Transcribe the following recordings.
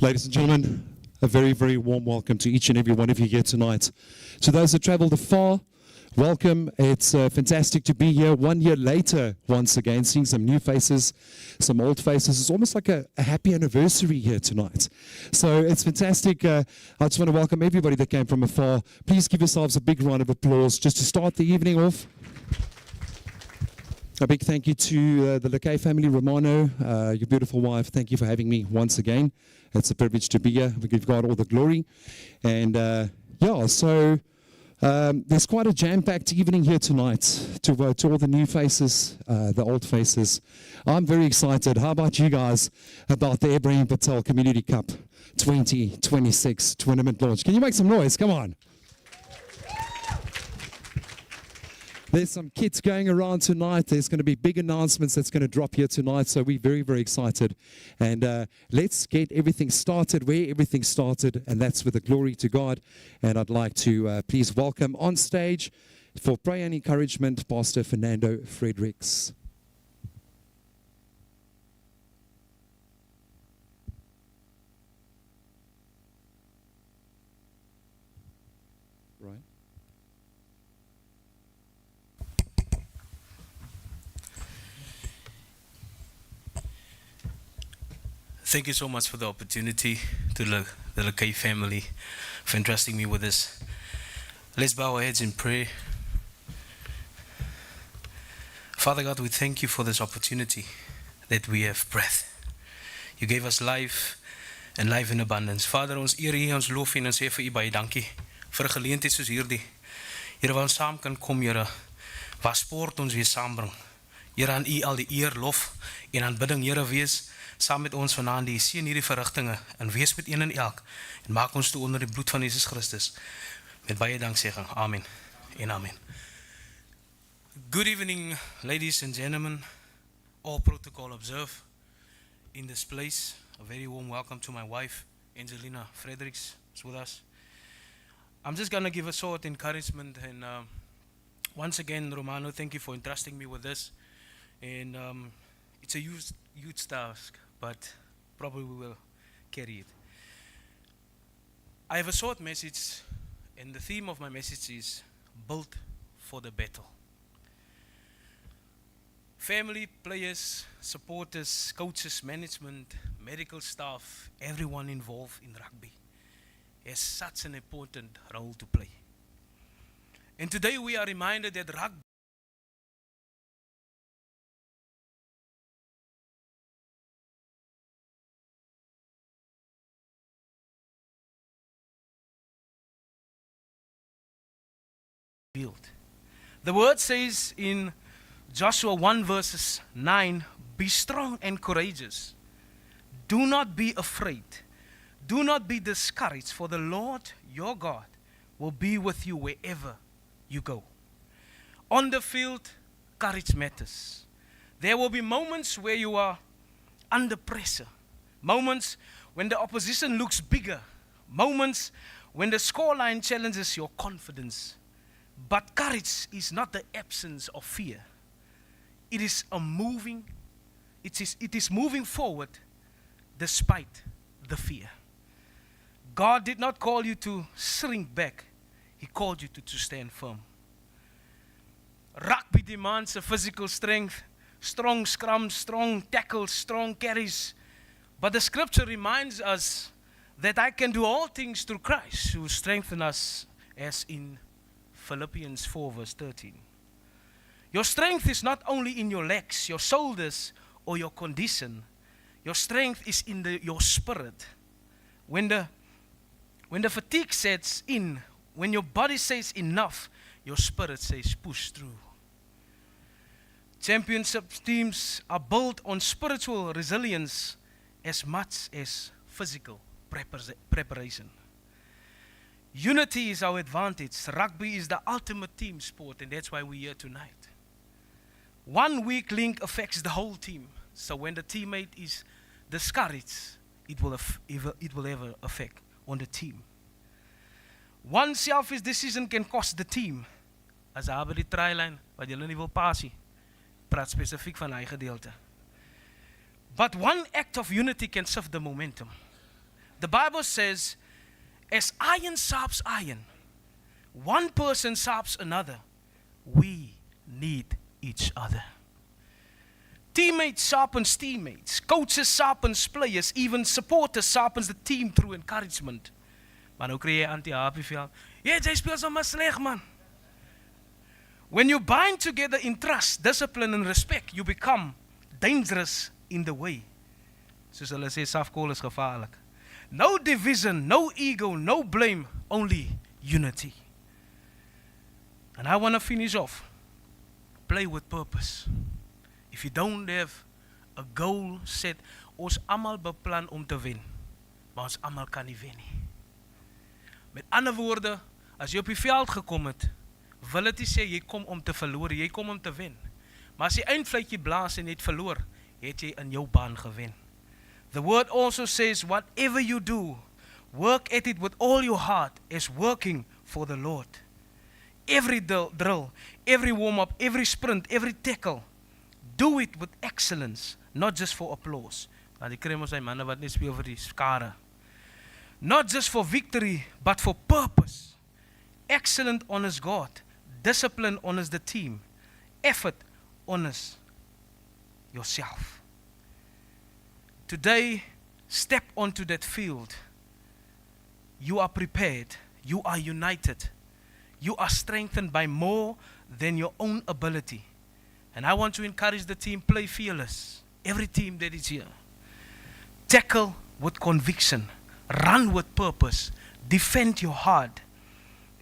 Ladies and gentlemen, a very, very warm welcome to each and every one of you here tonight. To those that traveled afar, welcome. It's fantastic to be here 1 year later once again, seeing some new faces, some old faces. It's almost like a happy anniversary here tonight. So it's fantastic. I just want to welcome everybody that came from afar. Please give yourselves a big round of applause just to start the evening off. A big thank you to the Lekay family, Romano, your beautiful wife. Thank you for having me once again. It's a privilege to be here. We give God all the glory. And so there's quite a jam-packed evening here tonight to all the new faces, the old faces. I'm very excited. How about you guys about the Ibrahim Patel Community Cup 2026 tournament launch? Can you make some noise? Come on. There's some kits going around tonight. There's going to be big announcements that's going to drop here tonight. So we're very, very excited. And let's get everything started where everything started. And that's with the glory to God. And I'd like to please welcome on stage for prayer and encouragement, Pastor Fernando Fredericks. Right. Thank you so much for the opportunity to the Lekay family for entrusting me with this. Let's bow our heads in prayer. Father God, we thank you for this opportunity that we have breath. You gave us life and life in abundance. Vader, ons eer U, ons loof U en ons sê vir U baie dankie vir 'n geleentheid soos hierdie. Here, waar ons saam kan kom, Here, waar sport ons weer saambring. Here, aan U al die eer, lof en aanbidding, Here, wees saam met ons vanaand, die seën hierdie verrigtinge en wees met een en elk en maak ons toe onder die bloed van Jesus Christus met baie danksegging. Amen en amen. Good evening, ladies and gentlemen, all protocol observed in this place. A very warm welcome to my wife, Angelina Fredericks, is with us. I'm just going to give a short encouragement, and once again, Romano, thank you for entrusting me with this. And it's a huge task, but probably we will carry it. I have a short message, and the theme of my message is built for the battle. Family, players, supporters, coaches, management, medical staff, everyone involved in rugby has such an important role to play. And today we are reminded that rugby built. The word says in Joshua 1 verses 9, be strong and courageous. Do not be afraid. Do not be discouraged, for the Lord your God will be with you wherever you go. On the field, courage matters. There will be moments where you are under pressure. Moments when the opposition looks bigger. Moments when the scoreline challenges your confidence. But courage is not the absence of fear. It is moving forward despite the fear. God did not call you to shrink back. He called you to stand firm. Rugby demands a physical strength, strong scrums, strong tackles, strong carries. But the scripture reminds us that I can do all things through Christ who strengthens us, as in Philippians 4 verse 13. Your strength is not only in your legs, your shoulders, or your condition. Your strength is in your spirit. When the fatigue sets in, when your body says enough, your spirit says push through. Championship teams are built on spiritual resilience as much as physical preparation. Unity is our advantage. Rugby is the ultimate team sport, and that's why we're here tonight. One weak link affects the whole team. So when the teammate is discouraged, it will have an effect on the team. One selfish decision can cost the team. As daar by die try-line, wat julle nie wil pasie, praat spesifiek van hy gedeelte. But one act of unity can shift the momentum. The Bible says, as iron sharps iron, one person sharps another, we need each other. Teammates sharpens teammates, coaches sharpens players, even supporters sharpens the team through encouragement. Maar nou kry jy anti-happy veld. Jy speel so maar sleg man. When you bind together in trust, discipline and respect, you become dangerous in the way. Soos hulle sê, safkol is gevaarlik. No division, no ego, no blame, only unity. And I want to finish off. Play with purpose. If you don't have a goal set, ons almal beplan om te wen, maar ons almal kan nie wen nie. Met ander woorde, as jy op die veld gekom het, wil dit nie sê jy kom om te verloor, jy kom om te wen. Maar as jy eindfluitjie blaas en jy het verloor, het jy in jou baan gewen. The word also says, whatever you do, work at it with all your heart as working for the Lord. Every drill, every warm-up, every sprint, every tackle, do it with excellence, not just for applause. Nou die kry mos hy manne wat net speel vir die skare. Not just for victory, but for purpose. Excellent honors God. Discipline honors the team. Effort honors yourself. Today, step onto that field. You are prepared. You are united. You are strengthened by more than your own ability. And I want to encourage the team, play fearless. Every team that is here. Tackle with conviction. Run with purpose. Defend your heart.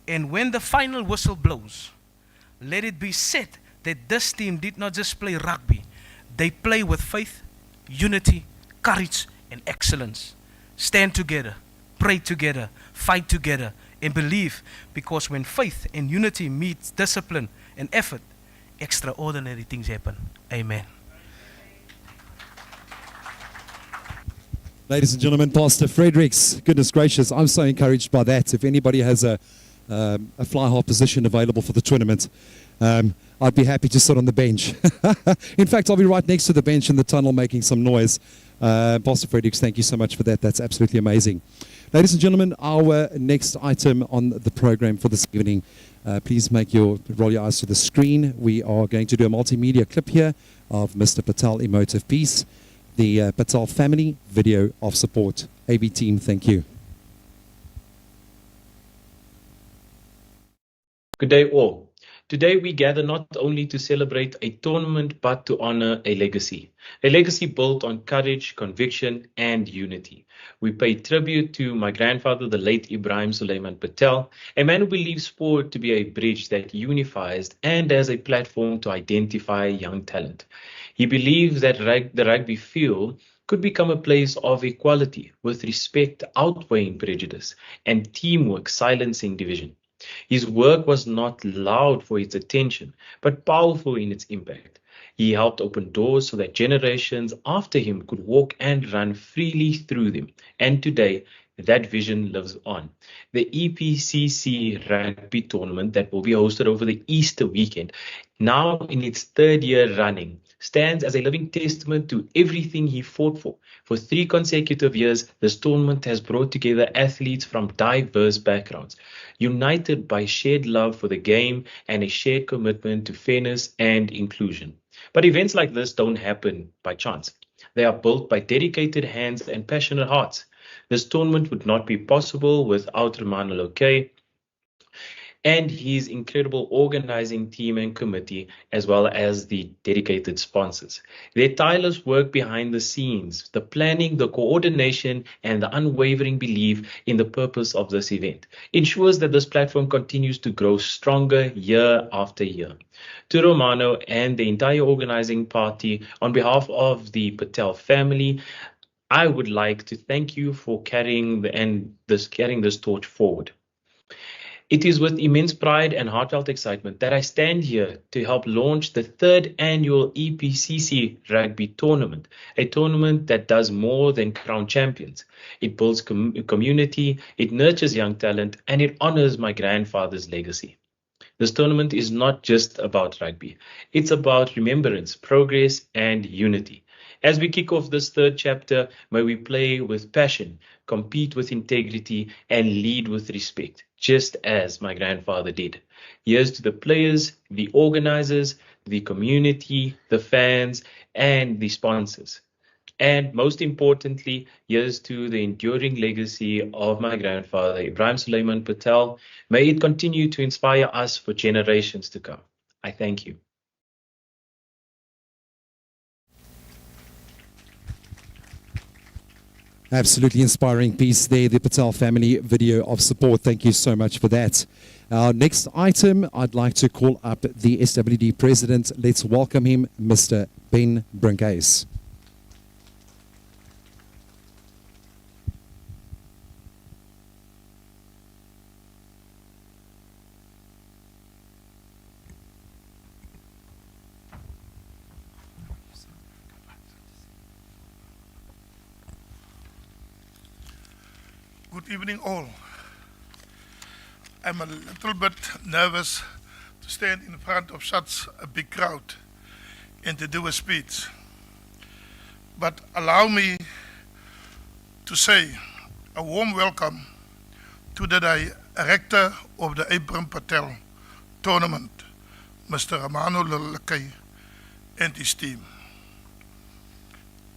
And when the final whistle blows, let it be said that this team did not just play rugby. They play with faith, unity, courage, and excellence. Stand together, pray together, fight together, and believe, because when faith and unity meets discipline and effort, extraordinary things happen. Amen. Ladies and gentlemen, Pastor Fredericks, goodness gracious, I'm so encouraged by that. If anybody has a fly half position available for the tournament, I'd be happy to sit on the bench. In fact, I'll be right next to the bench in the tunnel making some noise. Pastor Fredericks, thank you so much for that. That's absolutely amazing. Ladies and gentlemen, our next item on the program for this evening, please roll your eyes to the screen. We are going to do a multimedia clip here of Mr. Patel Emotive Piece, the Patel family video of support. AV team, thank you. Good day all. Today we gather not only to celebrate a tournament but to honor a legacy built on courage, conviction and unity. We pay tribute to my grandfather, the late Ibrahim Patel, a man who believes sport to be a bridge that unifies and as a platform to identify young talent. He believes that the rugby field could become a place of equality with respect outweighing prejudice and teamwork silencing division. His work was not loud for its attention, but powerful in its impact. He helped open doors so that generations after him could walk and run freely through them. And today, that vision lives on. The EPCC Rugby tournament that will be hosted over the Easter weekend, now in its third year running, stands as a living testament to everything he fought for. For 3 consecutive years, this tournament has brought together athletes from diverse backgrounds, united by shared love for the game and a shared commitment to fairness and inclusion. But events like this don't happen by chance. They are built by dedicated hands and passionate hearts. This tournament would not be possible without Romano Loke and his incredible organizing team and committee, as well as the dedicated sponsors. Their tireless work behind the scenes, the planning, the coordination, and the unwavering belief in the purpose of this event ensures that this platform continues to grow stronger year after year. To Romano and the entire organizing party, on behalf of the Patel family, I would like to thank you for carrying this torch forward. It is with immense pride and heartfelt excitement that I stand here to help launch the 3rd annual EPCC Rugby Tournament, a tournament that does more than crown champions. It builds community, it nurtures young talent, and it honors my grandfather's legacy. This tournament is not just about rugby. It's about remembrance, progress, and unity. As we kick off this third chapter, may we play with passion, compete with integrity, and lead with respect, just as my grandfather did. Here's to the players, the organizers, the community, the fans, and the sponsors. And most importantly, here's to the enduring legacy of my grandfather, Ibrahim Patel. May it continue to inspire us for generations to come. I thank you. Absolutely inspiring piece there, the Patel family video of support. Thank you so much for that. Our next item, I'd like to call up the SWD president. Let's welcome him, Mr. Ben Brinkhuis. Good evening, all. I'm a little bit nervous to stand in front of such a big crowd and to do a speech. But allow me to say a warm welcome to the director of the Ibrahim Patel tournament, Mr. Romano Lalakai, and his team.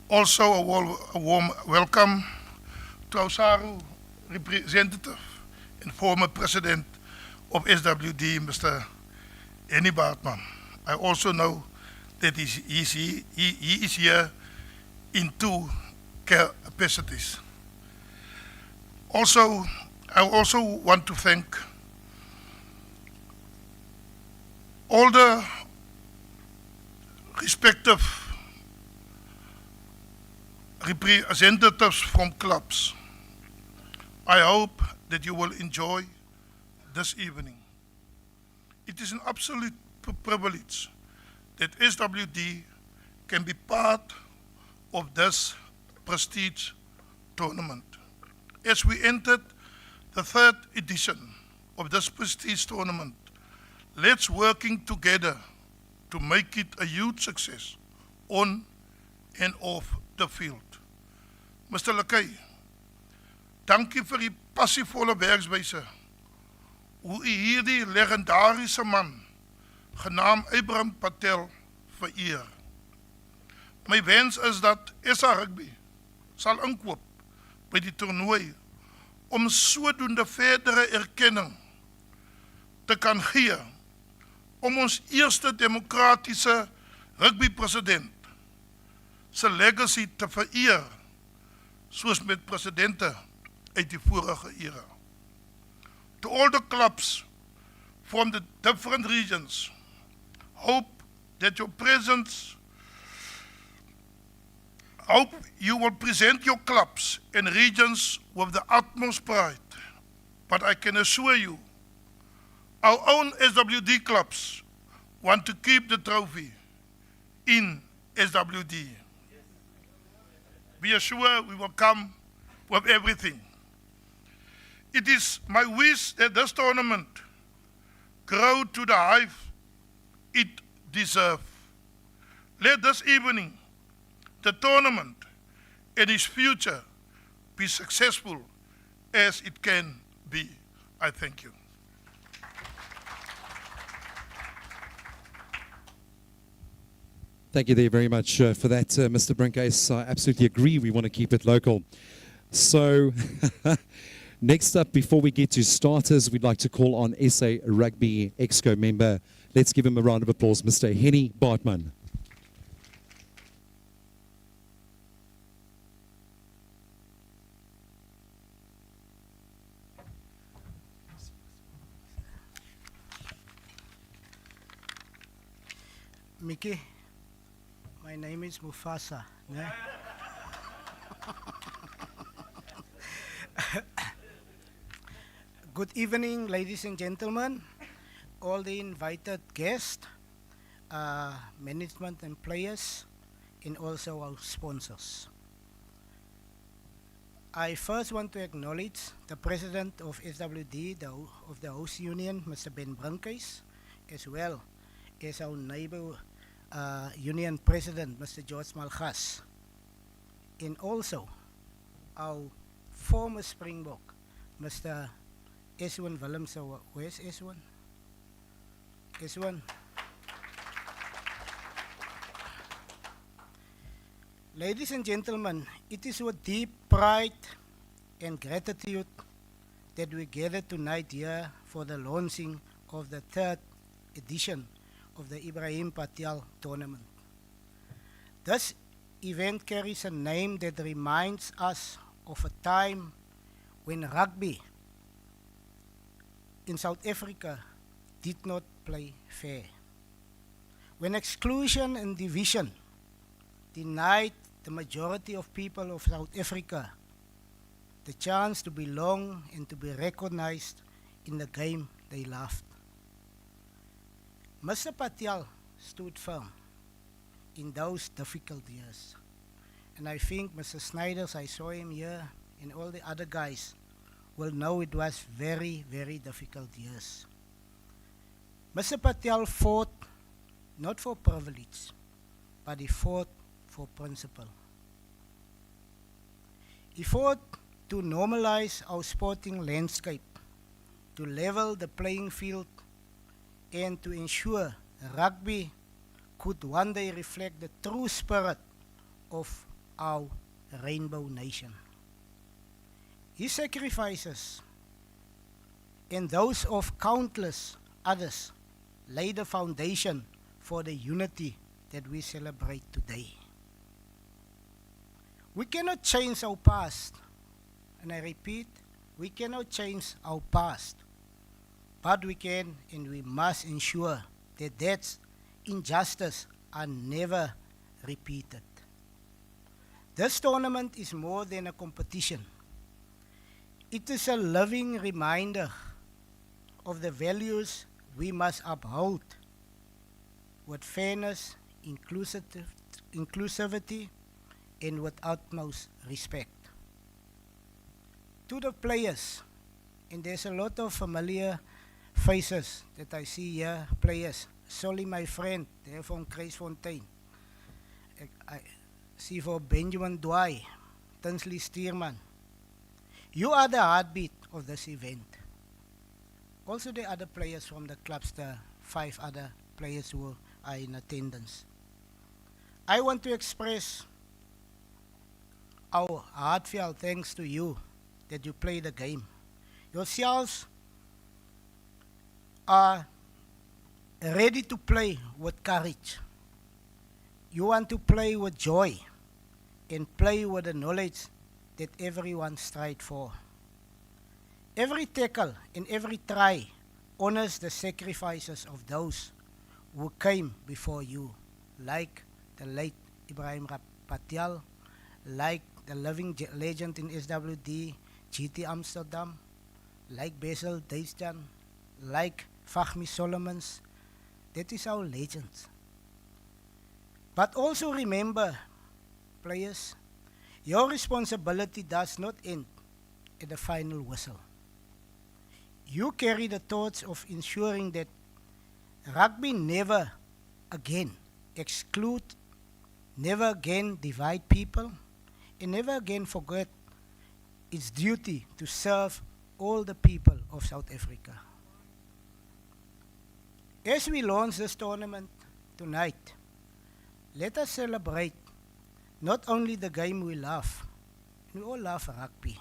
Also a warm welcome to our SARU representative and former president of SWD, Mr. Henny Bartman. I also know that he is here in two capacities. I also want to thank all the respective representatives from clubs. I hope that you will enjoy this evening. It is an absolute privilege that SWD can be part of this prestige tournament. As we entered the third edition of this prestige tournament, let's working together to make it a huge success on and off the field. Mr. Lakai, dankie vir die passievolle werkswyse, hoe u hierdie legendarische man, genaamd Ibrahim Patel, vereer. My wens is dat SA Rugby sal inkoop by die toernooi om sodoende verdere erkenning te kan gee om ons eerste demokratiese rugby-president sy legacy te vereer, soos met presidente uit die vorige era. To all the clubs from the different regions, hope you will present your clubs and regions with the utmost pride. But I can assure you, our own SWD clubs want to keep the trophy in SWD. Be assured we will come with everything. It is my wish that this tournament grow to the height it deserves. Let this evening, the tournament and its future be successful as it can be. I thank you. Thank you there very much for that, Mr. Brinkhuis. I absolutely agree. We want to keep it local. So, next up, before we get to starters, we'd like to call on SA Rugby Exco member. Let's give him a round of applause, Mr. Henny Bartman. Mickey, my name is Mufasa. Yeah? Good evening, ladies and gentlemen, all the invited guests, management and players, and also our sponsors. I first want to acknowledge the president of SWD, of the host union, Mr. Ben Brinkhuis, as well as our neighbor union president, Mr. George Malgas, and also our former Springbok, Mr. Eswin Willemse. Where's Eswin? Eswin. Ladies and gentlemen, it is with deep pride and gratitude that we gather tonight here for the launching of the third edition of the Ibrahim Patel tournament. This event carries a name that reminds us of a time when rugby in South Africa did not play fair. When exclusion and division denied the majority of people of South Africa the chance to belong and to be recognized in the game they loved. Mr. Patel stood firm in those difficult years. And I think Mr. Snyders, I saw him here, and all the other guys will know it was very, very difficult years. Mr. Patel fought not for privilege, but he fought for principle. He fought to normalize our sporting landscape, to level the playing field, and to ensure rugby could one day reflect the true spirit of our rainbow nation. His sacrifices and those of countless others laid the foundation for the unity that we celebrate today. We cannot change our past, and I repeat, we cannot change our past, but we can and we must ensure that that injustice are never repeated. This tournament is more than a competition. It is a living reminder of the values we must uphold with fairness, inclusivity, and with utmost respect. To the players, and there's a lot of familiar faces that I see here, players. Solly, my friend, they're from Kruisfontein. I see for Benjamin Dwai, Tinsley Steerman. You are the heartbeat of this event. Also the other players from the clubs, the 5 other players who are in attendance. I want to express our heartfelt thanks to you that you play the game. Yourselves are ready to play with courage. You want to play with joy and play with the knowledge that everyone strives for. Every tackle and every try honors the sacrifices of those who came before you, like the late Ibrahim Patel, like the living legend in SWD, GT Amsterdam, like Basil Deisjan, like Fahmi Solomons. That is our legends. But also remember, players, your responsibility does not end at the final whistle. You carry the torch of ensuring that rugby never again exclude, never again divide people, and never again forget its duty to serve all the people of South Africa. As we launch this tournament tonight, let us celebrate not only the game we love, we all love rugby,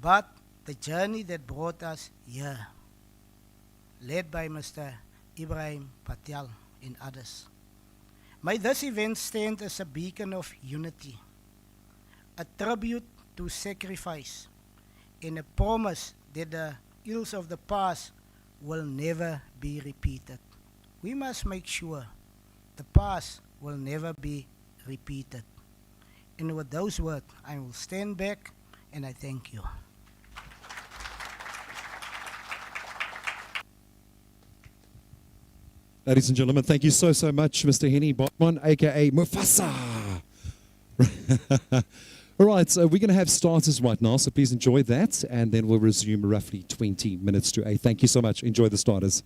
but the journey that brought us here, led by Mr. Ibrahim Patel and others. May this event stand as a beacon of unity, a tribute to sacrifice, and a promise that the ills of the past will never be repeated. We must make sure the past will never be repeated. And with those words, I will stand back and I thank you. Ladies and gentlemen, thank you so much, Mr. Henny Botman, aka Mufasa. All right, so we're going to have starters right now, so please enjoy that, and then we'll resume roughly 20 minutes to 8. Thank you so much. Enjoy the starters.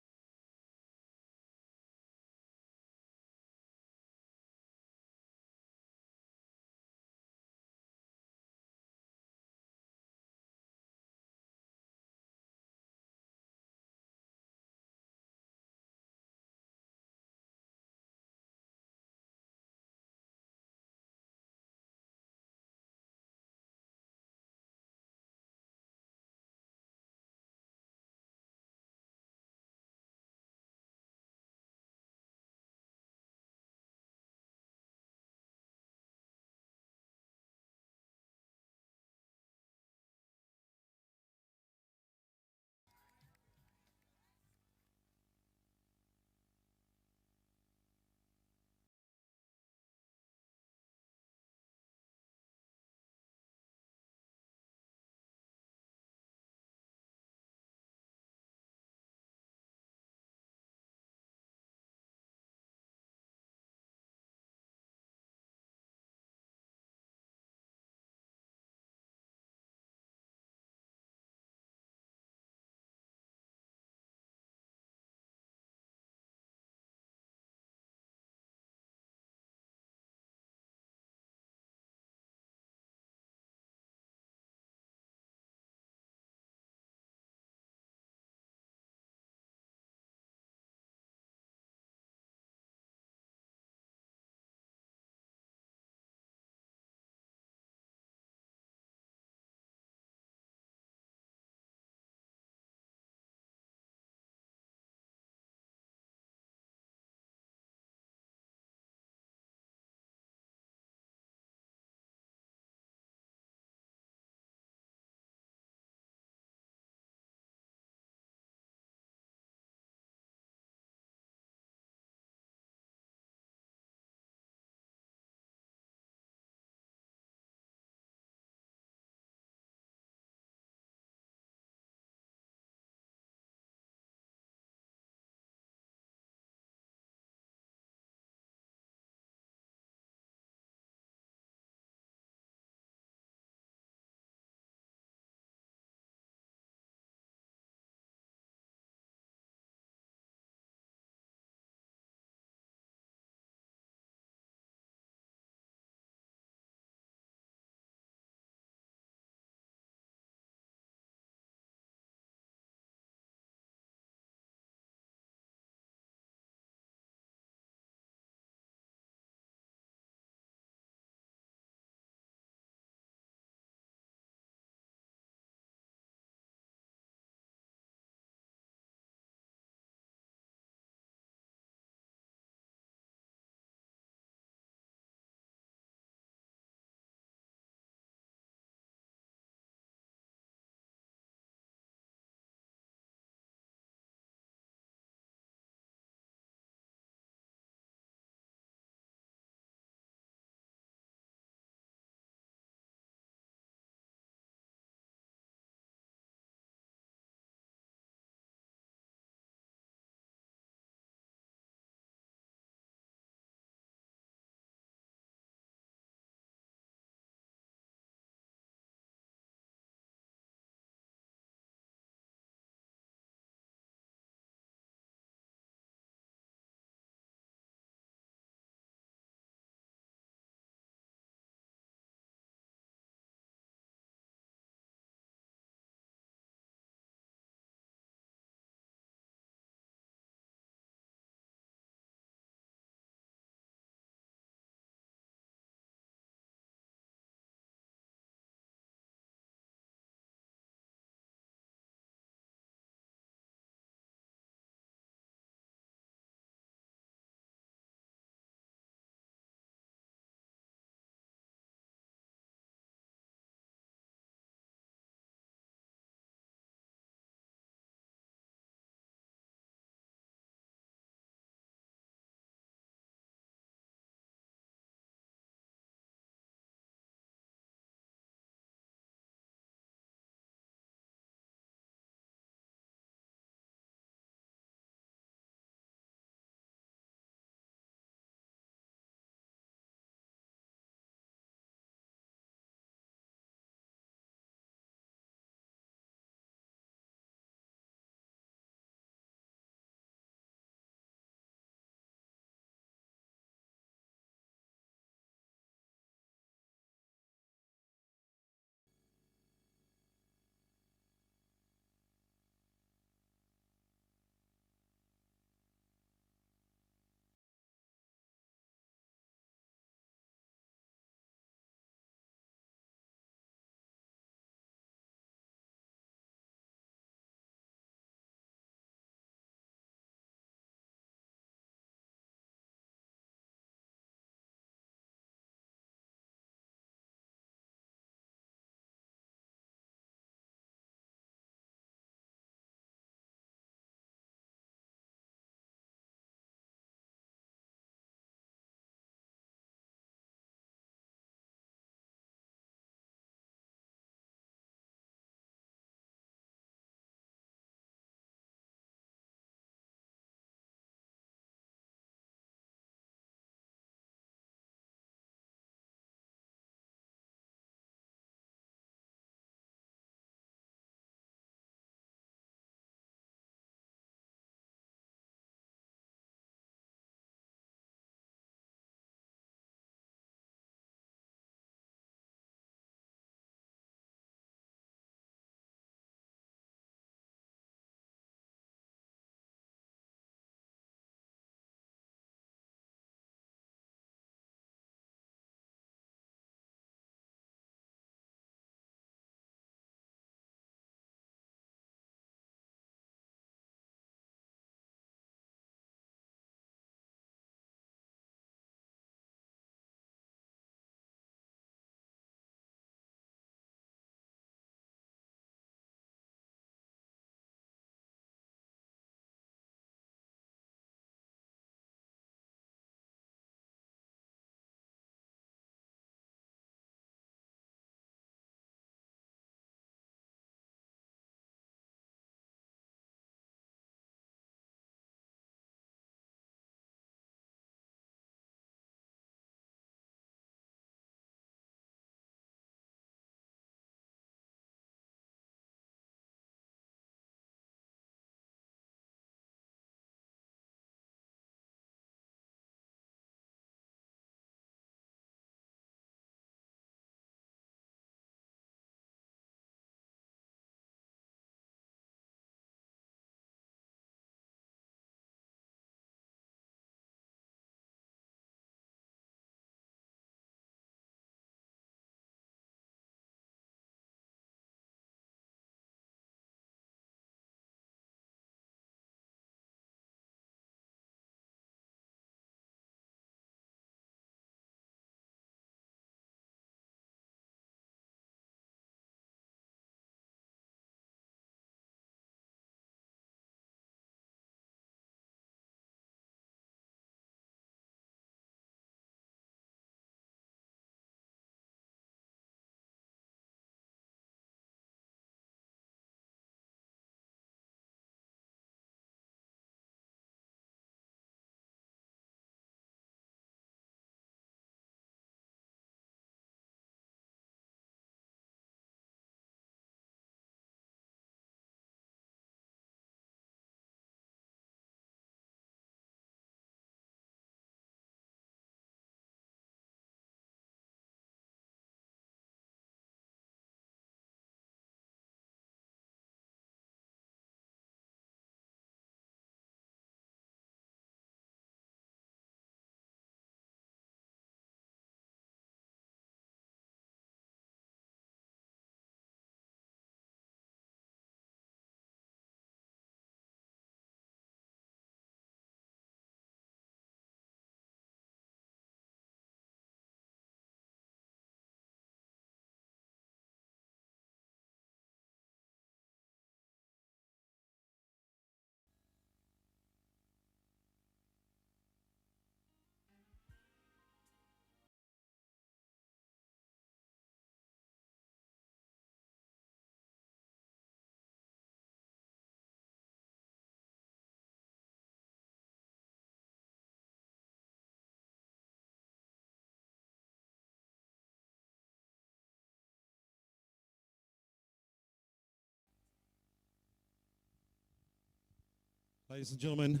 Ladies and gentlemen,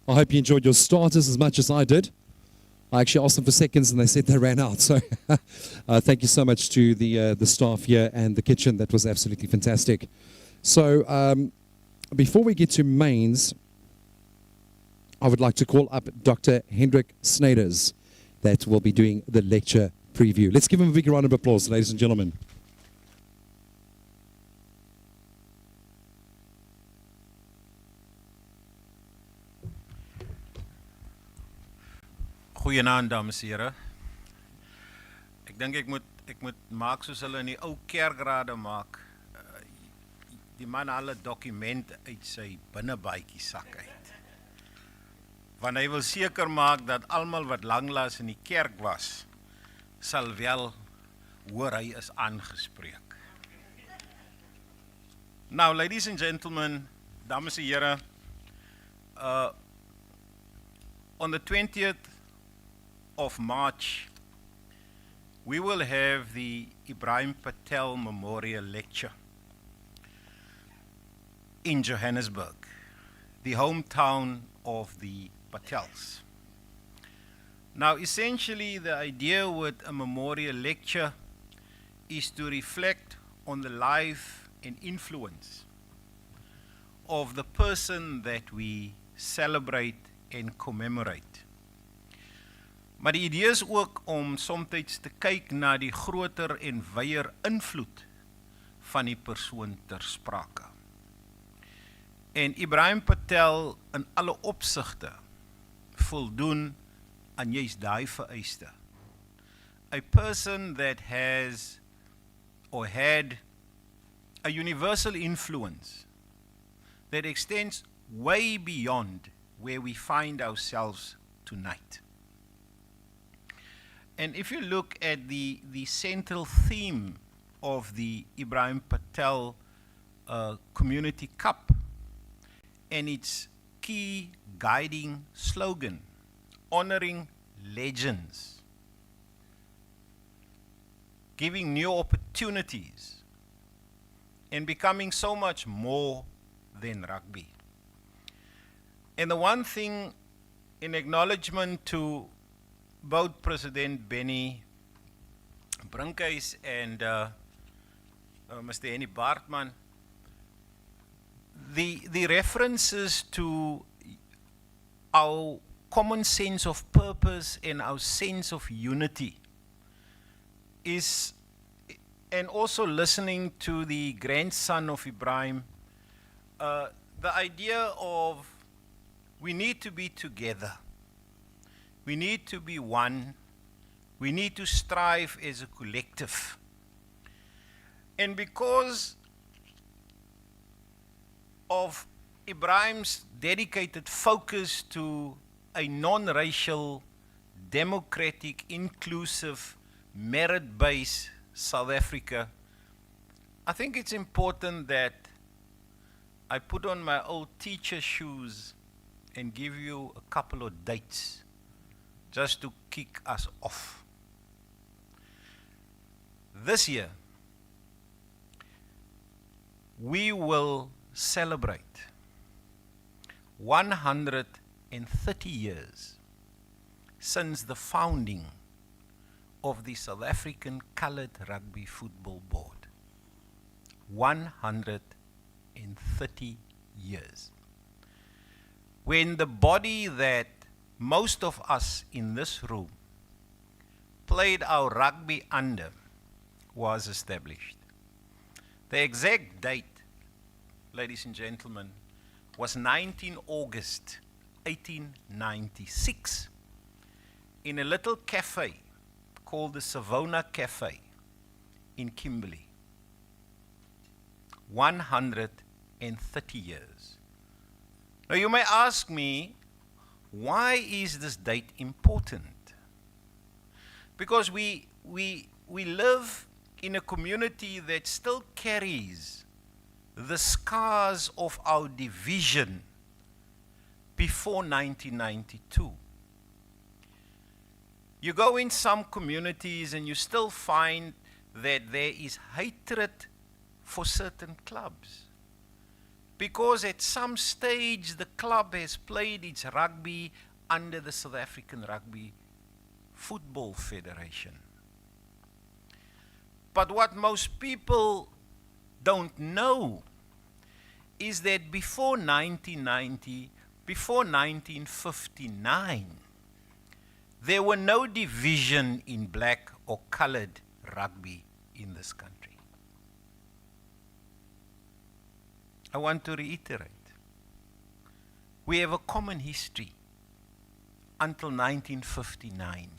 I hope you enjoyed your starters as much as I did. I actually asked them for seconds and they said they ran out. So thank you so much to the staff here and the kitchen. That was absolutely fantastic. So before we get to mains, I would like to call up Dr. Hendrik Snyders that will be doing the lecture preview. Let's give him a big round of applause, ladies and gentlemen. Goeienaand dames en here. Ek dink ek moet maak soos hulle in die ou kerkrade maak. Die man haal 'n dokument uit sy binnebaadjie sak uit. Want hy wil seker maak dat almal wat langlaas in die kerk was, sal wel hoor hy is aangespreek. Now, ladies and gentlemen, dames en here, on the 20th of March, we will have the Ibrahim Patel Memorial Lecture in Johannesburg, the hometown of the Patels. Now, essentially, the idea with a memorial lecture is to reflect on the life and influence of the person that we celebrate and commemorate. Maar die idee is ook om soms te kyk na die groter en wyeer invloed van die persoon ter sprake. En Ibrahim Patel in alle opsigte voldoen aan juist daai vereiste. A person that has or had a universal influence that extends way beyond where we find ourselves tonight. And if you look at the central theme of the Ibrahim Patel Community Cup and its key guiding slogan, honoring legends, giving new opportunities, and becoming so much more than rugby. And the one thing in acknowledgement to both President Benny Brinkhuis and Mr. Henny Bartman, the references to our common sense of purpose and our sense of unity is, and also listening to the grandson of Ibrahim, the idea of we need to be together. We need to be one. We need to strive as a collective. And because of Ibrahim's dedicated focus to a non-racial, democratic, inclusive, merit-based South Africa, I think it's important that I put on my old teacher shoes and give you a couple of dates just to kick us off. This year, we will celebrate 130 years since the founding of the South African Coloured Rugby Football Board. 130 years. When the body that most of us in this room played our rugby under was established. The exact date, ladies and gentlemen, was 19 August 1896 in a little cafe called the Savona Cafe in Kimberley. 130 years. Now you may ask me, why is this date important? Because we live in a community that still carries the scars of our division before 1992. You go in some communities and you still find that there is hatred for certain clubs. because at some stage the club has played its rugby under the South African Rugby Football Federation. But what most people don't know is that before 1990, before 1959, there were no division in black or colored rugby in this country. I want to reiterate, we have a common history until 1959.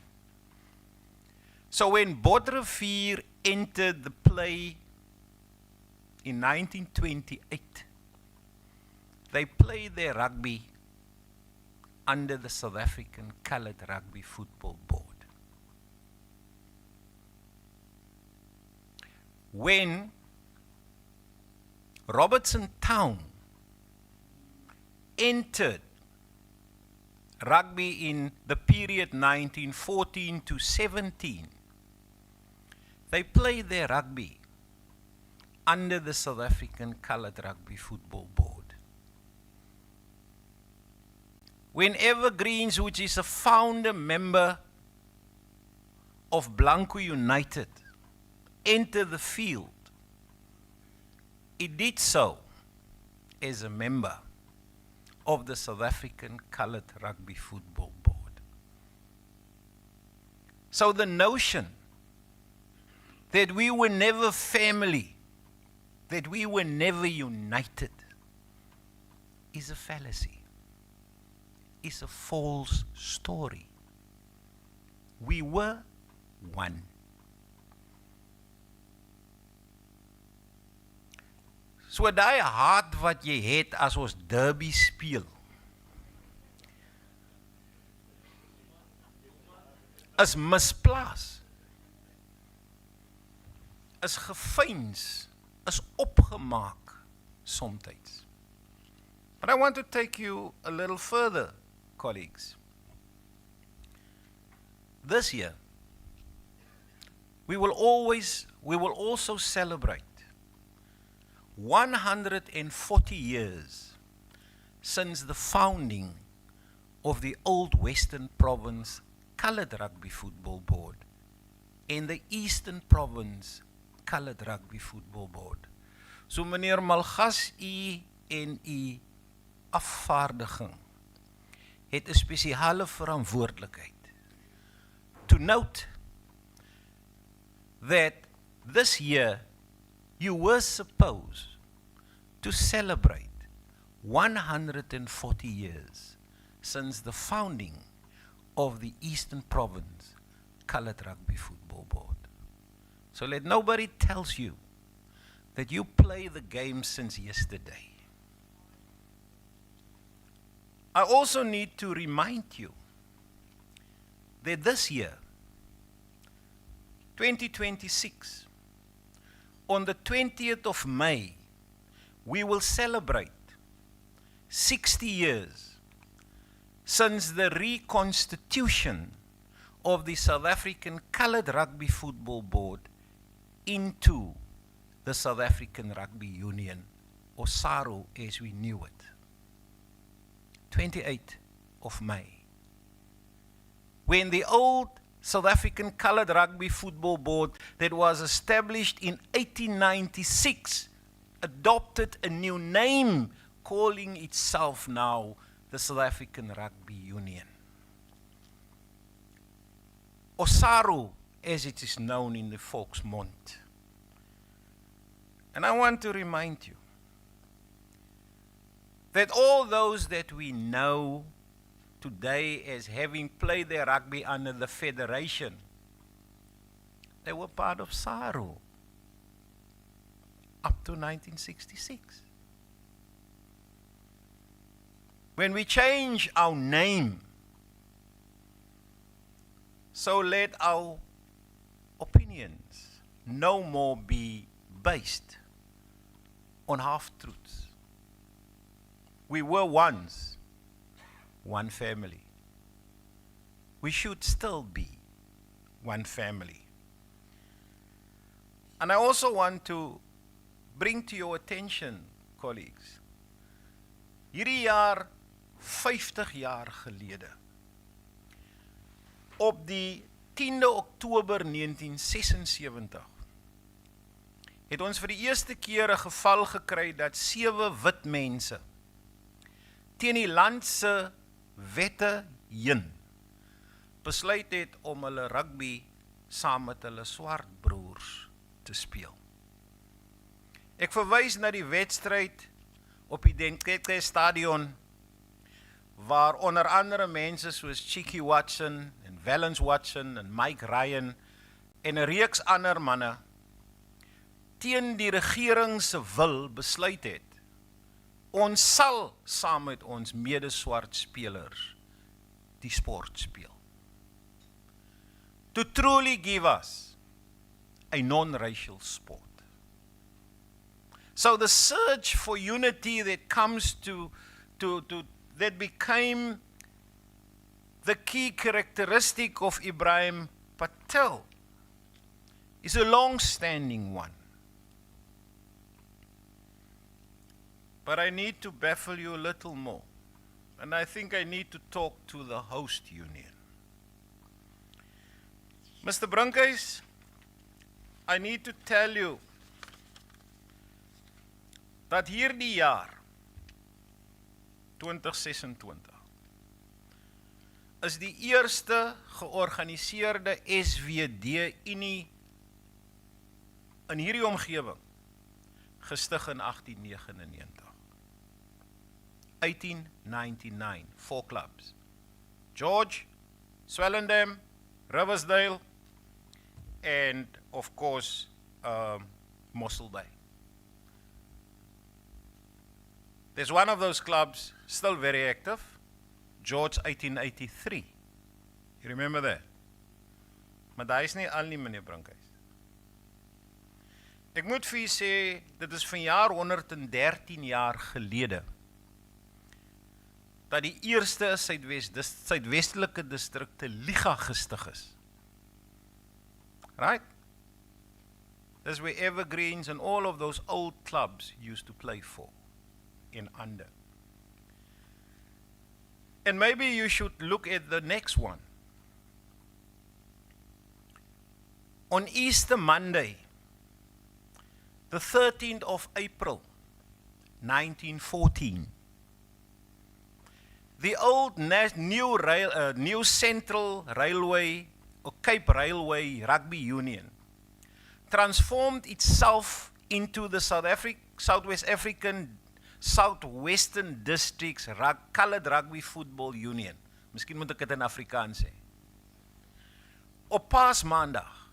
So when Bodrivier entered the play in 1928, they played their rugby under the South African Coloured Rugby Football Board. When Robertson Town entered rugby in the period 1914 to 17, they played their rugby under the South African Coloured Rugby Football Board. When Evergreens, which is a founder member of Blanco United, entered the field, it did so as a member of the South African Coloured Rugby Football Board. So the notion that we were never family, that we were never united, is a fallacy. It's a false story. We were one. So daai haat wat jy het as ons derby speel, is misplaas, is gefeins, is opgemaak somtyds. But I want to take you a little further, colleagues. This year, we will also celebrate 140 years since the founding of the Old Western Province Coloured Rugby Football Board and the Eastern Province Coloured Rugby Football Board. So meneer Malgas, u en u afvaardiging het 'n spesiale verantwoordelikheid to note that this year you were supposed to celebrate 140 years since the founding of the Eastern Province Coloured Rugby Football Board. So let nobody tells you that you play the game since yesterday. I also need to remind you that this year, 2026, on the 20th of May, we will celebrate 60 years since the reconstitution of the South African Coloured Rugby Football Board into the South African Rugby Union, or SARU as we knew it. 28th of May. When the old South African Coloured Rugby Football Board that was established in 1896 adopted a new name, calling itself now the South African Rugby Union. Or SARU, as it is known in the volksmond. And I want to remind you that all those that we know today as having played their rugby under the Federation, they were part of SARU up to 1966. When we change our name, so let our opinions no more be based on half-truths. We were once one family. We should still be one family. And I also want to bring to your attention, colleagues, hierdie jaar 50 jaar gelede, op die 10de Oktober 1976, het ons vir die eerste keer 'n geval gekry dat 7 wit mense teen die land se wette heen besluit het om hulle rugby saam met hulle swart broers te speel. Ek verwys na die wedstryd op die Denke stadion, waar onder andere mense soos Cheeky Watson en Valence Watson en Mike Ryan en 'n reeks ander manne teen die regering se wil besluit het, ons sal saam met ons mede-swart spelers die sport speel. To truly give us a non-racial sport. So the search for unity that comes that became the key characteristic of Ibrahim Patel is a long-standing one. But I need to baffle you a little more. And I think I need to talk to the host union. Mr. Brunkhuis, I need to tell you dat hierdie jaar, 2026, is die eerste georganiseerde SWD-Unie in hierdie omgewing gestig in 1899. 1899, 4 clubs. George, Swellendam, Riversdale, and of course, Mossel Bay. There's one of those clubs still very active, George 1883. You remember that? Maar daar is nie al nie, meneer Brunkhuis. Ek moet vir u sê, dit is vanjaar 113 jaar gelede, dat die eerste Suidwestelike distrikte Liga gestig is. Right? That's where Evergreens and all of those old clubs used to play for, in under. And maybe you should look at the next one. On Easter Monday, the 13th of April, 1914, the old New Central Railway or Cape Railway Rugby Union transformed itself into the Southwestern Districts Coloured Rugby Football Union. Miskien moet ek dit in Afrikaans sê. Op Paasmaandag,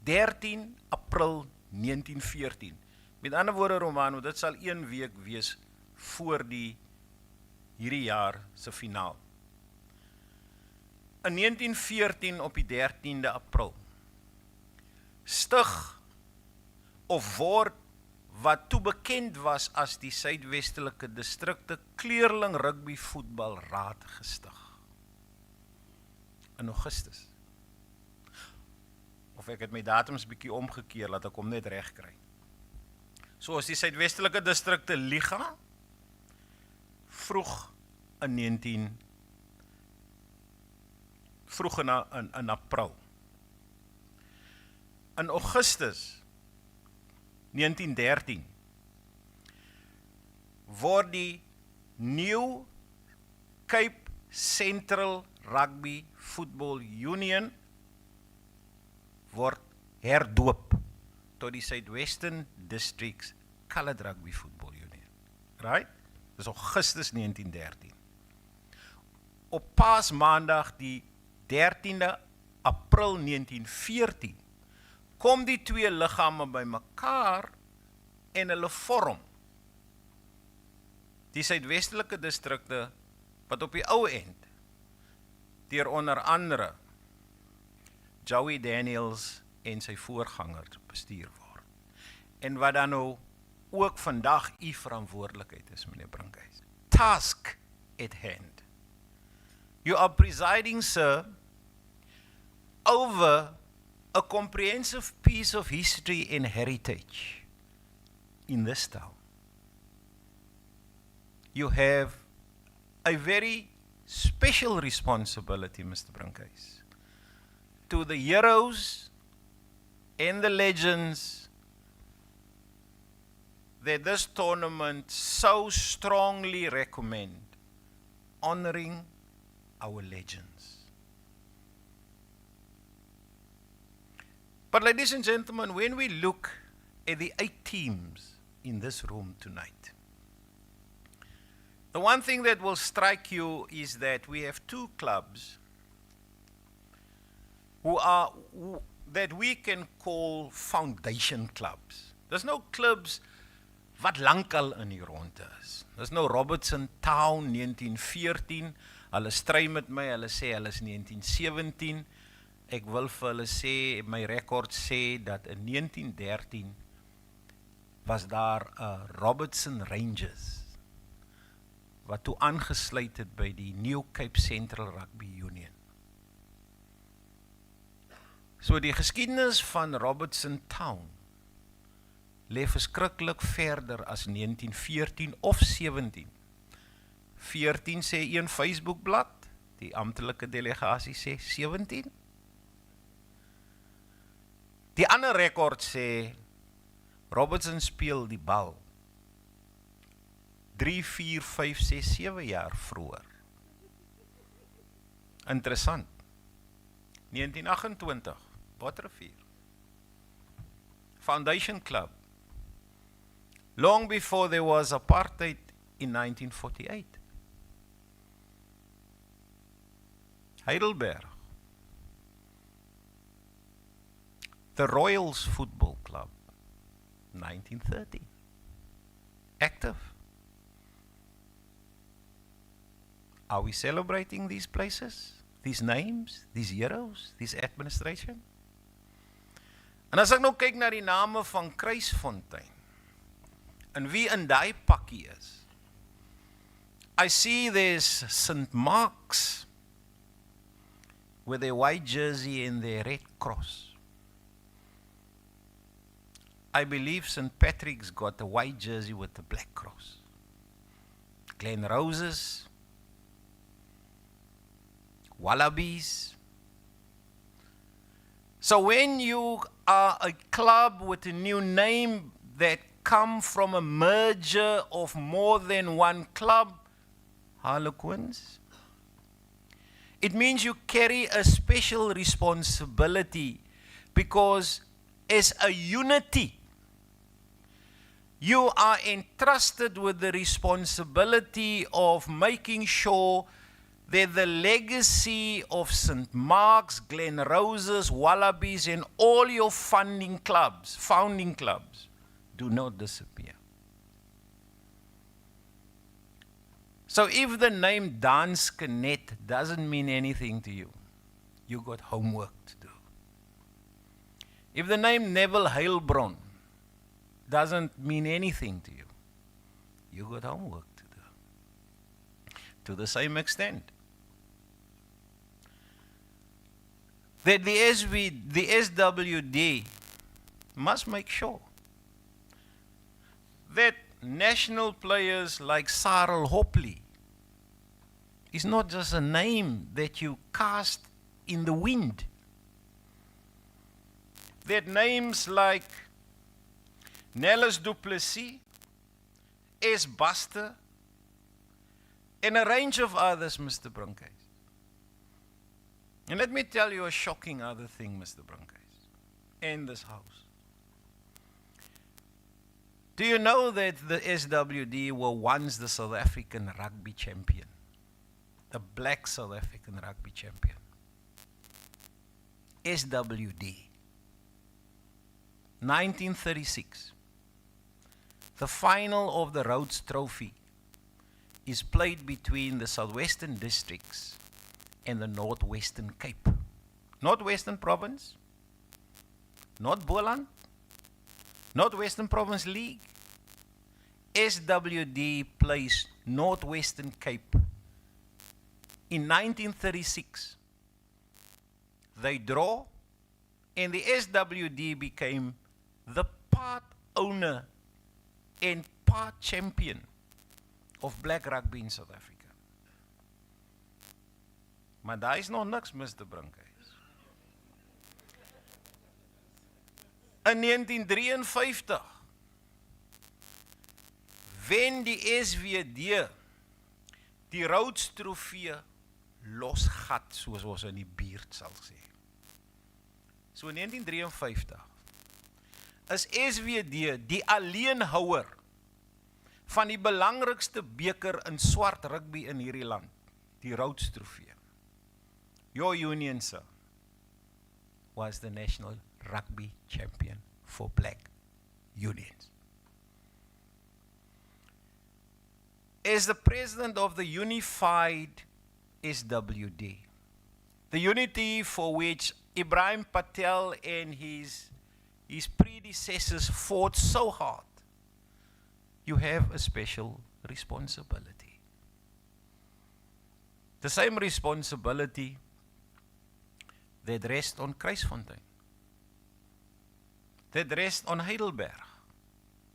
13 April 1914. Met ander woorde, Romano, dit sal 1 week wees voor hierdie jaar se finaal. In 1914 op die 13de April stig of word wat toe bekend was as die Suidwestelike Distrikte Kleurling Rugby Voetbal Raad gestig. In Augustus. Of ek het my datums bietjie omgekeer, laat ek hom net reg kry. So is die Suidwestelike Distrikte Liga vroeg in April. In Augustus 1913 word die New Cape Central Rugby Football Union word herdoop tot die Southwestern Districts Coloured Rugby Football Union. Right? Dis Augustus 1913. Op Paasmaandag die 13de April 1914 kom die twee liggame by mekaar en hulle vorm die Suidwestelike Distrikte wat op die ou end deur onder andere Joey Daniels en sy voorganger bestuur word. En wat dan nou ook vandag u verantwoordelikheid is, meneer Brunkhuis. Task at hand. You are presiding, sir, over a comprehensive piece of history and heritage in this town. you have a very special responsibility, Mr. Brankhuis, to the heroes and the legends that this tournament so strongly recommend, honoring our legends. But ladies and gentlemen, when we look at the 8 teams in this room tonight, the one thing that will strike you is that we have 2 clubs that we can call foundation clubs. There's no clubs wat lankal in die rond is. There's no Robertson Town 1914. Hulle stry met my, hulle sê hulle is 1917. Ek wil vir hulle sê, my rekord sê dat in 1913 was daar 'n Robertson Rangers wat toe aangesluit het by die New Cape Central Rugby Union. So die geskiedenis van Robertson Town lê verskriklik verder as 1914 of 17. 14 sê een Facebookblad, die amptelike delegasie sê 17. Die ander rekord sê Robertson speel die bal 3, 4, 5, 6, 7 jaar vroeër. Interessant. 1928, Botterivier. Foundation Club. Long before there was apartheid in 1948. Heidelberg. The Royals Football Club. 1930. Active. Are we celebrating these places, these names, these heroes, this administration? En as ek nou kyk na die name van Kruisfontein, en wie in daai pakkie is, I see there's St. Mark's with their white jersey and their red cross. I believe St. Patrick's got a white jersey with the black cross. Glen Roses, Wallabies. So when you are a club with a new name that come from a merger of more than one club, Harlequins, it means you carry a special responsibility, because as a unity, you are entrusted with the responsibility of making sure that the legacy of St. Mark's, Glen Roses, Wallabies, and all your founding clubs do not disappear. So if the name Danske Net doesn't mean anything to you, you got homework to do. If the name Neville Heilbron doesn't mean anything to you, you got homework to do. To the same extent that the SWD must make sure that national players like Sarel Hopley is not just a name that you cast in the wind. That names like Nellis Du Plessis, S. Buster, and a range of others, Mr. Brankhuis. And let me tell you a shocking other thing, Mr. Brankhuis, in this house. Do you know that the SWD were once the South African rugby champion? The black South African rugby champion. SWD. 1936. The final of the Rhodes Trophy is played between the Southwestern Districts and the Northwestern Cape. Northwestern Province, North Boland, Northwestern Province League. SWD plays Northwestern Cape. In 1936, they draw, and the SWD became the part owner and part champion of black rugby in South Africa. Maar daar is nog niks mis te bring. In 1953 wen die SWD die Rhodes Trofee losgat, soos ons in die buurt sal sê. So in 1953 is SWD die alleenhouer van die belangrikste beker in swart rugby in hierdie land, die Rhodes Trofee. Your union, sir, was the national rugby champion for black unions. As the president of the unified SWD, the unity for which Ibrahim Patel and his predecessors fought so hard, you have a special responsibility. The same responsibility that rests on Kruisfontein, that rests on Heidelberg,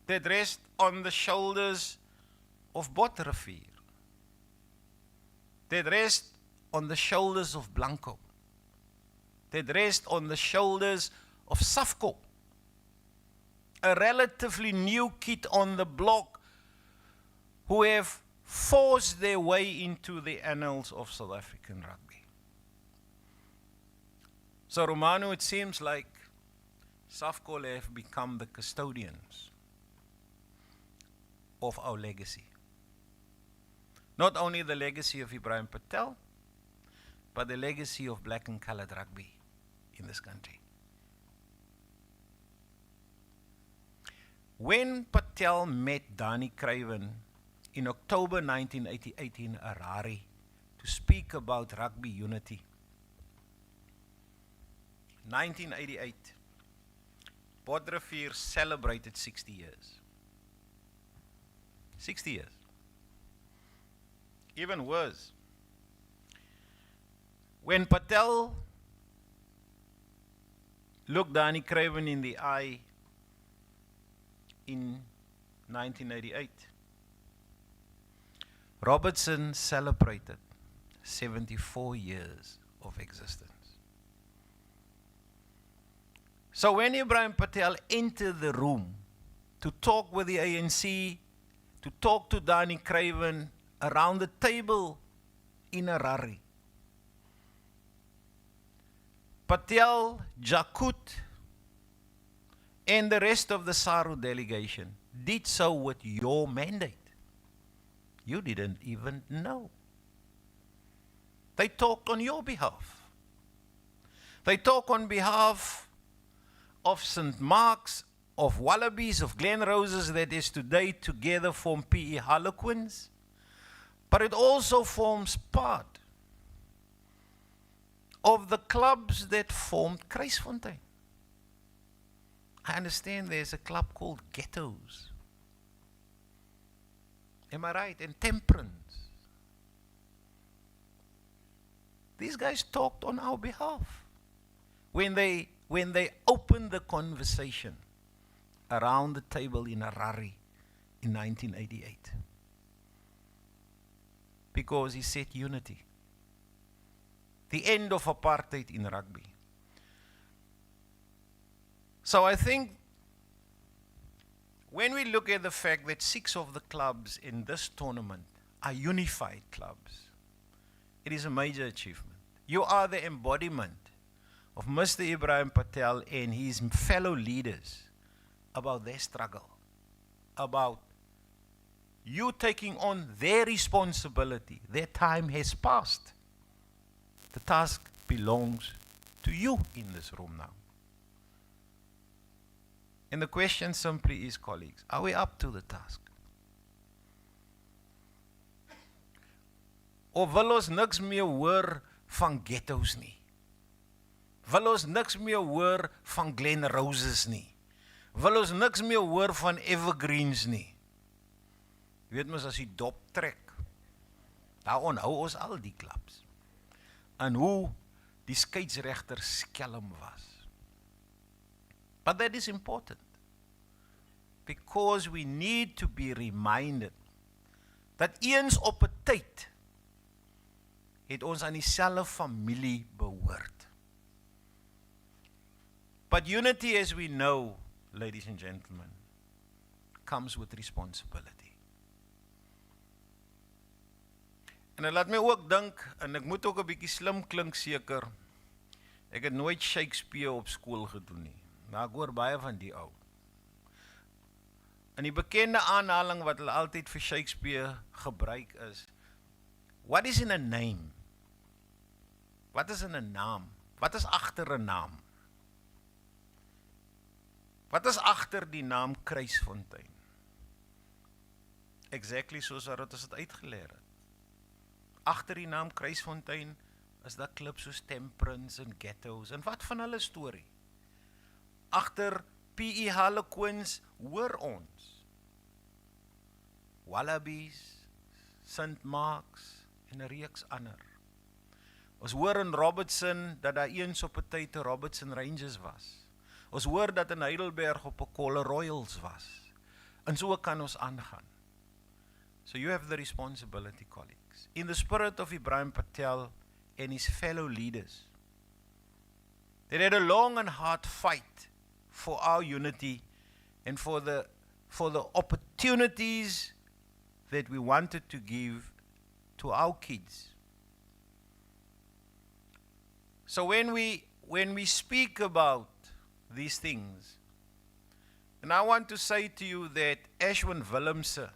that rests on the shoulders of Botterivier, that rests on the shoulders of Blanco, that rests on the shoulders of Safco, a relatively new kid on the block who have forced their way into the annals of South African rugby. So Romano, it seems like Safco have become the custodians of our legacy. Not only the legacy of Ibrahim Patel, but the legacy of black and colored rugby in this country. When Patel met Dani Craven in October 1988 in Harare to speak about rugby unity, 1988, Botterivier celebrated 60 years. 60 years. Even worse, when Patel looked Dani Craven in the eye in 1988, Robertson celebrated 74 years of existence. So when Ibrahim Patel entered the room to talk with the ANC, to talk to Dani Craven around the table in Harare, Patel, Jakut, and the rest of the SARU delegation did so with your mandate. You didn't even know. They talked on your behalf. They talk on behalf of St. Mark's, of Wallabies, of Glen Roses, that is today together form PE Harlequins, but it also forms part of the clubs that formed Kruisfontein. I understand there's a club called Ghettos. Am I right? And Temperance. These guys talked on our behalf when they opened the conversation around the table in Harare in 1988. Because he said unity. The end of apartheid in rugby. So I think when we look at the fact that 6 of the clubs in this tournament are unified clubs, it is a major achievement. You are the embodiment of Mr. Ibrahim Patel and his fellow leaders about their struggle, about you taking on their responsibility. Their time has passed. The task belongs to you in this room now. And the question simply is, colleagues, are we up to the task? Of wil ons niks meer hoor van ghettos nie? Wil ons niks meer hoor van Glen Roses nie? Wil ons niks meer hoor van Evergreens nie? Jy weet mos as die dop trek, daar onthou ons al die klubs. En hoe die skeiedsregter skelm was. But that is important. Because we need to be reminded dat eens op 'n tyd het ons aan dieselfde familie behoort. But unity, as we know, ladies and gentlemen, comes with responsibility. En dit laat my ook dink, en ek moet ook 'n bietjie slim klink seker, ek het nooit Shakespeare op skool gedoen nie, maar ek hoor baie van die ou. En die bekende aanhaling wat hulle altyd vir Shakespeare gebruik is, what is in a name? Wat is in 'n naam? Wat is agter 'n naam? Wat is agter die naam Kruisfontein? Exactly soos wat ons dit uitgeleer het. Agter die naam Kruisfontein is daar klubs soos Temperance en Ghettos, en wat van hulle storie? Agter P.E. Harlequins hoor ons Wallabies, St. Marks en 'n reeks ander. Ons hoor in Robertson dat daar eens op 'n tyd 'n Robertson Rangers was. Ons hoor dat in Heidelberg op 'n Kolle Royals was. En so kan ons aangaan. So you have the responsibility, colleagues, in the spirit of Ibrahim Patel and his fellow leaders. They had a long and hard fight for our unity and for the opportunities that we wanted to give to our kids. So when we speak about these things, and I want to say to you that Ashwin Willemse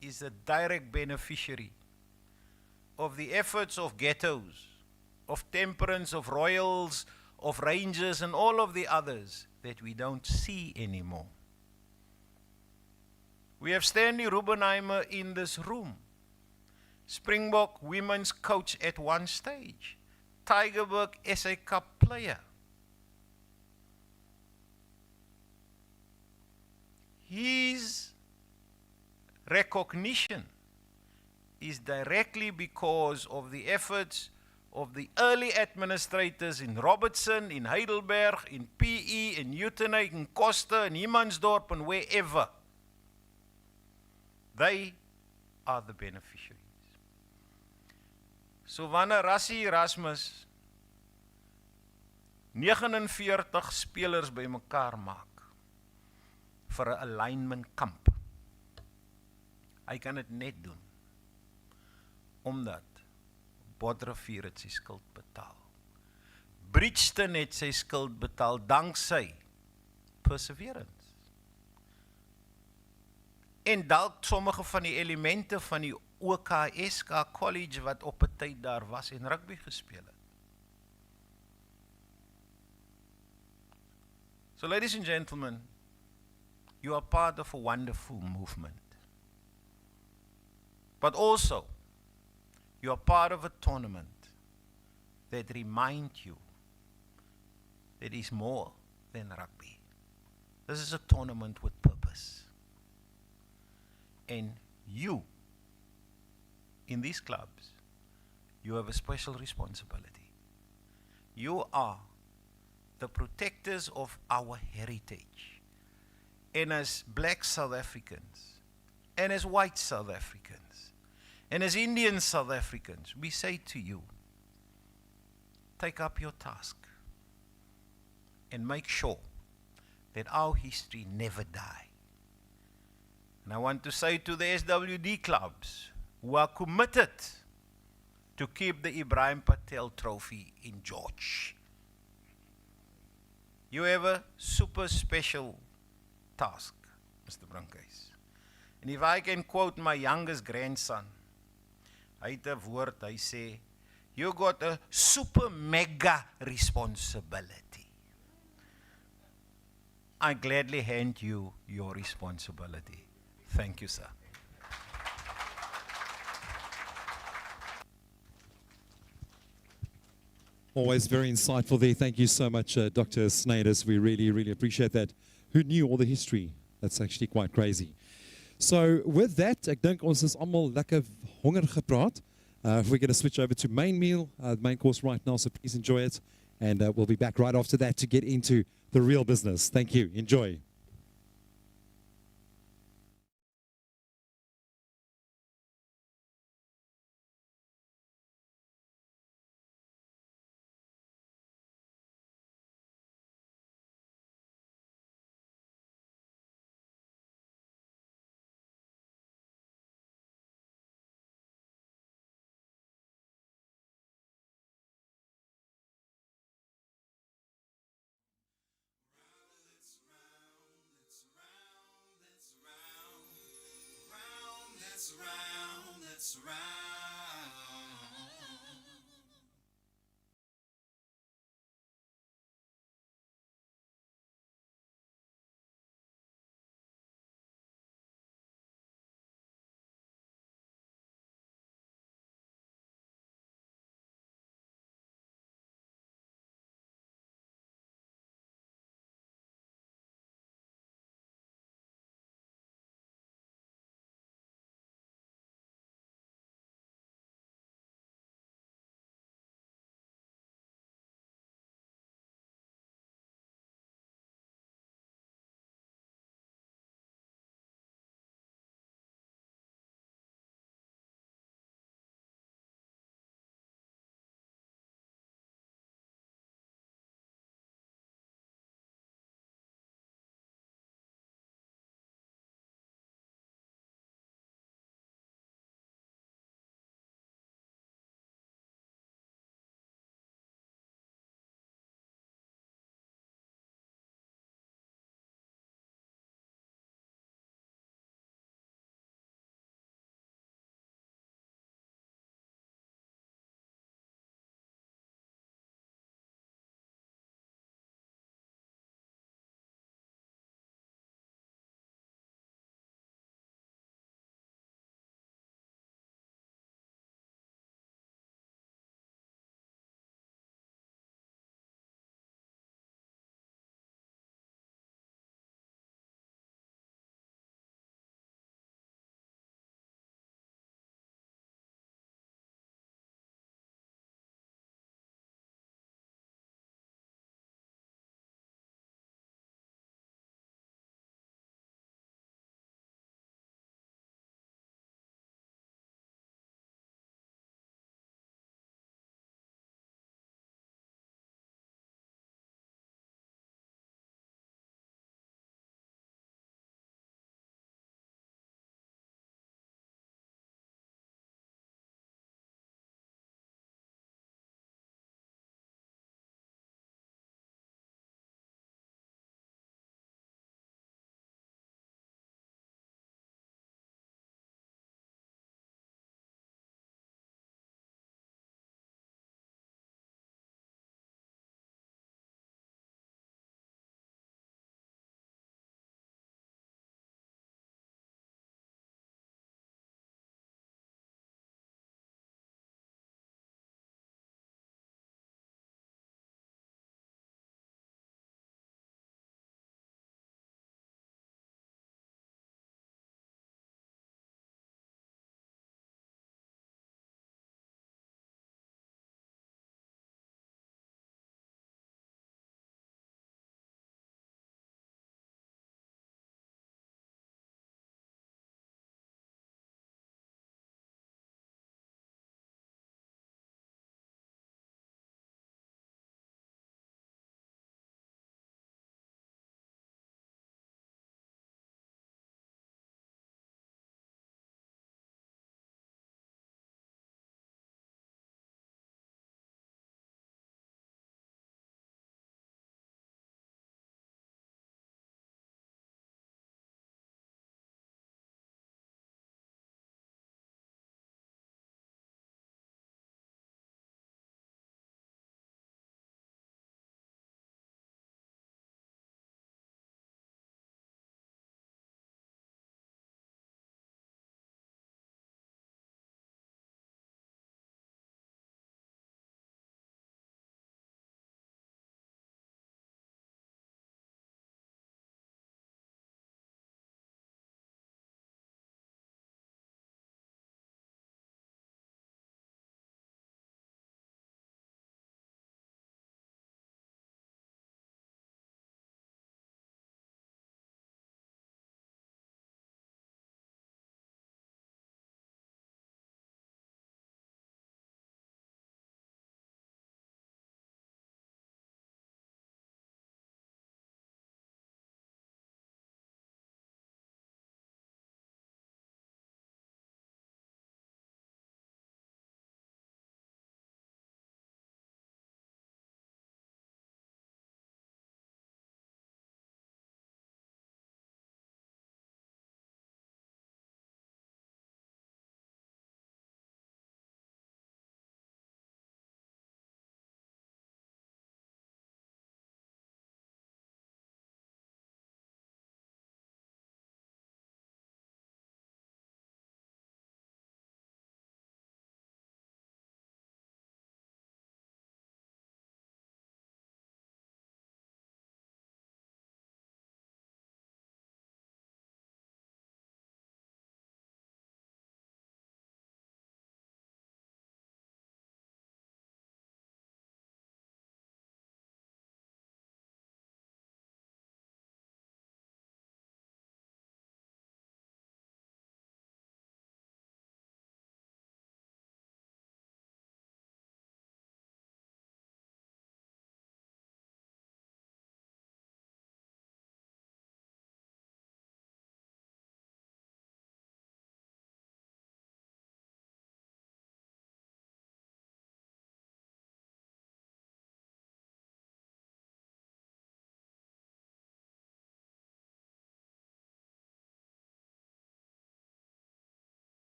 is a direct beneficiary of the efforts of Ghettos, of Temperance, of Royals, of Rangers, and all of the others that we don't see anymore. We have Stanley Rubenheimer in this room, Springbok women's coach at one stage, Tygerberg SA Cup player. His recognition is directly because of the efforts of the early administrators in Robertson, in Heidelberg, in PE, in Uitenhage, in Koster, in Humansdorp, and wherever. They are the beneficiaries. So wanneer Rassie Erasmus 49 spelers bymekaar maak vir 'n alignment kamp, hy kan dit net doen omdat Bodrivier het sy skuld betaal. Bridgton het sy skuld betaal danksy perseverance. En dalk sommige van die elemente van die OKSK College wat op 'n tyd daar was en rugby gespeel het. So ladies and gentlemen, you are part of a wonderful movement. But also, you are part of a tournament that reminds you that it is more than rugby. This is a tournament with purpose. And you, in these clubs, you have a special responsibility. You are the protectors of our heritage. And as black South Africans, and as white South Africans, and as Indian South Africans, we say to you, take up your task and make sure that our history never die. And I want to say to the SWD clubs who are committed to keep the Ibrahim Patel trophy in George, you have a super special task, Mr. Brankhuis. And if I can quote my youngest grandson, hy het 'n woord, hy sê, you got a super mega responsibility. I gladly hand you your responsibility. Thank you, sir. Always very insightful there. Thank you so much, Dr. Snyders. We really, really appreciate that. Who knew all the history? That's actually quite crazy. So with that, ek dink ons is almal lekker honger gepraat. We're going to switch over to main meal, main course right now, so please enjoy it. And we'll be back right after that to get into the real business. Thank you. Enjoy.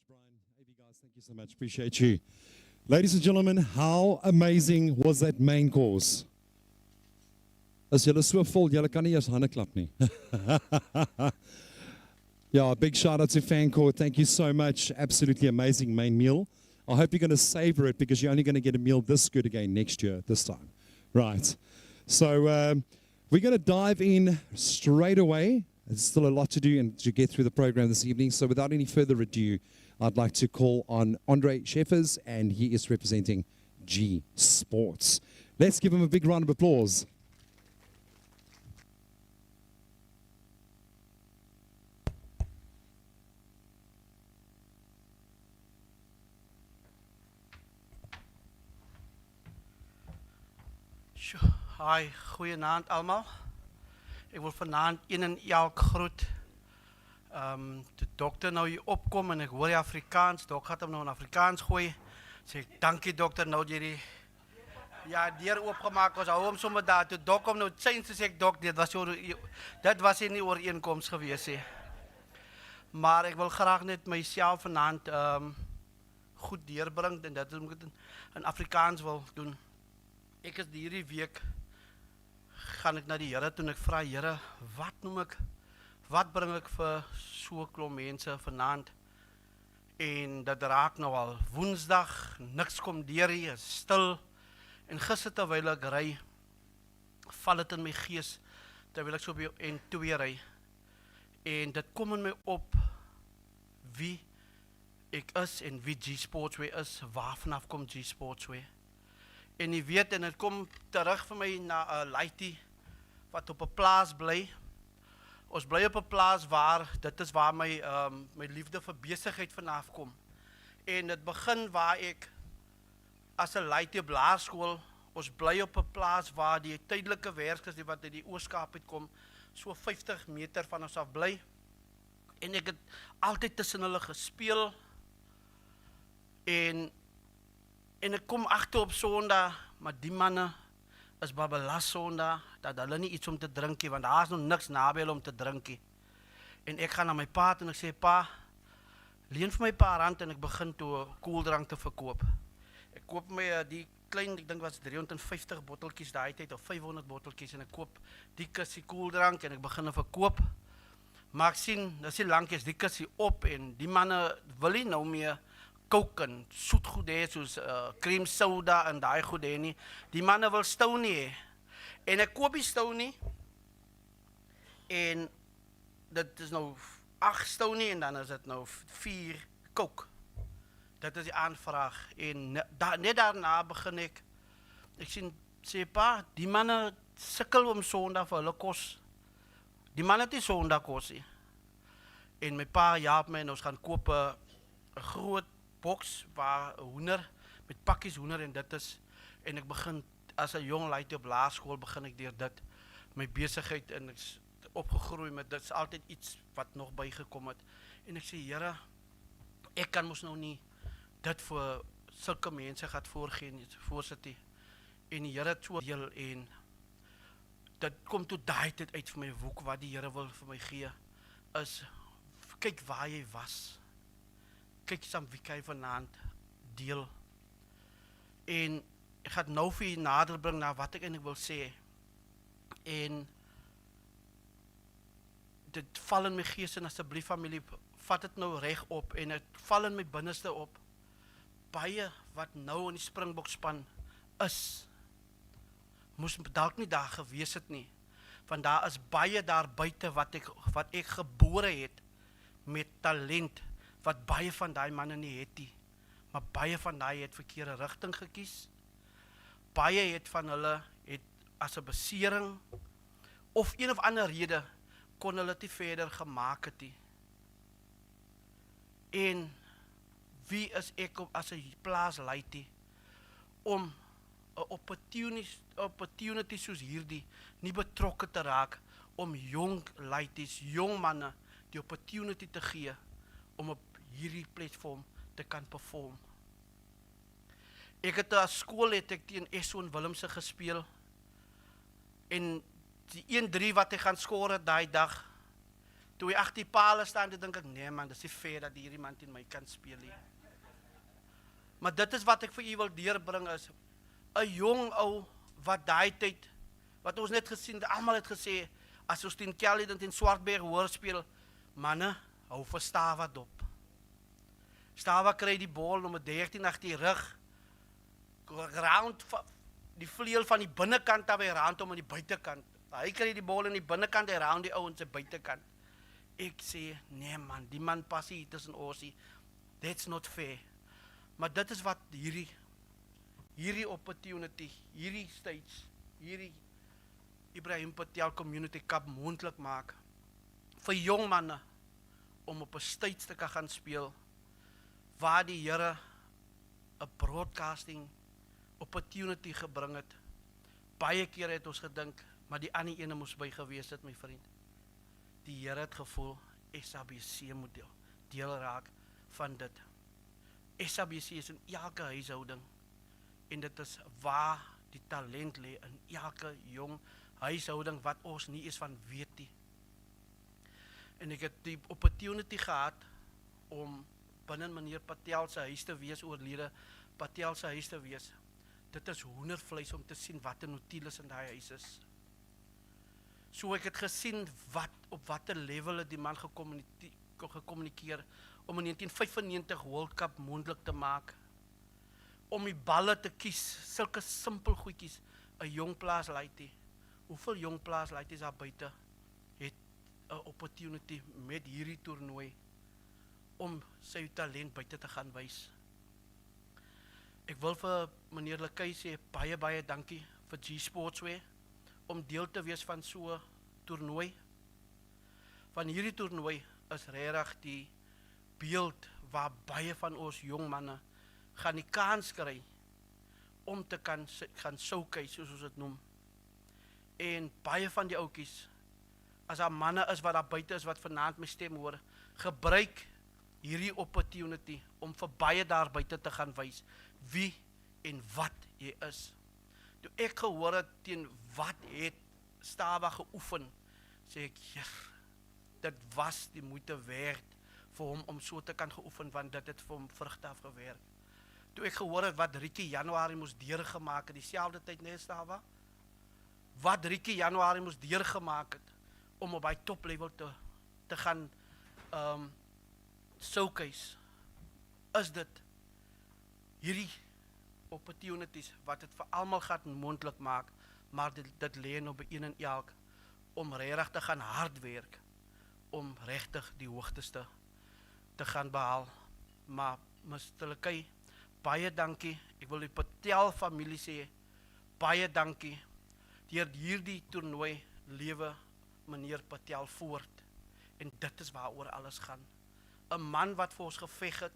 Brian. AV guys, thank you so much. Appreciate you. Ladies and gentlemen, how amazing was that main course? As julle so vol, julle kan nie eers hande klap nie. Yeah, big shout out to Fancourt. Thank you so much. Absolutely amazing main meal. I hope you're going to savor it because you're only going to get a meal this good again next year, this time. Right. So we're going to dive in straight away. There's still a lot to do and to get through the program this evening. So without any further ado, I'd like to call on Andre Sheffers, and he is representing G Sports. Let's give him a big round of applause. Hi, goeienaand allemaal. Ik wil vanavond in en elk groet. De dokter nou hier opkom en ik hoor je Afrikaans. Dok gaat hem nou in Afrikaans gooien. Zeg ik, dankie dokter, nou jullie. Ja, deur opgemaakt was, hou hem sommer daar. Toen dok om nou het zijn, zeg ik dok, dit was in die overeenkomst geweest. Maar ik wil graag net mijzelf vanavond goed deurbrengen. En dat is omdat ik het in Afrikaans wil doen. Ik is hierdie week, gaan ik naar die Here toe en ik vraag Here, wat breng ik voor zo'n klomp mensen vanavond? En dat raakt nou al woensdag, niks komt deur hier, is stil. En gister terwijl ik rij, val het in mijn geest, terwijl ik zo bij N2 rij. En dat komt in mij op wie ik is en wie G-Sportsway is, waar vanaf komt G-Sportsway. En je weet, en het komt terug van mij naar Leiti, wat op een plaats blij. Ons blij op een plaats waar, dit is waar mijn liefde voor bezigheid vanaf komt. En het begin waar ik, als een Leiti op laarschool, ons blij op een plaats waar die tijdelijke werkers, die wat in die Ooskaap het kom, zo 50 meter van ons af blij. En ik het altijd tussen hulle gespeel. En ik kom achter op zondag, maar die mannen is babelas zondag, dat hulle niet iets om te drinken, want daar is nog niks nabij om te drinken. En ik ga naar mijn pa en ik zeg, pa, leen voor mij een paar rand en ik begin toe koeldrank te verkopen. Ik koop mij die klein, ik denk was 350 botteltjes die tijd, of 500 botteltjes, en ik koop die kussie koeldrank en ik begin te verkopen. Maar ik zie, dat is lang is die kussie op en die mannen willen nou meer koken, soet goed hê, soos cream soda en daai goed hê nie. Die mannen wil stou nie hê. En ek koop die stou nie. En dit is nou 8 stou nie en dan is dit nou 4 kook. Dit is die aanvraag. En net daarna begin ek sê pa, die mannen sukkel om sondag vir hulle kos. Die mannen het nie sondag kos nie. En my pa jaap my en ons gaan koop 'n groot box waar hoender, met pakjes hoender en dit is, en ek begin, as 'n jong laaitie op laerskool, begin ek deur dit, my besigheid, en ek is opgegroei met, dit is altyd iets wat nog bygekom het, en ek sê, Here, ek kan mos nou nie, dit vir sulke mense gaat voorsit, en die Here het so deel, en dit kom toe daai tyd uit vir my woek, wat die Here wil vir my gee, is, kyk waar jy was, kyk saam wie kan jy vanaand deel. En ek gaan nou vir jy nader bring na wat ek eintlik wil sê. En dit val in my gees en asseblief familie, vat dit nou reg op en dit val in my binneste op. Baie wat nou in die Springbokspan is, moes dalk nie daar gewees het nie. Want daar is baie daar buite wat ek gebore het met talent, wat baie van die manne nie het nie, maar baie van die het verkeerde rigting gekies. Baie het van hulle het as 'n besering of een of ander rede kon hulle nie verder gemaak het nie. En wie is ek as 'n plaasleitie om 'n opportunity soos hierdie nie betrokke te raak om jong leities, jong manne die opportunity te gee om op hierdie platform te kan perform. Ek het as skool het ek teen Esson Willemse gespeel en die 1-3 wat hy gaan skore daai dag, Toe hy agter die pale staan, toe dink ek, nee man, dis nie fair dat hierdie man teen my kan speel nie. Maar dit is wat ek vir u wil deurbring is, 'n jong ou wat daai tyd, wat ons net gesien, almal het gesê, as ons teen Kelly dan teen Swartberg hoor speel, manne, hou vir Stava dop. Stava kry die bal nommer 13 agter die rug, round die vleuel van die binnekant af, hy round hom aan die buitekant. Hy kry die bal in die binnekant, hy round die ou in sy buitekant. Ek sê, nee man, die man pas hier tussen ons nie. That's not fair. Maar dit is wat hierdie opportunity, hierdie stage, hierdie Ibrahim Patel Community Cup moontlik maak vir jong manne om op 'n stage te kan gaan speel waar die Here 'n broadcasting opportunity gebring het. Baie kere het ons gedink, maar die ander ene moes by gewees het, my vriend. Die Here het gevoel, SABC moet deel raak van dit. SABC is in elke huishouding en dit is waar die talent lê in elke jong huishouding wat ons nie eens van weet nie. En ek het die opportunity gehad om binne meneer Patel se huis te wees, oorlede Patel se huis te wees. Dit is hoendervleis om te sien wat 'n Nautilus in daai huis is. So ek het gesien op watter level het die man gekommunikeer om 'n 1995 World Cup moontlik te maak. Om die balle te kies, sulke simpel goedjies, 'n jong plaaslaitie. Hoeveel jong plaaslaities daar buite het 'n opportunity met hierdie toernooi om sy talent buite te gaan wys. Ek wil vir meneer Lekay sê baie dankie vir G-Sportswear om deel te wees van so 'n toernooi. Van hierdie toernooi is regtig die beeld waar baie van ons jong manne gaan die kans kry om te kan gaan showcase, soos ons dit noem. En baie van die ouetjies, as daar manne is wat daar buite is wat vanaand my stem hoor, gebruik hierdie opportunity om vir baie daar buite te gaan wys wie en wat jy is. Toe ek gehoor het teen wat het Stava geoefen, sê ek, dit was die moeite werd vir hom om so te kan geoefen, want dit het vir hom vrugte afgewerk. Toe ek gehoor het wat Ricky Januarie moes deurgemaak het, dieselfde tyd net Stava, wat Ricky Januarie moes deurgemaak het, om op die top level te gaan showcase, is dit hierdie opportunities wat het vir almal gaan moontlik maak, maar dit lê nou by een en elk om regtig te gaan hard werk, om regtig die hoogtes te gaan behaal. Maar Mr. Lekay, baie dankie. Ek wil die Patel familie sê, baie dankie. Deur hierdie toernooi lewe meneer Patel voort. En dit is waaroor alles gaan. 'n Man wat vir ons geveg het,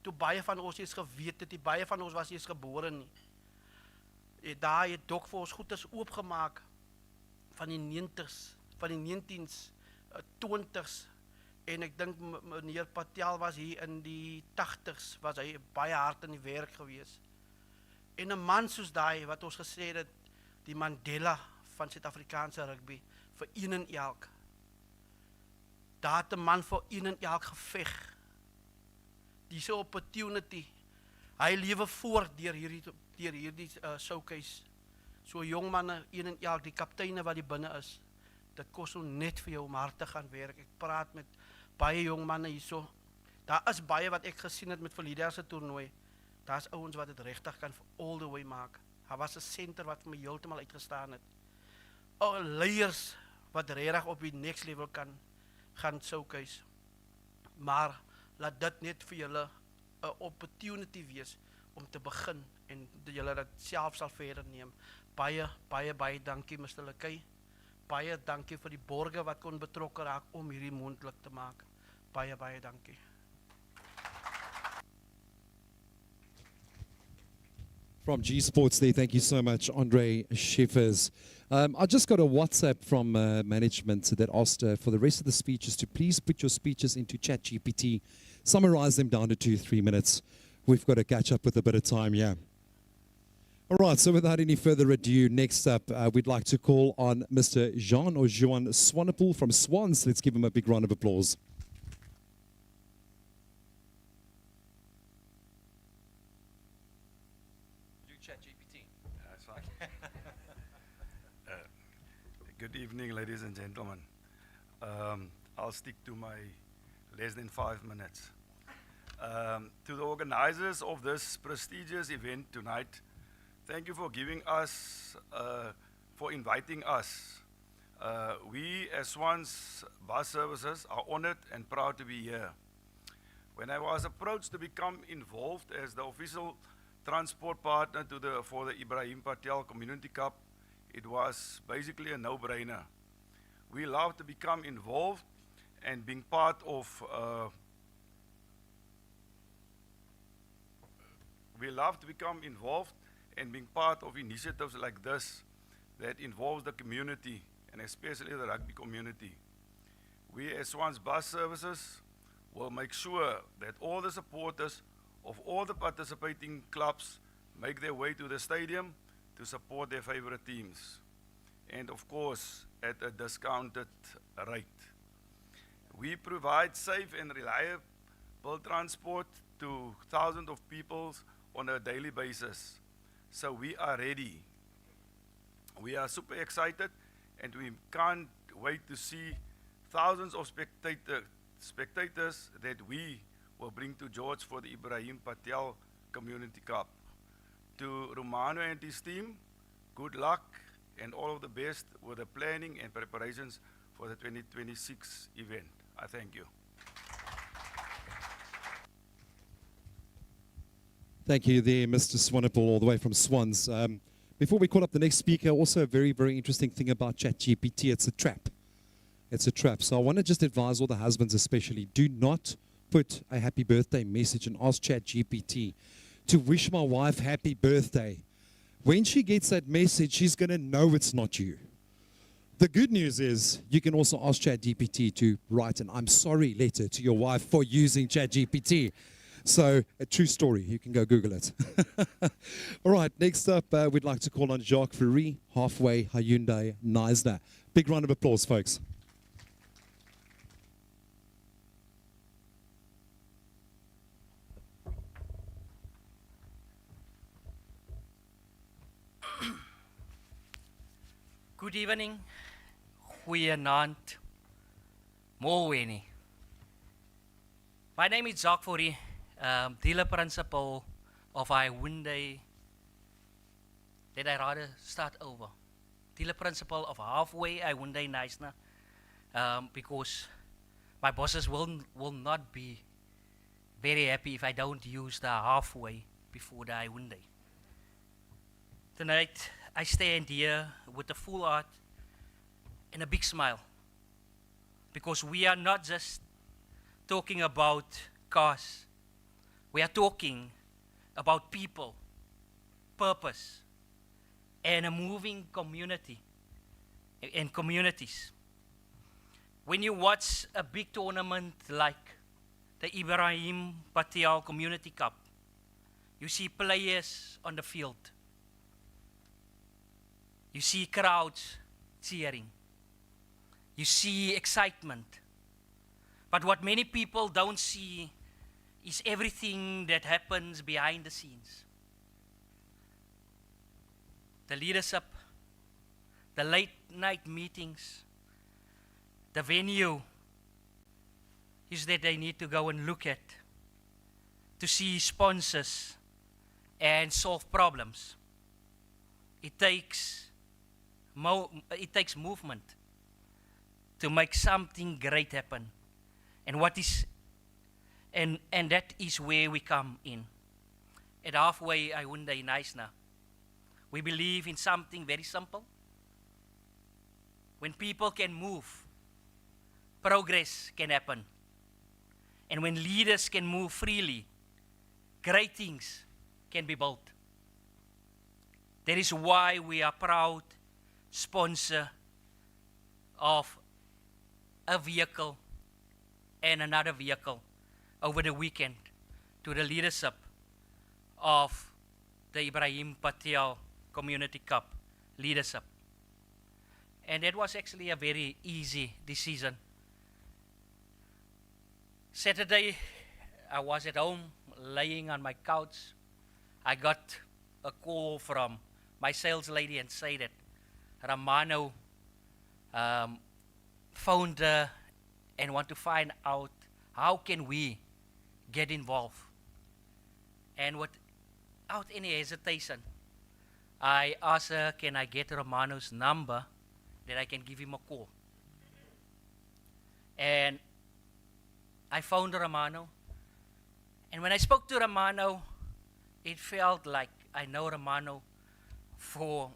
toe baie van ons eens geweet het, die baie van ons was eens gebore nie. Daar het Dok vir ons goedes oopgemaak van die 90s, van die 1920s, en ek dink meneer Patel was hier in die 80s, was hy baie hard in die werk gewees. En 'n man soos daai, wat ons gesê het, die Mandela van Suid-Afrikaanse rugby, vir een en elk. Daar het 'n man vir een en elk geveg. Diese opportunity, hy lewe voort deur hierdie showcase. So jong manne, een en elk, die kapteine wat die binne is, dit kos hom net vir jou om hard te gaan werk. Ek praat met baie jong manne hierso. Daar is baie wat ek gesien het met verlede jaar se toernooi. Daar's ouens wat dit regtig kan all the way maak. Daar was 'n senter wat vir my heeltemal uitgestaan het. Leiers wat regtig op die next level kan gaan showcase. Maar laat dit net vir julle 'n opportunity wees om te begin en julle dit self sal verder neem. Baie dankie Mr. Lekay. Baie dankie vir die borgers wat kon betrokke raak om hierdie moontlik te maak. Baie dankie. From G Sports there, thank you so much, Andre Schiffers. I just got a WhatsApp from management that asked for the rest of the speeches to please put your speeches into ChatGPT, summarize them down to 2-3 minutes. We've got to catch up with a bit of time, yeah. All right, so without any further ado, next up, we'd like to call on Mr. Jean or Johan Swanepoel from Swans. Let's give him a big round of applause. Good evening, ladies and gentlemen. I'll stick to my less than 5 minutes. To the organizers of this prestigious event tonight, thank you for giving us, for inviting us. We as Swans Bus Services are honored and proud to be here. When I was approached to become involved as the official transport partner for the Ibrahim Patel Community Cup, it was basically a no-brainer. We love to become involved and being part of initiatives like this that involves the community and especially the rugby community. We as Swans Bus Services will make sure that all the supporters of all the participating clubs make their way to the stadium to support their favorite teams, and of course at a discounted rate. We provide safe and reliable transport to thousands of people on a daily basis, so we are ready. We are super excited and we can't wait to see thousands of spectators that we will bring to George for the Ibrahim Patel Community Cup. To Romano and his team, good luck and all of the best with the planning and preparations for the 2026 event. I thank you. Thank you there, Mr. Swanepoel, all the way from Swans. Before we call up the next speaker, also a very, very interesting thing about ChatGPT, it's a trap. It's a trap. So I want to just advise all the husbands especially, do not put a happy birthday message and ask ChatGPT to wish my wife happy birthday. When she gets that message, she's going to know it's not you. The good news is you can also ask ChatGPT to write an I'm sorry letter to your wife for using ChatGPT. So a true story. You can go Google it. All right, next up, we'd like to call on Jacques Fourie, halfway Hyundai Neisner. Big round of applause, folks. Good evening, goeienaand, môre nie. My name is Jacques Fourie, dealer principal of Hyundai. Did I rather start over? Dealer principal of halfway Hyundai Neisner, because my bosses will not be very happy if I don't use the halfway before the Hyundai. Tonight, I stand here with a full heart and a big smile, because we are not just talking about cars. We are talking about people, purpose, and a moving community and communities. When you watch a big tournament like the Ibrahim Patel Community Cup, you see players on the field. You see crowds cheering. You see excitement. But what many people don't see is everything that happens behind the scenes. The leadership, the late night meetings, the venue is that they need to go and look at to see sponsors and solve problems. It takes movement to make something great happen. And that is where we come in. At halfway Hyundai Neisner, we believe in something very simple. When people can move, progress can happen. And when leaders can move freely, great things can be built. That is why we are proud sponsor of a vehicle and another vehicle over the weekend to the leadership of the Ibrahim Patel Community Cup Leadership. And it was actually a very easy decision. Saturday, I was at home, laying on my couch. I got a call from my sales lady and said that Romano phoned her and want to find out how can we get involved. And without any hesitation, I asked her, can I get Romano's number that I can give him a call? And I phoned Romano. And when I spoke to Romano, it felt like I know Romano for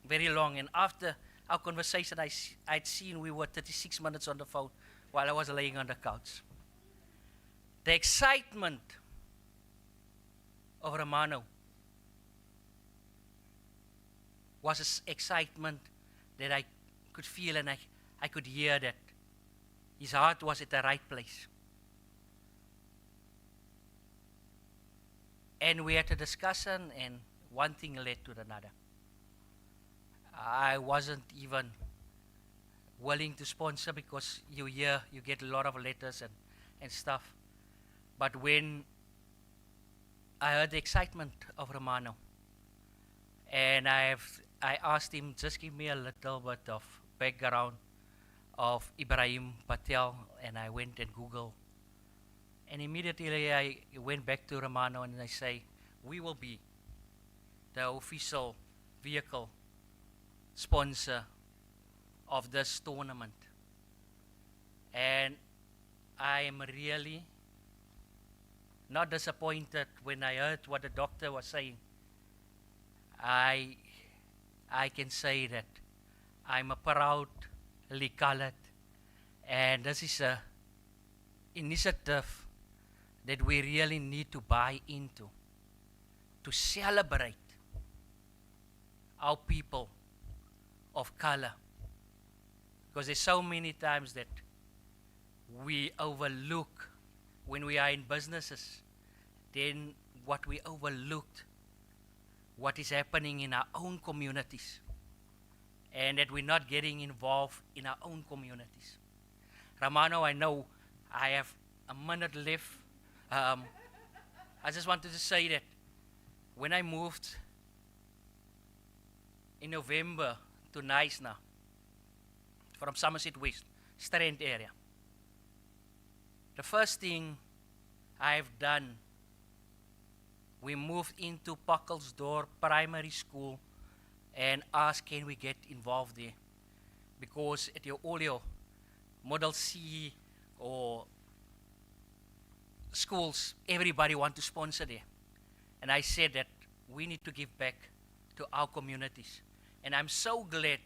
very long. And after our conversation, I'd seen we were 36 minutes on the phone while I was laying on the couch. The excitement of Romano was an excitement that I could feel, and I could hear that his heart was at the right place. And we had a discussion, and one thing led to another. I wasn't even willing to sponsor because you get a lot of letters and stuff. But when I heard the excitement of Romano, and I asked him, just give me a little bit of background of Ibrahim Patel, and I went and Googled. And immediately I went back to Romano and I say, we will be the official vehicle sponsor of this tournament. And I am really not disappointed when I heard what the doctor was saying. I can say that I'm a proudly colored, and this is a initiative that we really need to buy into, to celebrate our people of color. Because there's so many times that we overlook when we are in businesses, then what we overlooked, what is happening in our own communities, and that we're not getting involved in our own communities. Romano, I know I have a minute left. I just wanted to say that when I moved in November to Nice now, from Somerset West, Strand area, the first thing I've done, we moved into Puckelsdorp Primary School and asked, can we get involved there? Because at all your Model C or schools, everybody want to sponsor there. And I said that we need to give back to our communities. And I'm so glad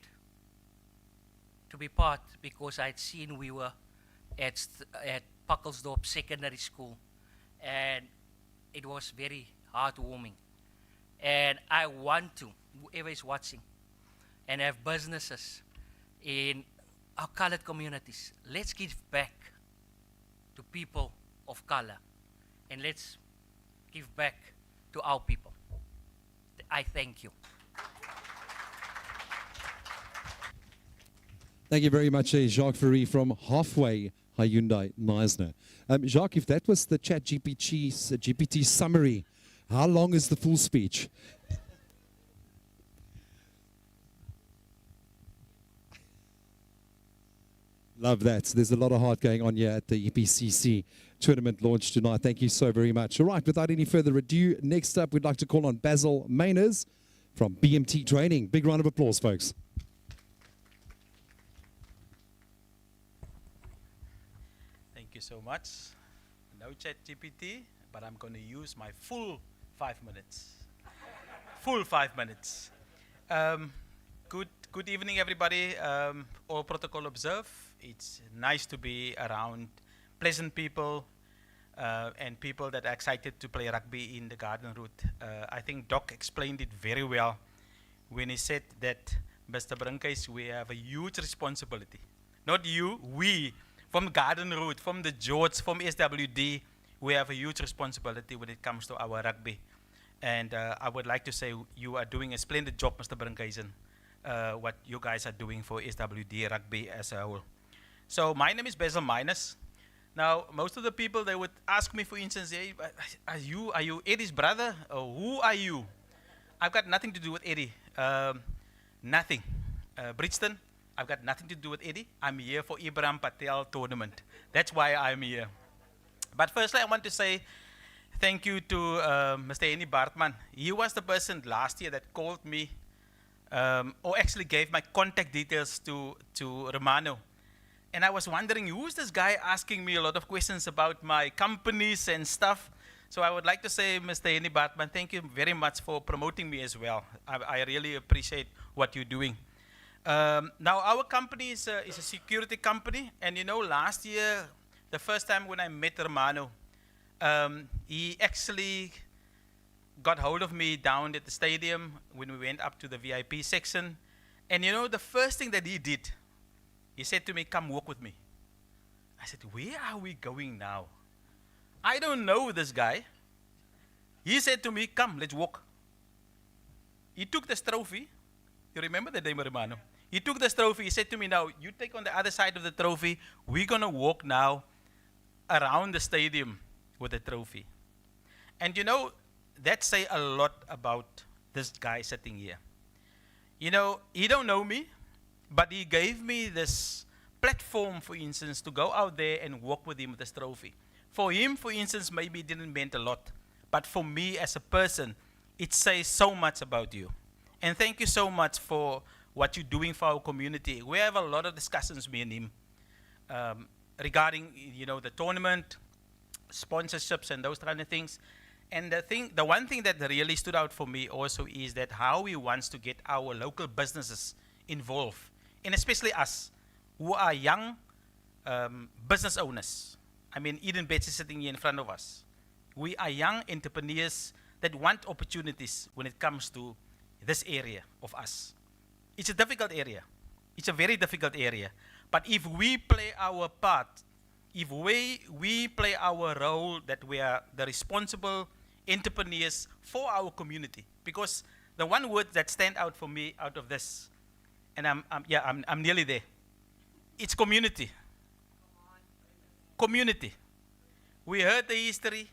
to be part, because I'd seen we were at Puckelsdorp Secondary School, and it was very heartwarming. And I want to, whoever is watching, and have businesses in our colored communities, let's give back to people of color, and let's give back to our people. I thank you. Thank you very much, Jacques Ferry from Halfway Hyundai Neisner. Jacques, if that was the Chat GPT summary, how long is the full speech? Love that. So there's a lot of heart going on here at the EPCC tournament launch tonight. Thank you so very much. All right, without any further ado, next up, we'd like to call on Basil Mainers from BMT Training. Big round of applause, folks. Thank you so much. No Chat GPT, but I'm going to use my full 5 minutes. Full 5 minutes. Good evening, everybody. All protocol observed. It's nice to be around pleasant people and people that are excited to play rugby in the garden route. I think Doc explained it very well when he said that, Mr. Brinkhuis, we have a huge responsibility. Not you, we, from garden route, from the George, from SWD, we have a huge responsibility when it comes to our rugby. And I would like to say you are doing a splendid job, Mr. Brinkhuizen, what you guys are doing for SWD Rugby as a whole. So my name is Basil Minus. Now, most of the people, they would ask me, for instance, hey, are you Eddie's brother? Or who are you? I've got nothing to do with Eddie. Nothing. Bridgeton, I've got nothing to do with Eddie. I'm here for Ibrahim Patel tournament. That's why I'm here. But firstly, I want to say thank you to Mr. Annie Bartman. He was the person last year that called me, or actually gave my contact details to Romano. And I was wondering, who's this guy asking me a lot of questions about my companies and stuff? So I would like to say, Mr. Annie Bartman, thank you very much for promoting me as well. I really appreciate what you're doing. Now, our company is a security company. And you know, last year, the first time when I met Romano, he actually got hold of me down at the stadium when we went up to the VIP section. And you know, the first thing that he did, he said to me, come walk with me. I said, where are we going now? I don't know this guy. He said to me, come, let's walk. He took this trophy. You remember the name, Romano? He took this trophy. He said to me, now, you take on the other side of the trophy. We're going to walk now around the stadium with the trophy. And you know, that say a lot about this guy sitting here. You know, he don't know me, but he gave me this platform, for instance, to go out there and walk with him with this trophy. For him, for instance, maybe it didn't mean a lot. But for me as a person, it says so much about you. And thank you so much for what you're doing for our community. We have a lot of discussions, me and him, regarding, you know, the tournament, sponsorships and those kind of things. And the one thing that really stood out for me also is that how he wants to get our local businesses involved. And especially us, who are young business owners. I mean, Eden Bates is sitting here in front of us. We are young entrepreneurs that want opportunities when it comes to this area of us. It's a difficult area. It's a very difficult area. But if we play our part, if we play our role, that we are the responsible entrepreneurs for our community. Because the one word that stands out for me out of this, and I'm nearly there. It's community. Community. We heard the history.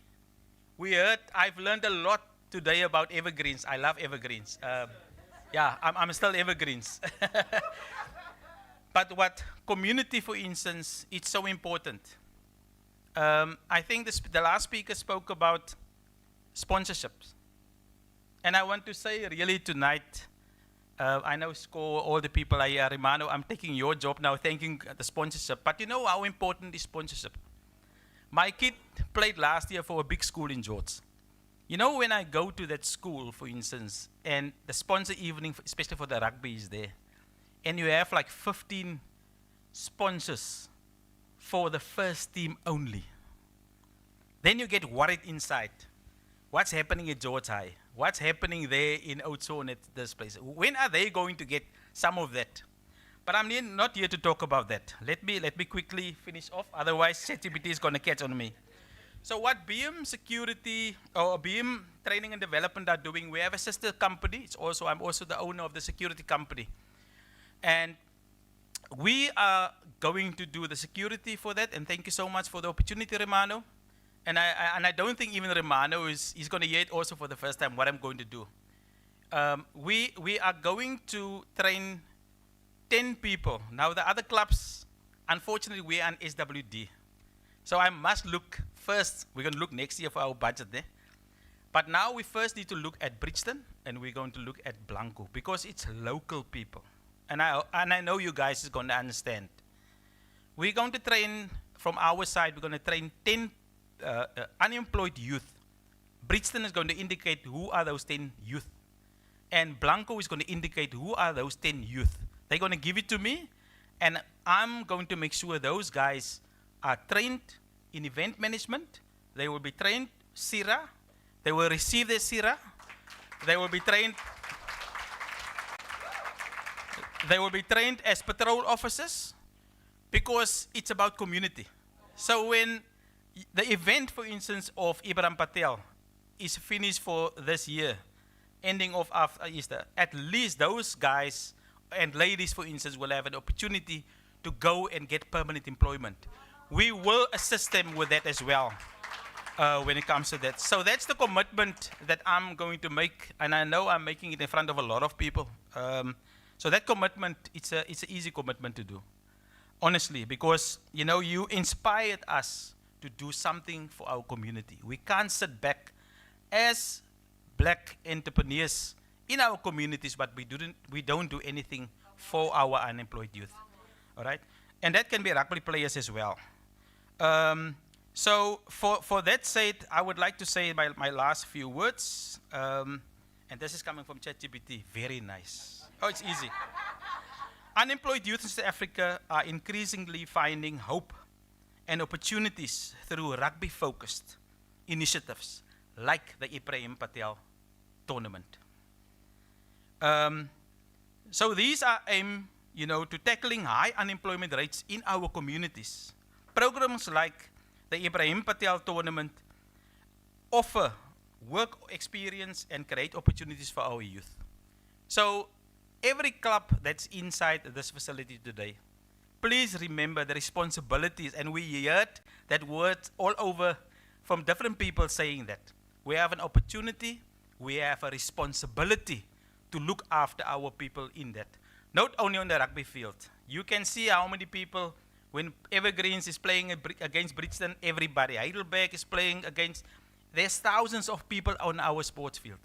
I've learned a lot today about evergreens. I love evergreens. I'm still evergreens. But what community, for instance, it's so important. I think the last speaker spoke about sponsorships. And I want to say really tonight, I know Score, all the people are here, Romano, I'm taking your job now, thanking the sponsorship. But you know how important is sponsorship? My kid played last year for a big school in George. You know, when I go to that school, for instance, and the sponsor evening, especially for the rugby, is there, and you have like 15 sponsors for the first team only, then you get worried inside. What's happening at George High? What's happening there in Oudtshoorn at this place? When are they going to get some of that? But I'm not here to talk about that. Let me quickly finish off, otherwise ChatGPT is going to catch on me. So what BM Security or BM Training and Development are doing, we have a sister company. I'm also the owner of the security company. And we are going to do the security for that, and thank you so much for the opportunity, Romano. And I don't think even Romano is going to hear it also for the first time, what I'm going to do. We are going to train 10 people. Now the other clubs, unfortunately, we are an SWD. So I must look first, we're going to look next year for our budget there. But now we first need to look at Bridgeton, and we're going to look at Blanco, because it's local people. And I know you guys is going to understand. We're going to train, from our side, we're going to train 10 unemployed youth. Bridgeton is going to indicate who are those 10 youth. And Blanco is going to indicate who are those 10 youth. They're going to give it to me, and I'm going to make sure those guys are trained in event management. They will be trained SIRA. They will receive their SIRA. They will be trained as patrol officers, because it's about community. So when the event, for instance, of Ibrahim Patel, is finished for this year, ending off after Easter, at least those guys and ladies, for instance, will have an opportunity to go and get permanent employment. We will assist them with that as well when it comes to that. So that's the commitment that I'm going to make, and I know I'm making it in front of a lot of people. So that commitment, it's an easy commitment to do, honestly, because you know you inspired us to do something for our community. We can't sit back as black entrepreneurs in our communities, but we don't do anything for our unemployed youth. All right, and that can be rugby players as well. So for that said, I would like to say my last few words, and this is coming from ChatGPT. Very nice. Oh, it's easy. Unemployed youth in South Africa are increasingly finding hope and opportunities through rugby-focused initiatives like the Ibrahim Patel tournament. So these are aimed, you know, to tackling high unemployment rates in our communities. Programs like the Ibrahim Patel tournament offer work experience and create opportunities for our youth. So every club that's inside this facility today, please remember the responsibilities, and we heard that word all over from different people saying that. We have an opportunity, we have a responsibility to look after our people in that. Not only on the rugby field. You can see how many people, when Evergreens is playing against Bridgton, everybody. Heidelberg is playing against, there's thousands of people on our sports field.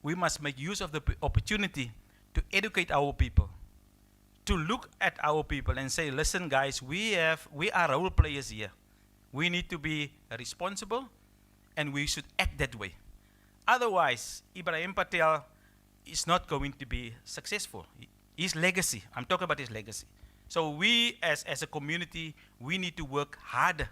We must make use of the opportunity to educate our people, to look at our people and say, listen guys, we are role players here. We need to be responsible and we should act that way. Otherwise, Ibrahim Patel is not going to be successful. His legacy, I'm talking about his legacy. So we as a community, we need to work harder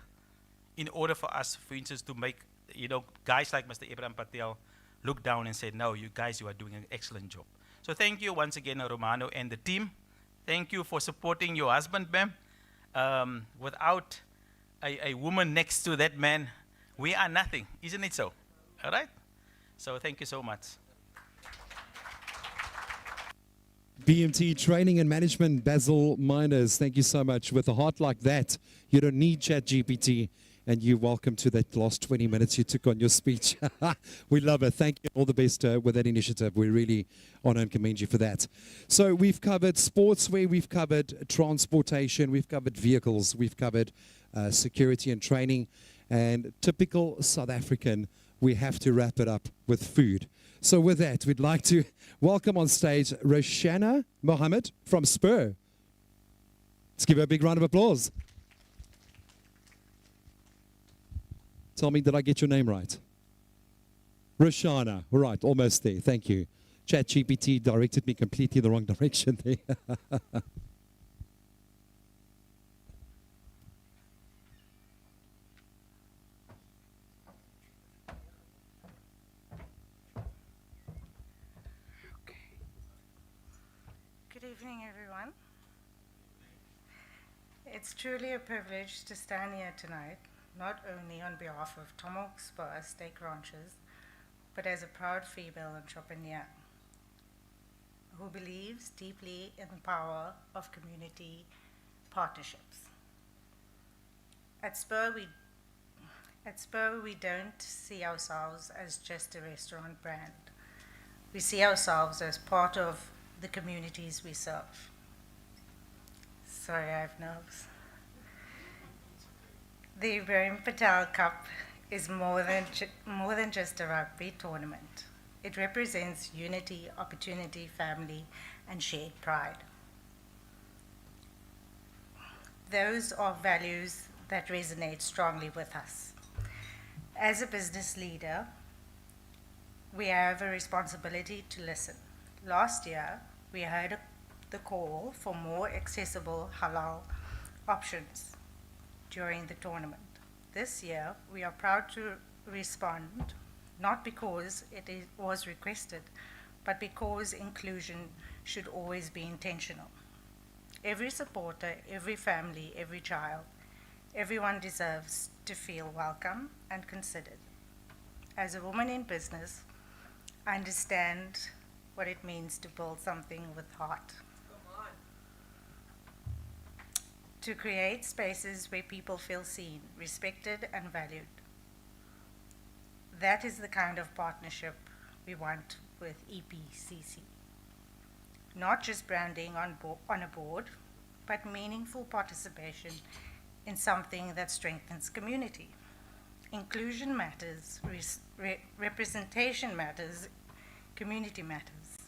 in order for us, for instance, to make, you know, guys like Mr. Ibrahim Patel look down and say, no, you guys, you are doing an excellent job. So thank you once again, Romano and the team. Thank you for supporting your husband, ma'am. Without a woman next to that man, we are nothing, isn't it so? All right? So thank you so much. BMT Training and Management, Basil Miners, thank you so much. With a heart like that, you don't need ChatGPT, and you're welcome to that last 20 minutes you took on your speech. We love it. Thank you. All the best with that initiative. We really honor and commend you for that. So we've covered sportswear, we've covered transportation, we've covered vehicles, we've covered security and training, and typical South African, we have to wrap it up with food. So with that, we'd like to welcome on stage Roshana Mohammed from Spur. Let's give her a big round of applause. Tell me, did I get your name right? Roshana. All right, almost there. Thank you. ChatGPT directed me completely the wrong direction there. Good evening, everyone. It's truly a privilege to stand here tonight, not only on behalf of Tomahawk Spur Steak Ranchers, but as a proud female entrepreneur who believes deeply in the power of community partnerships. At Spur, we don't see ourselves as just a restaurant brand. We see ourselves as part of the communities we serve. Sorry, I have nerves. The Ibrahim Patel Cup is more than just a rugby tournament. It represents unity, opportunity, family, and shared pride. Those are values that resonate strongly with us. As a business leader, we have a responsibility to listen. Last year, we heard the call for more accessible halal options during the tournament. This year, we are proud to respond, not because it was requested, but because inclusion should always be intentional. Every supporter, every family, every child, everyone deserves to feel welcome and considered. as a woman in business, I understand what it means to build something with heart. To create spaces where people feel seen, respected, and valued. That is the kind of partnership we want with EPCC. Not just branding on a board, but meaningful participation in something that strengthens community. Inclusion matters, representation matters, community matters.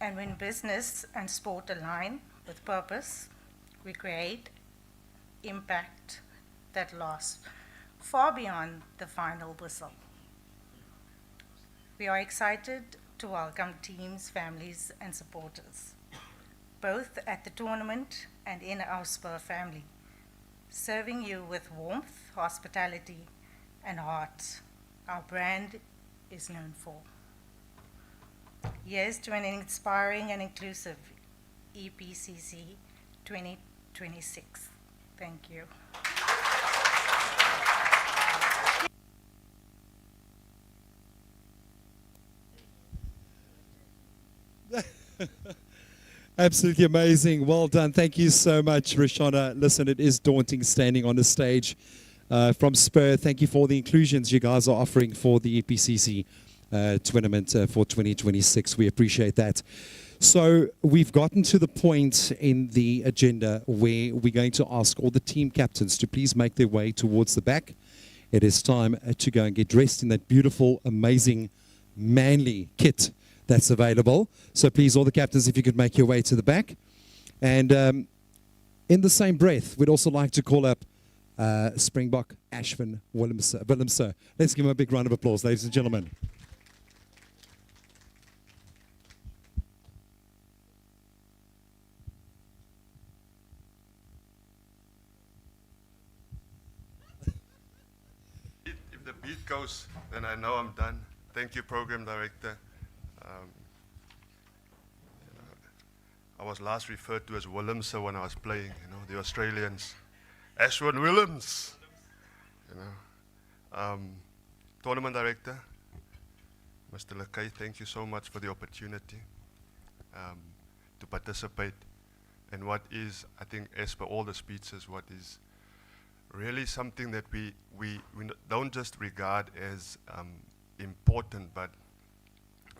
And when business and sport align with purpose, we create impact that lasts far beyond the final whistle. We are excited to welcome teams, families, and supporters, both at the tournament and in our Spur family, serving you with warmth, hospitality, and heart our brand is known for. Here's to an inspiring and inclusive EPCC 2026. Thank you. Absolutely amazing. Well done. Thank you so much, Rashana. Listen, it is daunting standing on the stage from Spur. Thank you for the inclusions you guys are offering for the EPCC tournament for 2026. We appreciate that. So we've gotten to the point in the agenda where we're going to ask all the team captains to please make their way towards the back. It is time to go and get dressed in that beautiful, amazing, manly kit that's available. So please, all the captains, if you could make your way to the back. And in the same breath, we'd also like to call up Springbok Ashvin Willemse. Let's give him a big round of applause, ladies and gentlemen. If the beat goes, then I know I'm done. Thank you, Program Director. I was last referred to as Willemse when I was playing, the Australians. Ashwin Willems, Tournament Director, Mr. Lakay, thank you so much for the opportunity to participate in what is, I think, as per all the speeches, what is really something that we don't just regard as important, but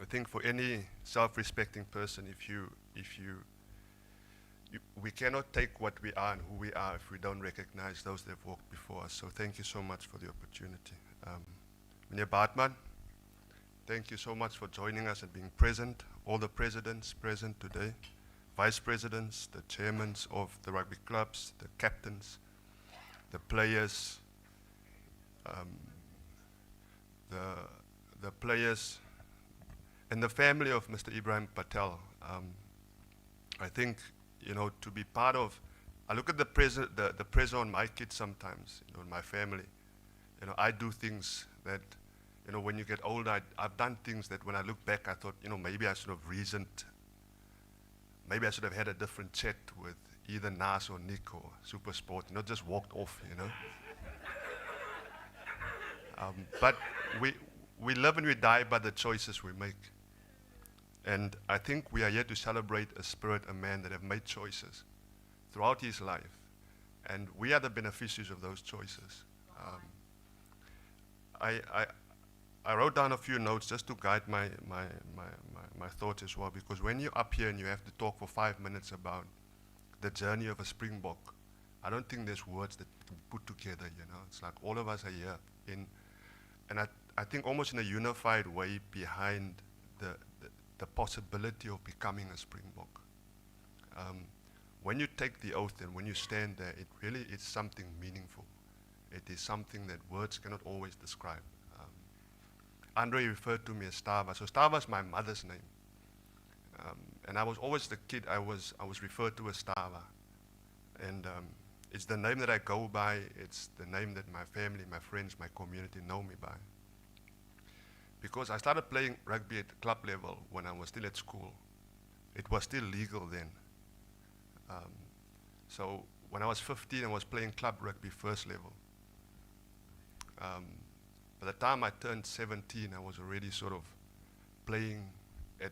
I think for any self-respecting person, we cannot take what we are and who we are if we don't recognize those that have walked before us. So thank you so much for the opportunity. Meneer Baartman, thank you so much for joining us and being present. All the presidents present today, vice presidents, the chairmen of the rugby clubs, the captains, the players, the players, and the family of Mr. Ibrahim Patel. I think, to be part of, I look at the pressure on my kids sometimes, in my family. I do things that, when you get older, I've done things that when I look back, I thought, maybe I should have reasoned, maybe I should have had a different chat with either Nas or Nick or Super Sport, just walked off, But we live and we die by the choices we make. And I think we are here to celebrate a spirit, a man that have made choices throughout his life. And we are the beneficiaries of those choices. I wrote down a few notes just to guide my thoughts as well, because when you're up here and you have to talk for 5 minutes about the journey of a Springbok, I don't think there's words that can be put together, It's like all of us are here and I think almost in a unified way behind the possibility of becoming a Springbok. When you take the oath and when you stand there, it really is something meaningful. It is something that words cannot always describe. Andre referred to me as Stava. So Stava is my mother's name. And I was always the kid, I was referred to as Stava. And it's the name that I go by. It's the name that my family, my friends, my community know me by. Because I started playing rugby at club level when I was still at school. It was still legal then. So when I was 15, I was playing club rugby first level. By the time I turned 17, I was already sort of playing at,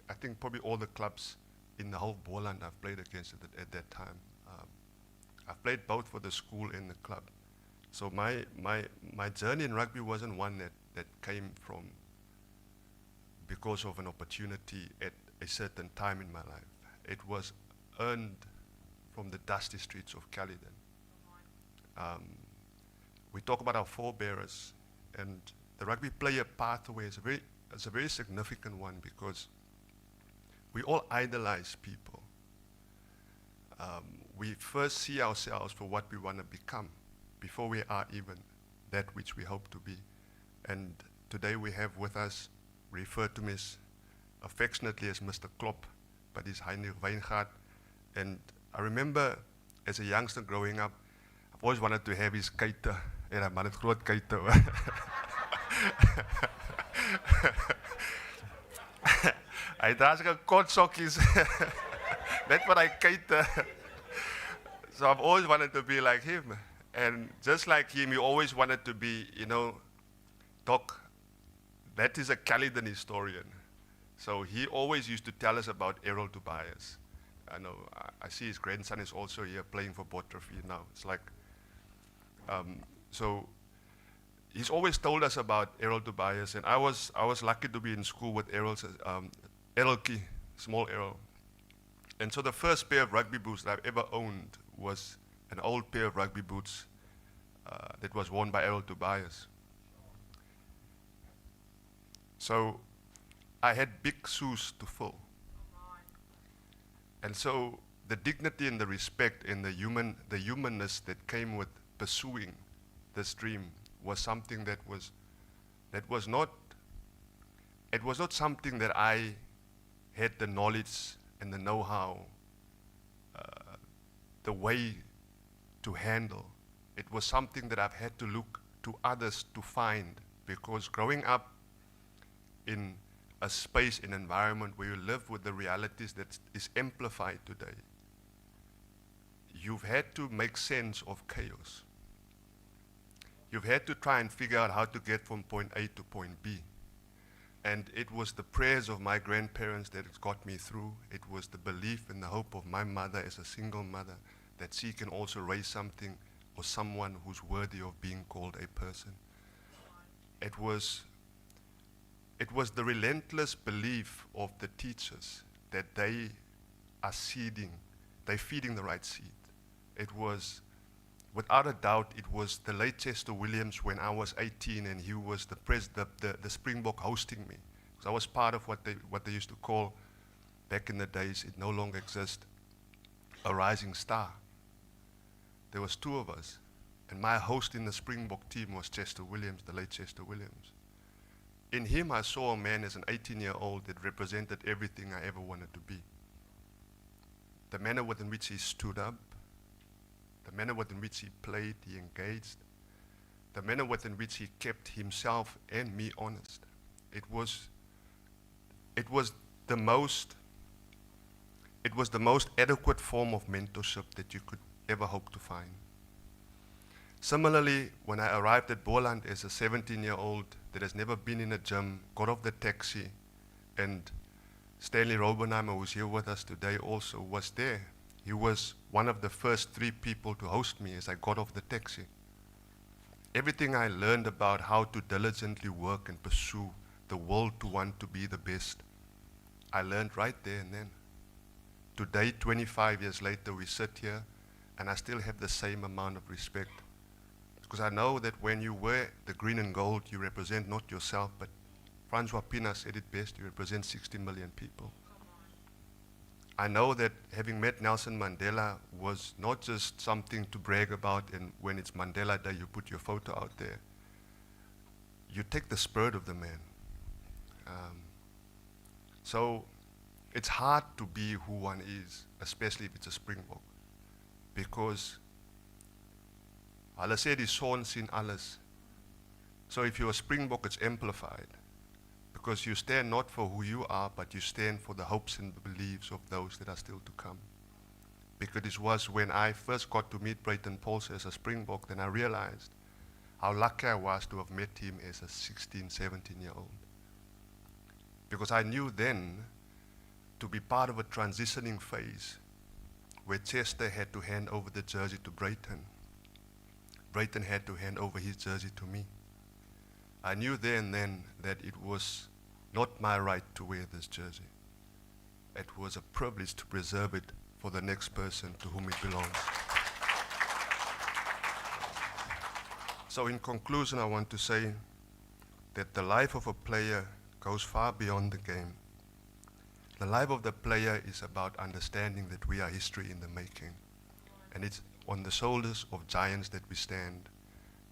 I think probably all the clubs in the whole Boland I've played against at that time. I've played both for the school and the club. So my journey in rugby wasn't one that came from because of an opportunity at a certain time in my life. It was earned from the dusty streets of Caledon. We talk about our forebearers, and the rugby player pathway is a very significant one because we all idolize people. We first see ourselves for what we want to become before we are even that which we hope to be. And today we have with us, referred to me affectionately as Mr. Klopp, but he's Heinrich Weingart. And I remember as a youngster growing up, I've always wanted to have his kuite. En I'm het groot kuite. Hy dra seker kort sokkies. Net wat hy kuite. So I've always wanted to be like him. And just like him, he always wanted to be, you know, Doc, that is a Caledon historian. So he always used to tell us about Errol Tobias. I know, I see his grandson is also here playing for Botrophy now. It's like, so he's always told us about Errol Tobias, and I was lucky to be in school with Errol's, Errolkie, small Errol. And so the first pair of rugby boots that I've ever owned was an old pair of rugby boots that was worn by Errol Tobias. So I had big shoes to fill. And so the dignity and the respect and the humanness that came with pursuing this dream was something that was not something that I had the knowledge and the know-how, the way to handle. It was something that I've had to look to others to find, because growing up in a space, an environment where you live with the realities that is amplified today, you've had to make sense of chaos. You've had to try and figure out how to get from point A to point B. And it was the prayers of my grandparents that got me through. It was the belief and the hope of my mother as a single mother that she can also raise something or someone who's worthy of being called a person. It was the relentless belief of the teachers that they are they're feeding the right seed. It was, without a doubt, it was the late Chester Williams when I was 18 and he was the Springbok hosting me. Because I was part of what they used to call, back in the days, it no longer exists, a rising star. There was two of us, and my host in the Springbok team was Chester Williams, the late Chester Williams. In him, I saw a man as an 18-year-old that represented everything I ever wanted to be. The manner within which he stood up, the manner within which he played, he engaged, the manner within which he kept himself and me honest. It was the most adequate form of mentorship that you could ever hope to find. Similarly, when I arrived at Boland as a 17-year-old that has never been in a gym, got off the taxi, and Stanley Robenheimer, who's here with us today also, was there. He was one of the first 3 people to host me as I got off the taxi. Everything I learned about how to diligently work and pursue the will to want to be the best, I learned right there and then. Today, 25 years later, we sit here, and I still have the same amount of respect. Because I know that when you wear the green and gold, you represent not yourself, but Francois Pina said it best, you represent 60 million people. I know that having met Nelson Mandela was not just something to brag about, and when it's Mandela Day, you put your photo out there. You take the spirit of the man. So it's hard to be who one is, especially if it's a Springbok, because hulle sê die son sien alles. So if you're a Springbok, it's amplified, because you stand not for who you are, but you stand for the hopes and beliefs of those that are still to come. Because it was when I first got to meet Brayton Paulse as a Springbok, then I realized how lucky I was to have met him as a 16, 17-year-old. Because I knew then to be part of a transitioning phase where Chester had to hand over the jersey to Brayton. Brayton had to hand over his jersey to me. I knew there and then that it was not my right to wear this jersey. It was a privilege to preserve it for the next person to whom it belongs. So in conclusion, I want to say that the life of a player goes far beyond the game. The life of the player is about understanding that we are history in the making. And it's on the shoulders of giants that we stand.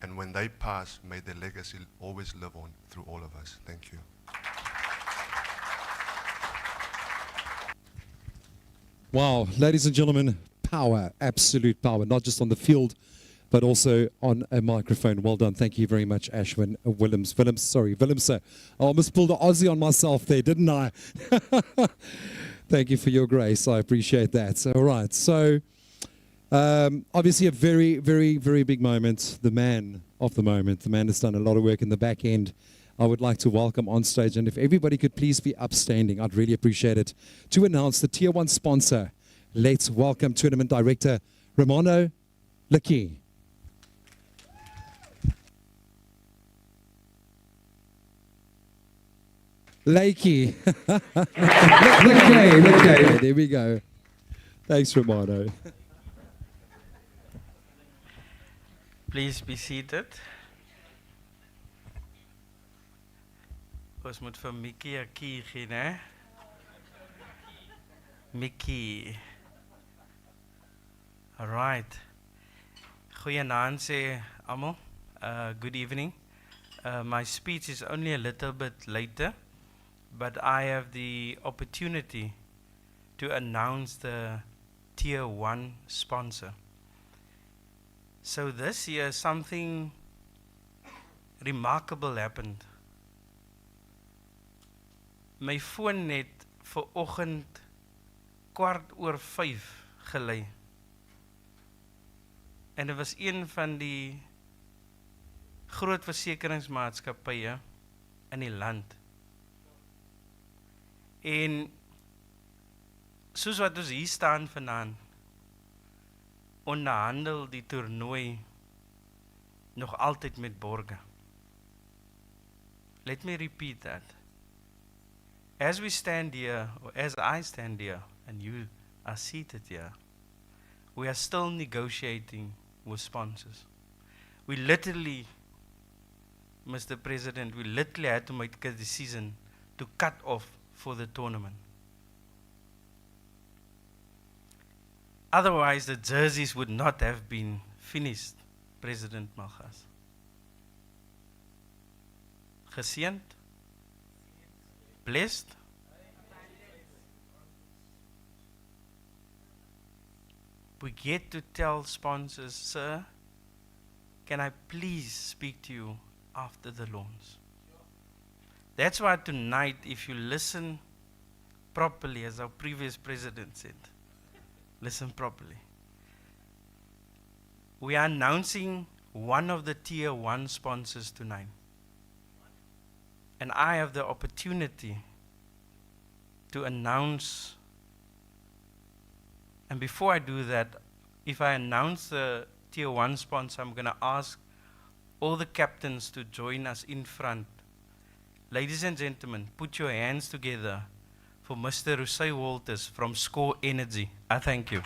And when they pass, may their legacy always live on through all of us. Thank you. Wow, ladies and gentlemen, power, absolute power, not just on the field, but also on a microphone. Well done. Thank you very much, Ashwin Willemse. I almost pulled the Aussie on myself there, didn't I? Thank you for your grace. I appreciate that. All right. So, obviously a very, very, very big moment. The man of the moment. The man has done a lot of work in the back end. I would like to welcome on stage, and if everybody could please be upstanding, I'd really appreciate it, to announce the Tier 1 sponsor. Let's welcome Tournament Director Romano Lecky. Lakey. Okay, there we go. Thanks, Romano. Please be seated. Ons moet vir Mickey 'n key gee, né? Mickey. All right. Goeienaand sê almal. Good evening. My speech is only a little bit later, but I have the opportunity to announce the Tier 1 sponsor. So this year something remarkable happened. My foon het vanoggend 4:15 gelei. En dit was een van die groot versekeringsmaatskappye in die land. En soos wat ons hier staan vanaand, onderhandel die toernooi nog altyd met borge. Let me repeat that. As we stand here, or as I stand here, and you are seated here, we are still negotiating with sponsors. We literally, Mr. President, we literally had to make a decision to cut off for the tournament. Otherwise, the jerseys would not have been finished, President Malgas. Geseend? Blessed? We get to tell sponsors, sir, can I please speak to you after the launch? That's why tonight, if you listen properly, as our previous president said, listen properly. We are announcing one of the Tier 1 sponsors tonight. And I have the opportunity to announce, and before I do that, if I announce the Tier 1 sponsor, I'm going to ask all the captains to join us in front. Ladies and gentlemen, put your hands together for Mr. Rusay Walters from Score Energy. I thank you.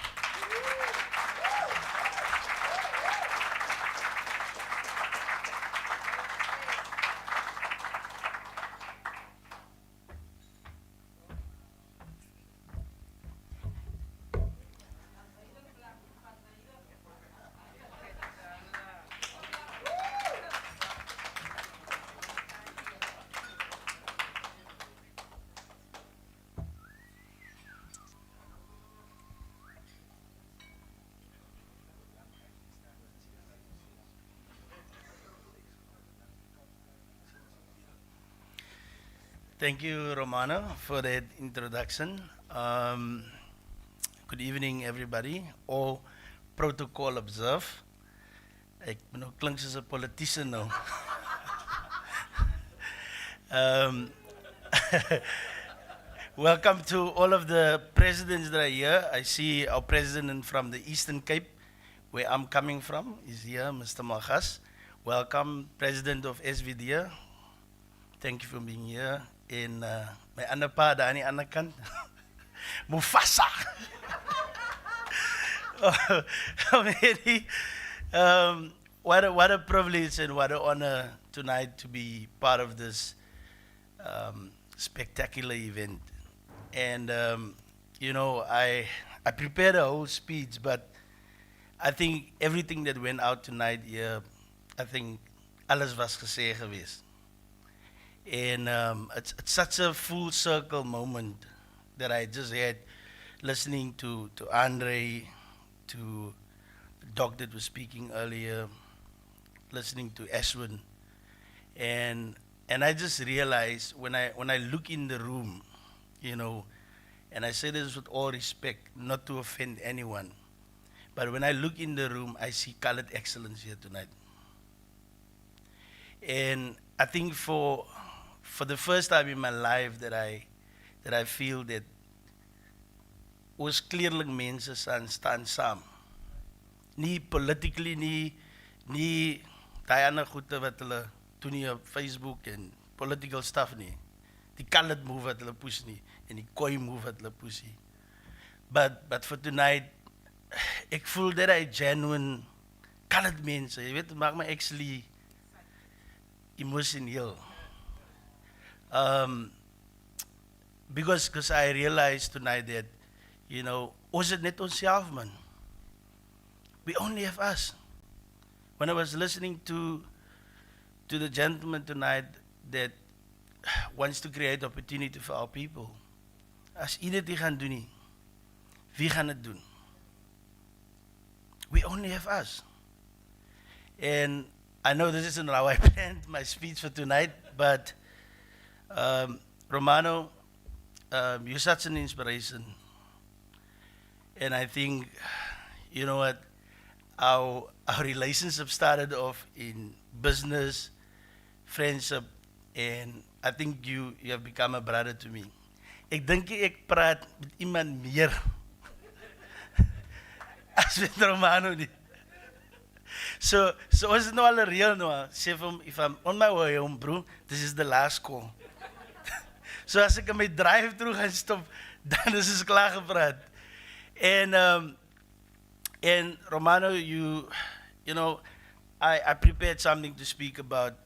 Thank you, Romano, for that introduction. Good evening, everybody. All protocol observed. Ek ben nou klink soos 'n politician nou. Welcome to all of the presidents that are here. I see our president from the Eastern Cape, where I'm coming from, is here, Mr. Magas. Welcome, President of SVD. Thank you for being here. In my ander pa, daar aan die ander kant, Mufasa. What a privilege and what an honor tonight to be part of this spectacular event. And you know, I prepared a whole speech, but I think everything that went out tonight here, I think alles was gesê geweest. And it's such a full circle moment that I just had listening to Andre, to Doc that was speaking earlier, listening to Ashwin, and I just realized when I look in the room, you know, and I say this with all respect, not to offend anyone, but when I look in the room, I see colored excellence here tonight. And I think for the first time in my life that I feel that ons kleerlik mense staan saam. Nie politically, nie daai ander goede wat hulle doen nie op Facebook en political stuff nie. Die colored move wat hulle push nie en die koi move wat hulle push nie. But for tonight, ek voel dat hy genuine colored mense, jy weet, het maak my actually emotional. Because I realized tonight that, you know, ons het net onsself, man. We only have us. When I was listening to the gentleman tonight that wants to create opportunity for our people, as jy dit nie gaan doen nie, wie gaan dit doen? We only have us. And I know this isn't how I planned my speech for tonight, but Romano, you're such an inspiration. And I think, you know what, our relationship started off in business, friendship, and I think you have become a brother to me. Ek dink ek praat met iemand meer as met Romano nie. So is it no all real no? Say from if I'm on my way home, bro, this is the last call. So as ek my drive through gaan stop, dan is het klaar gepraat. And Romano, you know, I prepared something to speak about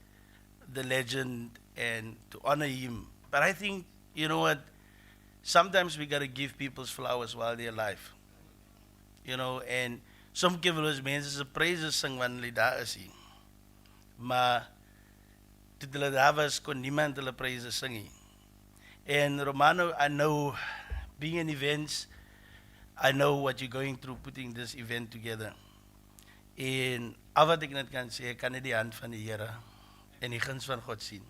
the legend and to honor him. But I think, you know what, sometimes we got to give people's flowers while they're alive. You know, and soms keer wil ons mense se praises sing wanneer hulle daar is nie. Maar toe hulle daar was, kon niemand hulle praises sing nie. And Romano, I know, being in events, I know what you're going through putting this event together. En al wat ek net kan sê, ek kan net die hand van die Here en die guns van God sien.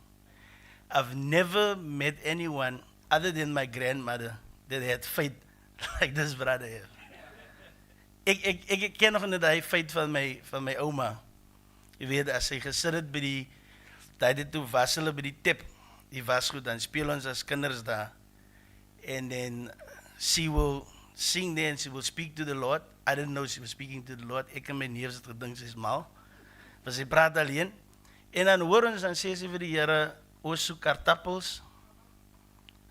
I've never met anyone other than my grandmother that had faith like this brother here. Ek ken nog net die feit van my ouma. Jy weet, as sy gesit het by die tyd toe was hulle by die tip. Die was goed, dan speel ons as kinders daar. And then she will sing there and she will speak to the Lord. I didn't know she was speaking to the Lord. Ek en my neefs het gedink sy is mal. Maar sy praat alleen. En dan hoor ons, dan sê sy vir die Here, ons soek kartappels,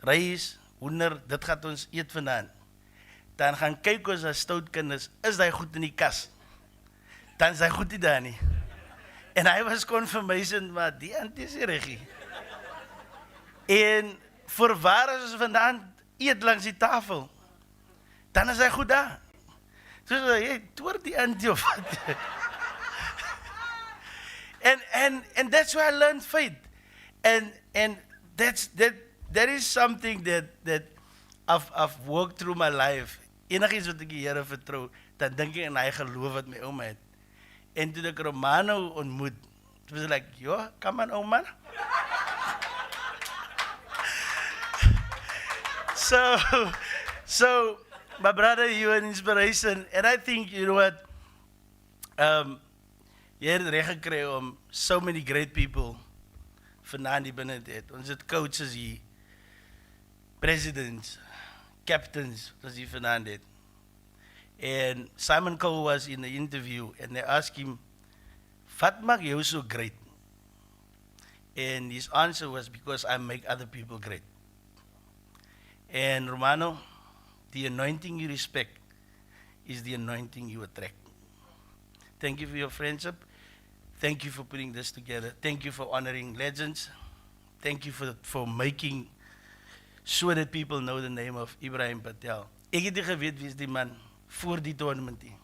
rys, hoender, dit gaat ons eet vandaan. Dan gaan kyk ons as stout kinders, is die goed in die kas? Dan is die goed nie daar nie. En hy was confirmation, maar die auntie is die regie. En voorwaar as ons vandaan eet langs die tafel, dan is hy goed daar. So jy toer die auntie of wat? And that's where I learned faith. And that is something that I've worked through my life. Enigiets wat ek die Here vertrou, dan dink ek in hy geloof wat my ouma het. En toe ek Romano ontmoet, it was like, yo, come on, ouma. So, my brother, you're an inspiration. And I think, you know what, Jy het reg gekry om so many great people vanaand hier binne te hê. Ons het coaches hier, presidents, captains, wat ons hier vanaand het. And Simon Cowell was in the interview and they asked him, what maak jou so great? And his answer was, because I make other people great. And Romano, the anointing you respect is the anointing you attract. Thank you for your friendship. Thank you for putting this together. Thank you for honoring legends. Thank you for making sure that people know the name of Ibrahim Patel. Ek het nie geweet wie is die man voor die tournament nie.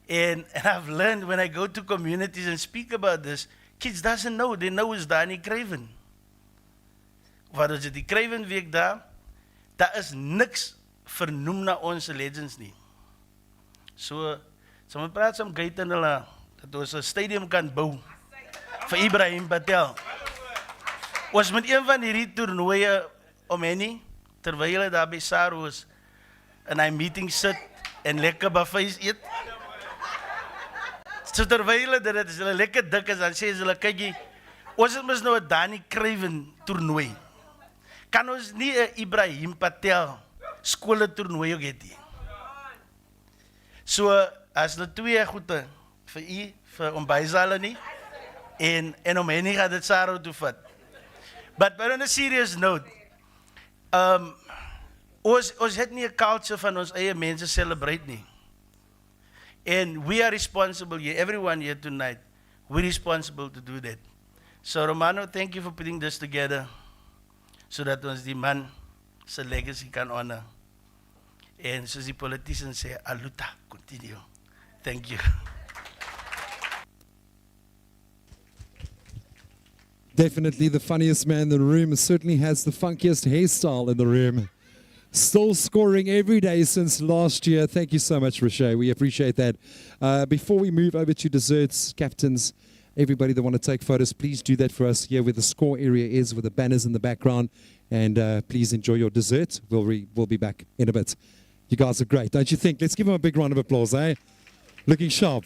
And I've learned when I go to communities and speak about this, kids doesn't know. They know it's Danny Craven. Wat is die Craven week daar? Daar is niks vernoem na onze legends nie. So we praat some gate en hulle, dat ons 'n stadium kan bou vir Ibrahim Patel. Ons met een van hierdie toernooie omheen, terwyl hulle daar by Saru is, in hy meeting sit en lekker buffets eet. So terwyl hulle dit is, hulle lekker dik is, dan sê hulle, kykie, ons het mis nou 'n Danny Craven toernooi. Kan ons nie 'n Ibrahim Patel skole toernooi ook het nie? So, as hulle twee goede vir u, vir byzale nie, en om hen gaat dit Saru toe vat. But on a serious note, ons het nie 'n culture van ons eie mense celebrate nie. And we are responsible here, everyone here tonight, we're responsible to do that. So Romano, thank you for putting this together, so that ons die man sy legacy kan honor. En soos die politicians sê, aluta, continue. Thank you. Definitely the funniest man in the room, certainly has the funkiest hairstyle in the room. Still scoring every day since last year. Thank you so much, Rashay. We appreciate that. Before we move over to desserts, captains, everybody that want to take photos, please do that for us here where the score area is, with the banners in the background. And please enjoy your dessert. We'll be back in a bit. You guys are great, don't you think? Let's give them a big round of applause, eh? Looking sharp.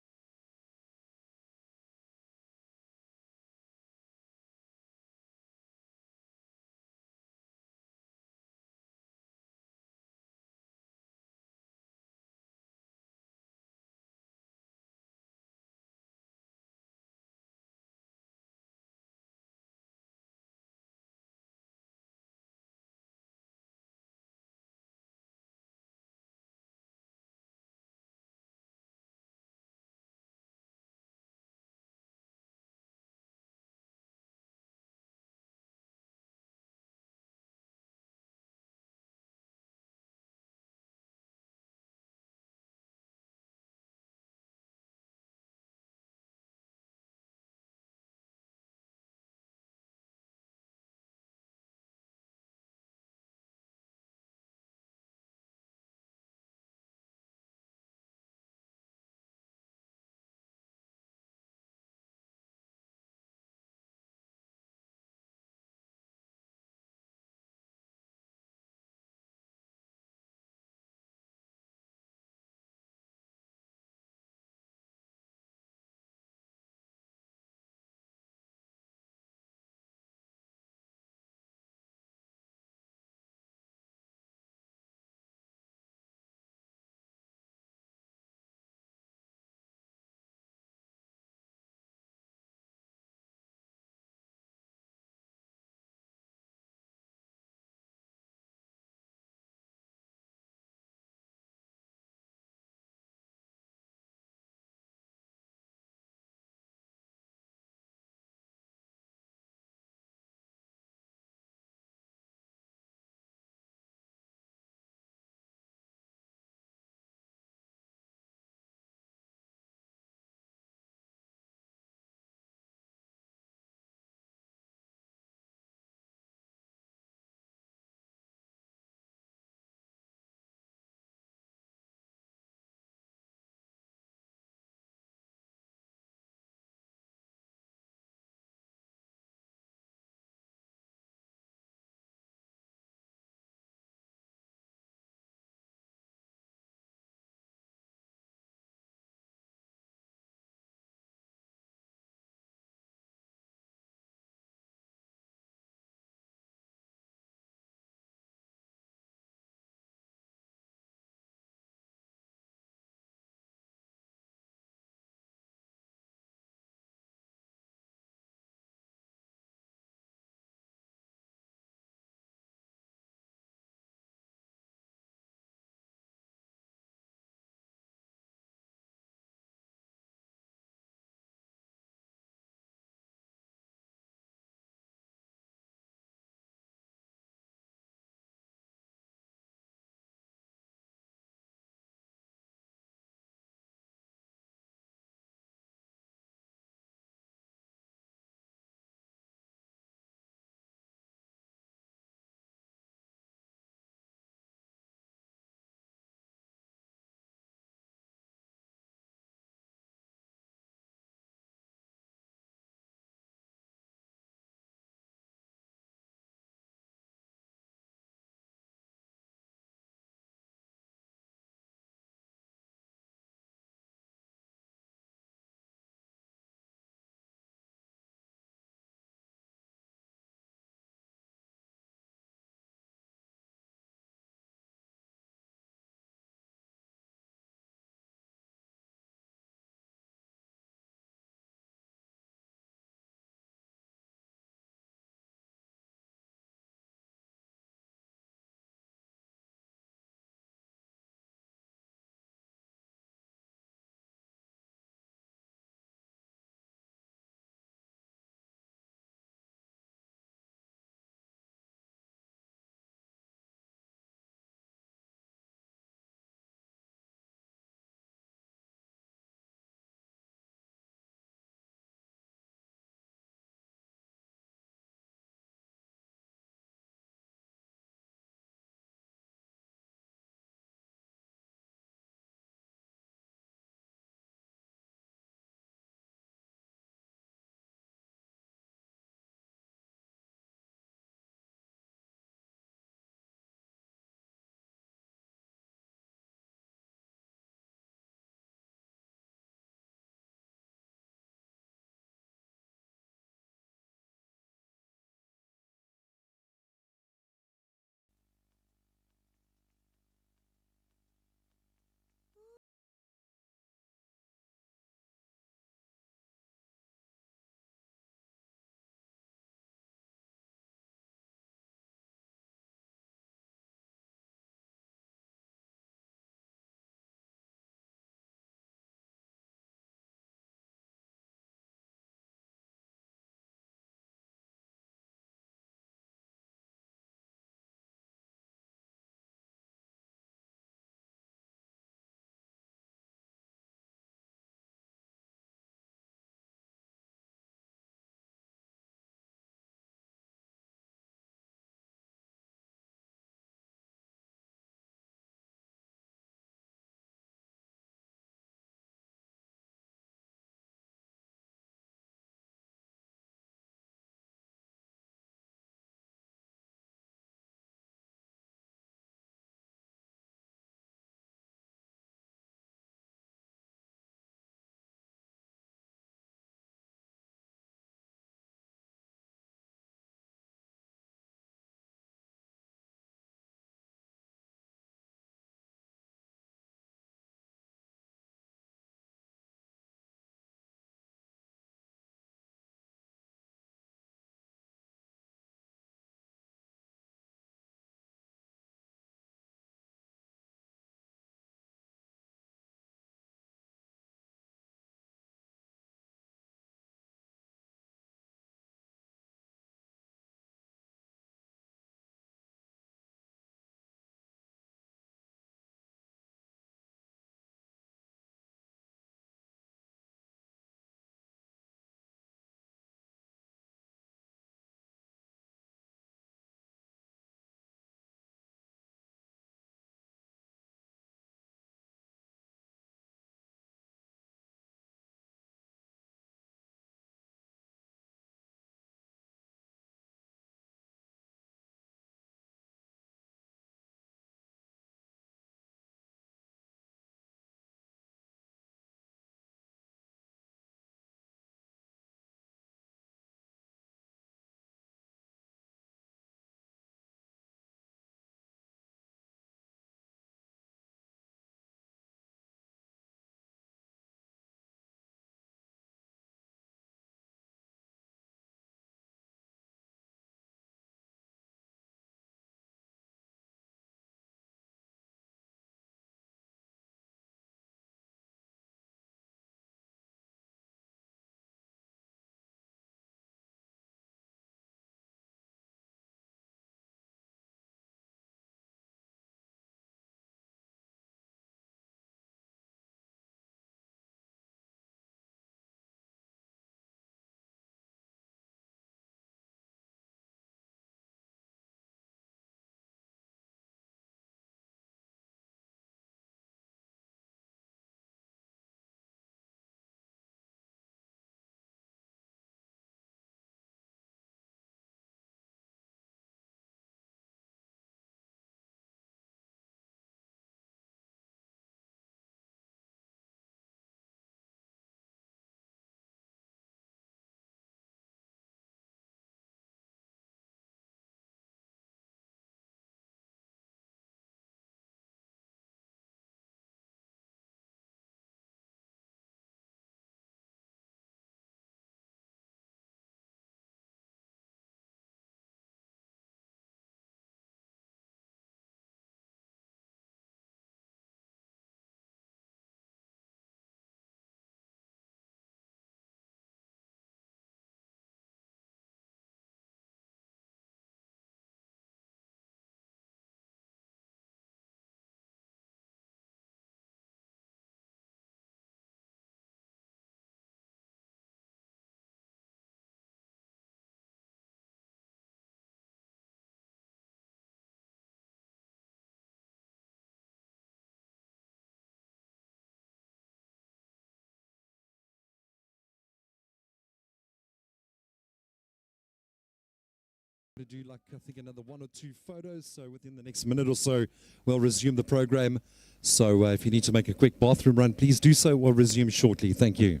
to do like I think another 1 or 2 photos, so within the next minute or so we'll resume the program. So if you need to make a quick bathroom run, please do so. We'll resume shortly. Thank you.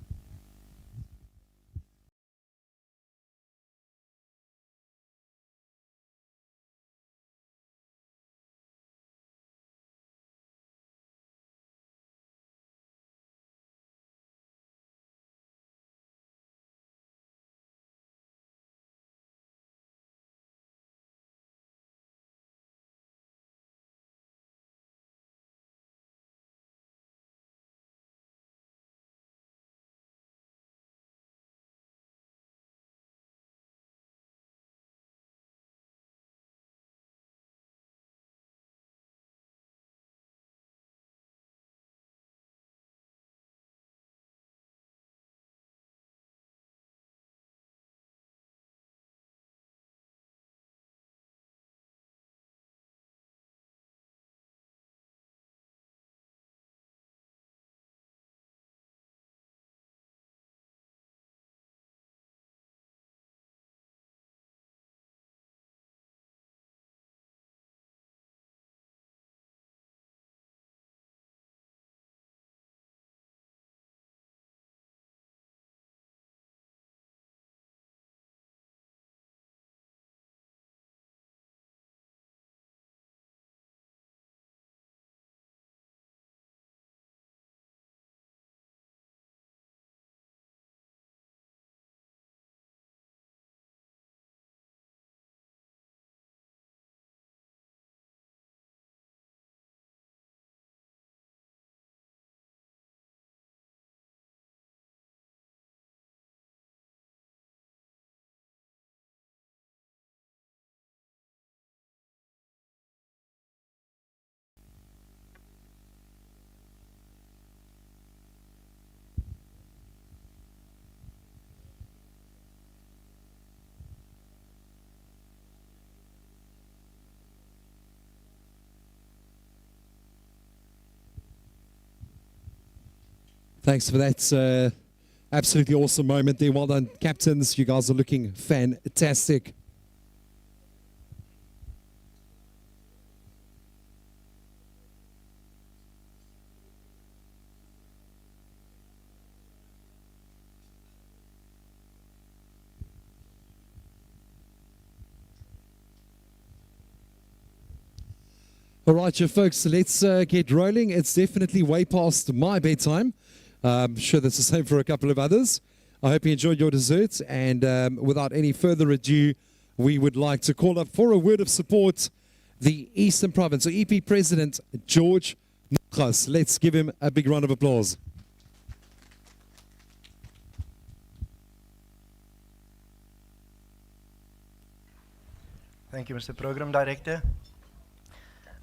Thanks for that absolutely awesome moment there. Well done, captains. You guys are looking fantastic. All right, you folks, let's get rolling. It's definitely way past my bedtime. I'm sure that's the same for a couple of others. I hope you enjoyed your dessert. And without any further ado, we would like to call up for a word of support the Eastern Province, so EP President George Nugas. Let's give him a big round of applause. Thank you, Mr. Program Director.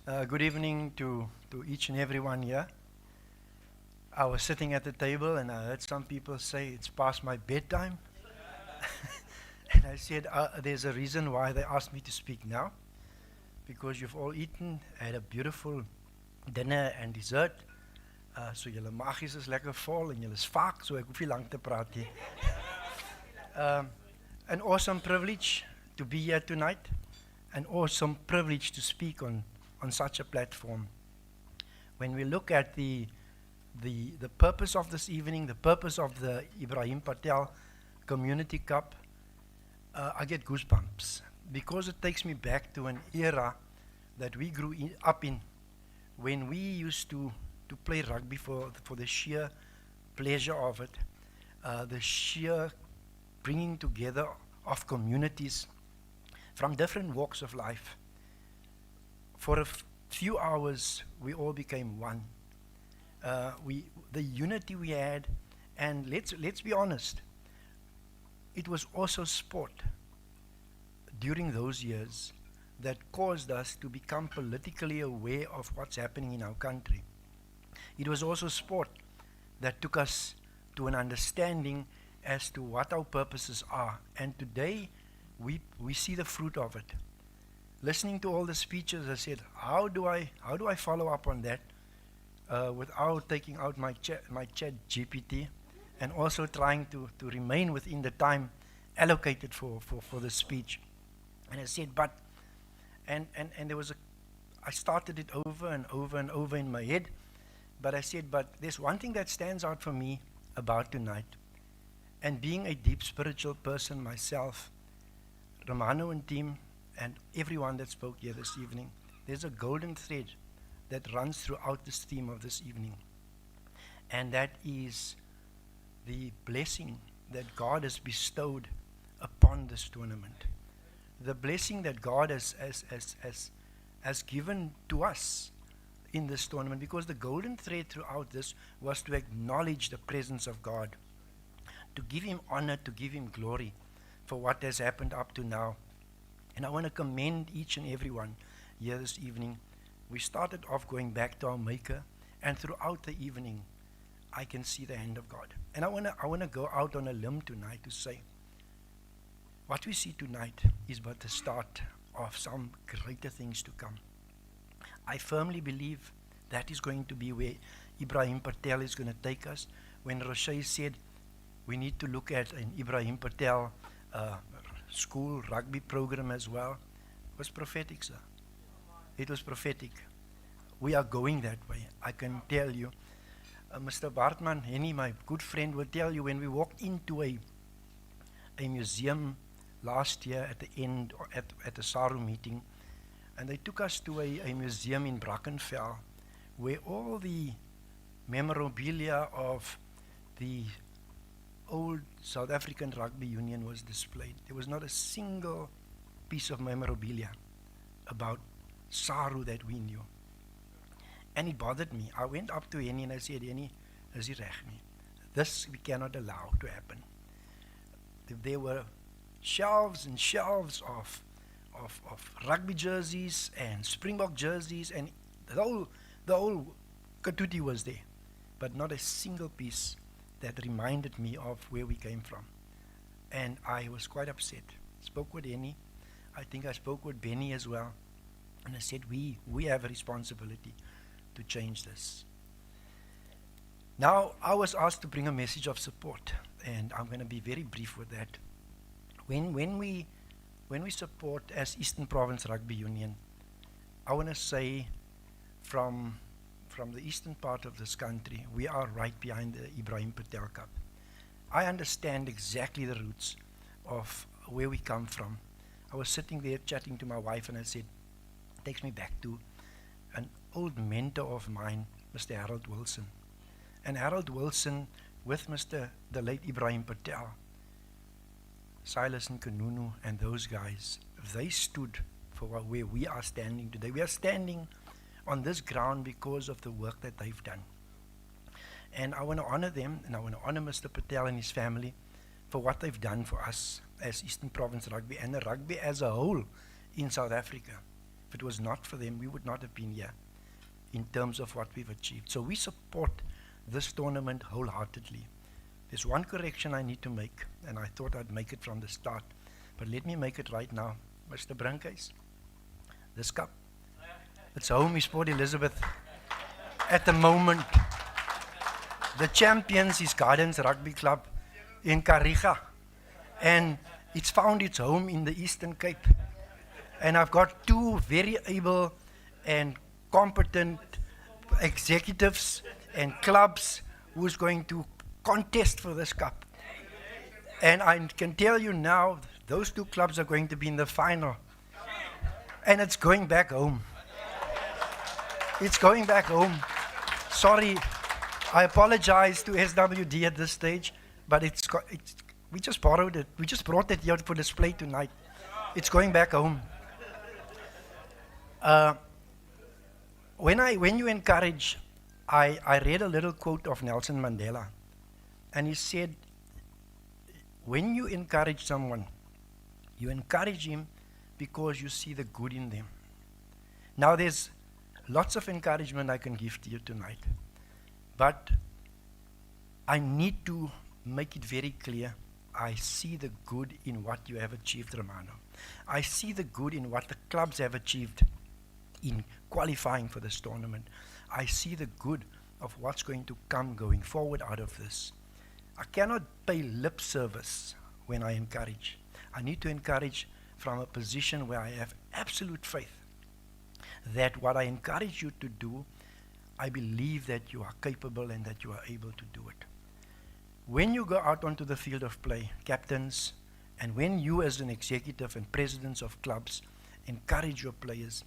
Good evening to each and everyone here. I was sitting at the table and I heard some people say it's past my bedtime. And I said there's a reason why they asked me to speak now. Because you've all eaten, had a beautiful dinner and dessert. So julle magies is lekker vol en julle is vaak, so ek hoef nie lang te praat nie. An awesome privilege to be here tonight. An awesome privilege to speak on such a platform. When we look at the purpose of this evening, the purpose of the Ibrahim Patel Community Cup, I get goosebumps because it takes me back to an era that we grew up in when we used to play rugby for the sheer pleasure of it, the sheer bringing together of communities from different walks of life. For a few hours, we all became one. The unity we had, and let's be honest, it was also sport during those years that caused us to become politically aware of what's happening in our country. It was also sport that took us to an understanding as to what our purposes are. And today, we see the fruit of it. Listening to all the speeches, I said, how do I follow up on that without taking out my chat GPT and also trying to remain within the time allocated for the speech. And I said, but, and there was I started it over and over and over in my head, but I said, but there's one thing that stands out for me about tonight. And being a deep spiritual person myself, Romano and team, and everyone that spoke here this evening, there's a golden thread that runs throughout this theme of this evening. And that is the blessing that God has bestowed upon this tournament. The blessing that God has given to us in this tournament, because the golden thread throughout this was to acknowledge the presence of God, to give Him honor, to give Him glory for what has happened up to now. And I want to commend each and every one here this evening. We started off going back to our Maker, and throughout the evening, I can see the hand of God. And I want to go out on a limb tonight to say, what we see tonight is but the start of some greater things to come. I firmly believe that is going to be where Ibrahim Patel is going to take us. When Roche said we need to look at an Ibrahim Patel school rugby program as well, it was prophetic, sir. It was prophetic. We are going that way, I can tell you. Mr. Bartman, Henny, my good friend, will tell you, when we walked into a museum last year at the end, at the SARU meeting, and they took us to a museum in Brackenfell, where all the memorabilia of the old South African Rugby Union was displayed. There was not a single piece of memorabilia about SARU that we knew. And it bothered me. I went up to Henny and I said, Henny, is it reg nie? This we cannot allow to happen. There were shelves and shelves of rugby jerseys and Springbok jerseys, and the whole katuti was there, but not a single piece that reminded me of where we came from. And I was quite upset. Spoke with Henny. I think I spoke with Benny as well. And I said, we have a responsibility to change this. Now, I was asked to bring a message of support, and I'm going to be very brief with that. When we support as Eastern Province Rugby Union, I want to say from the eastern part of this country, we are right behind the Ibrahim Patel Cup. I understand exactly the roots of where we come from. I was sitting there chatting to my wife, and I said, it takes me back to an old mentor of mine, Mr. Harold Wilson. And Harold Wilson, with the late Ibrahim Patel, Silas and Kanunu and those guys, they stood for where we are standing today. We are standing on this ground because of the work that they've done. And I want to honor them, and I want to honor Mr. Patel and his family for what they've done for us as Eastern Province Rugby and the rugby as a whole in South Africa. If it was not for them, we would not have been here in terms of what we've achieved. So we support this tournament wholeheartedly. There's one correction I need to make, and I thought I'd make it from the start, but let me make it right now. Mr. Brinkhuis, this cup, it's home is Port Elizabeth. At the moment, the champions is Gardens Rugby Club in Kariga, and it's found its home in the Eastern Cape. And I've got two very able and competent executives and clubs who's going to contest for this cup. And I can tell you now, those two clubs are going to be in the final. And it's going back home. It's going back home. Sorry, I apologize to SWD at this stage, but we just borrowed it. We just brought it here for display tonight. It's going back home. When you encourage, I read a little quote of Nelson Mandela, and he said, when you encourage someone, you encourage him because you see the good in them. Now there's lots of encouragement I can give to you tonight, but I need to make it very clear. I see the good in what you have achieved, Romano. I see the good in what the clubs have achieved in qualifying for this tournament. I see the good of what's going to come going forward out of this. I cannot pay lip service when I encourage. I need to encourage from a position where I have absolute faith that what I encourage you to do, I believe that you are capable and that you are able to do it. When you go out onto the field of play, captains, and when you as an executive and presidents of clubs encourage your players,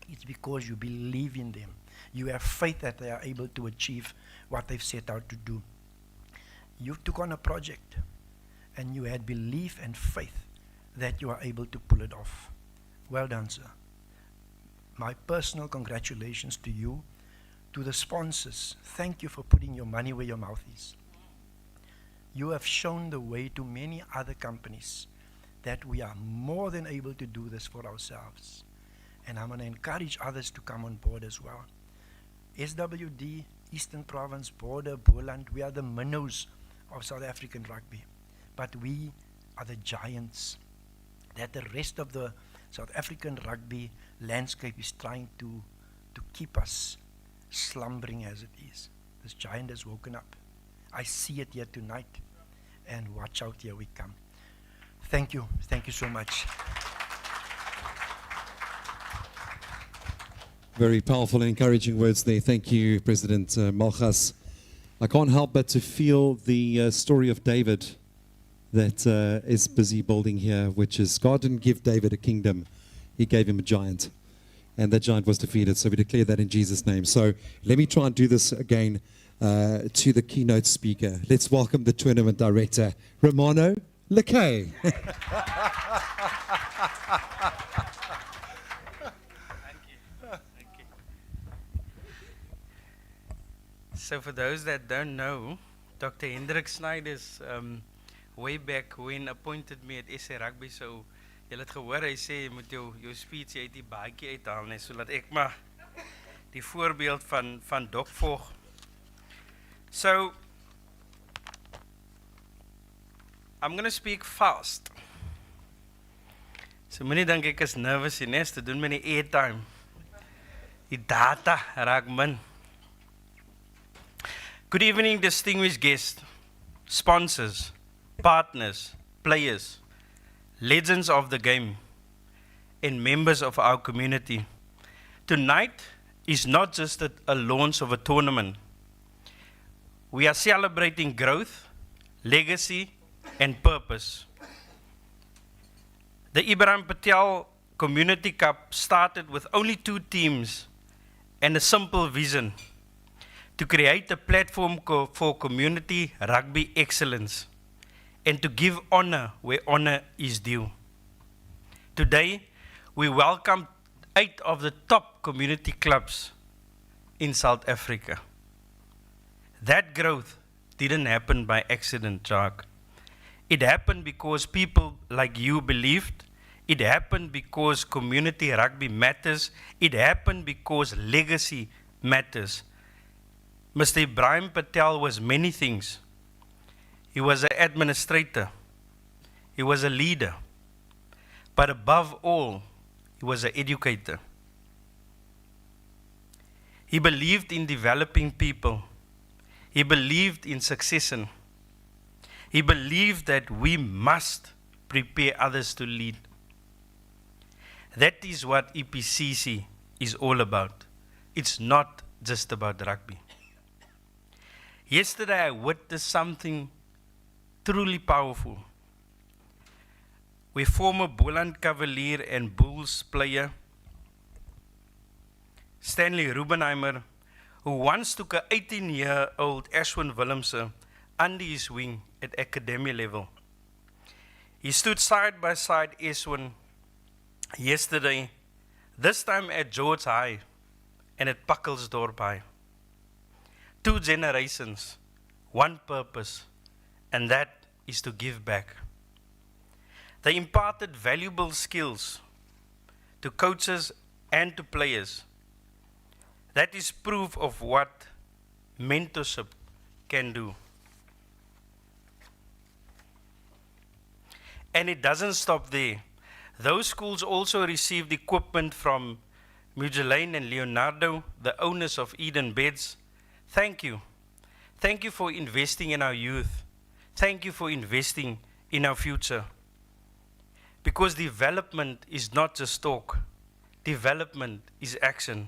it's because you believe in them. You have faith that they are able to achieve what they've set out to do. You took on a project and you had belief and faith that you are able to pull it off. Well done, sir. My personal congratulations to you, to the sponsors. Thank you for putting your money where your mouth is. You have shown the way to many other companies that we are more than able to do this for ourselves. And I'm going to encourage others to come on board as well. SWD, Eastern Province, Border, Boland, we are the minnows of South African rugby. But we are the giants that the rest of the South African rugby landscape is trying to keep us slumbering as it is. This giant has woken up. I see it here tonight. And watch out, here we come. Thank you. Thank you so much. Very powerful and encouraging words there. Thank you, President Malchas. I can't help but to feel the story of David that is busy building here, which is God didn't give David a kingdom. He gave him a giant. And that giant was defeated. So we declare that in Jesus' name. So let me try and do this again to the keynote speaker. Let's welcome the tournament director, Romano Lekay. So for those that don't know, Dr. Hendrik Snyder's way back when appointed me at SA Rugby, so jy het gehoor, hy sê, jy moet jou speech uit die baadjie uithaal, so laat ek maar die voorbeeld van Doc volg. So, I'm going to speak fast. So moenie dink ek is nervous nie, te doen met die airtime. Die data raak min. Good evening, distinguished guests, sponsors, partners, players, legends of the game, and members of our community. Tonight is not just a launch of a tournament. We are celebrating growth, legacy, and purpose. The Ibrahim Patel Community Cup started with only 2 teams and a simple vision: to create a platform for community rugby excellence and to give honor where honor is due. Today, we welcome 8 of the top community clubs in South Africa. That growth didn't happen by accident, Jacques. It happened because people like you believed. It happened because community rugby matters. It happened because legacy matters. Mr. Ibrahim Patel was many things. He was an administrator. He was a leader. But above all, he was an educator. He believed in developing people. He believed in succession. He believed that we must prepare others to lead. That is what EPCC is all about. It's not just about rugby. Yesterday I witnessed something truly powerful. Where former Boland Cavalier and Bulls player Stanley Rubenheimer, who once took an 18-year-old Ashwin Willemse under his wing at academy level. He stood side by side Ashwin yesterday, this time at George High and at Pakkelsdorp High. 2 generations, 1 purpose, and that is to give back. They imparted valuable skills to coaches and to players. That is proof of what mentorship can do. And it doesn't stop there. Those schools also received equipment from Mugelaine and Leonardo, the owners of Eden Beds. Thank you. Thank you for investing in our youth. Thank you for investing in our future. Because development is not just talk, development is action.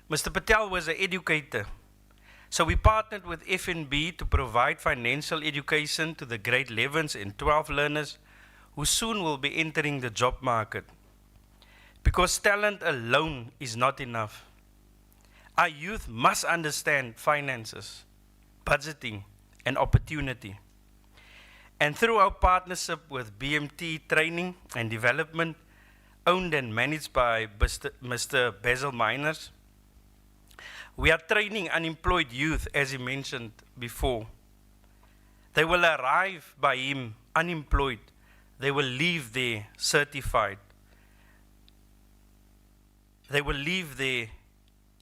Mr. Patel was an educator, so we partnered with FNB to provide financial education to the grade 11s and 12 learners who soon will be entering the job market. Because talent alone is not enough. Our youth must understand finances, budgeting, and opportunity. And through our partnership with BMT Training and Development, owned and managed by Mr. Basil Miners, we are training unemployed youth, as he mentioned before. They will arrive by him unemployed. They will leave there certified. They will leave there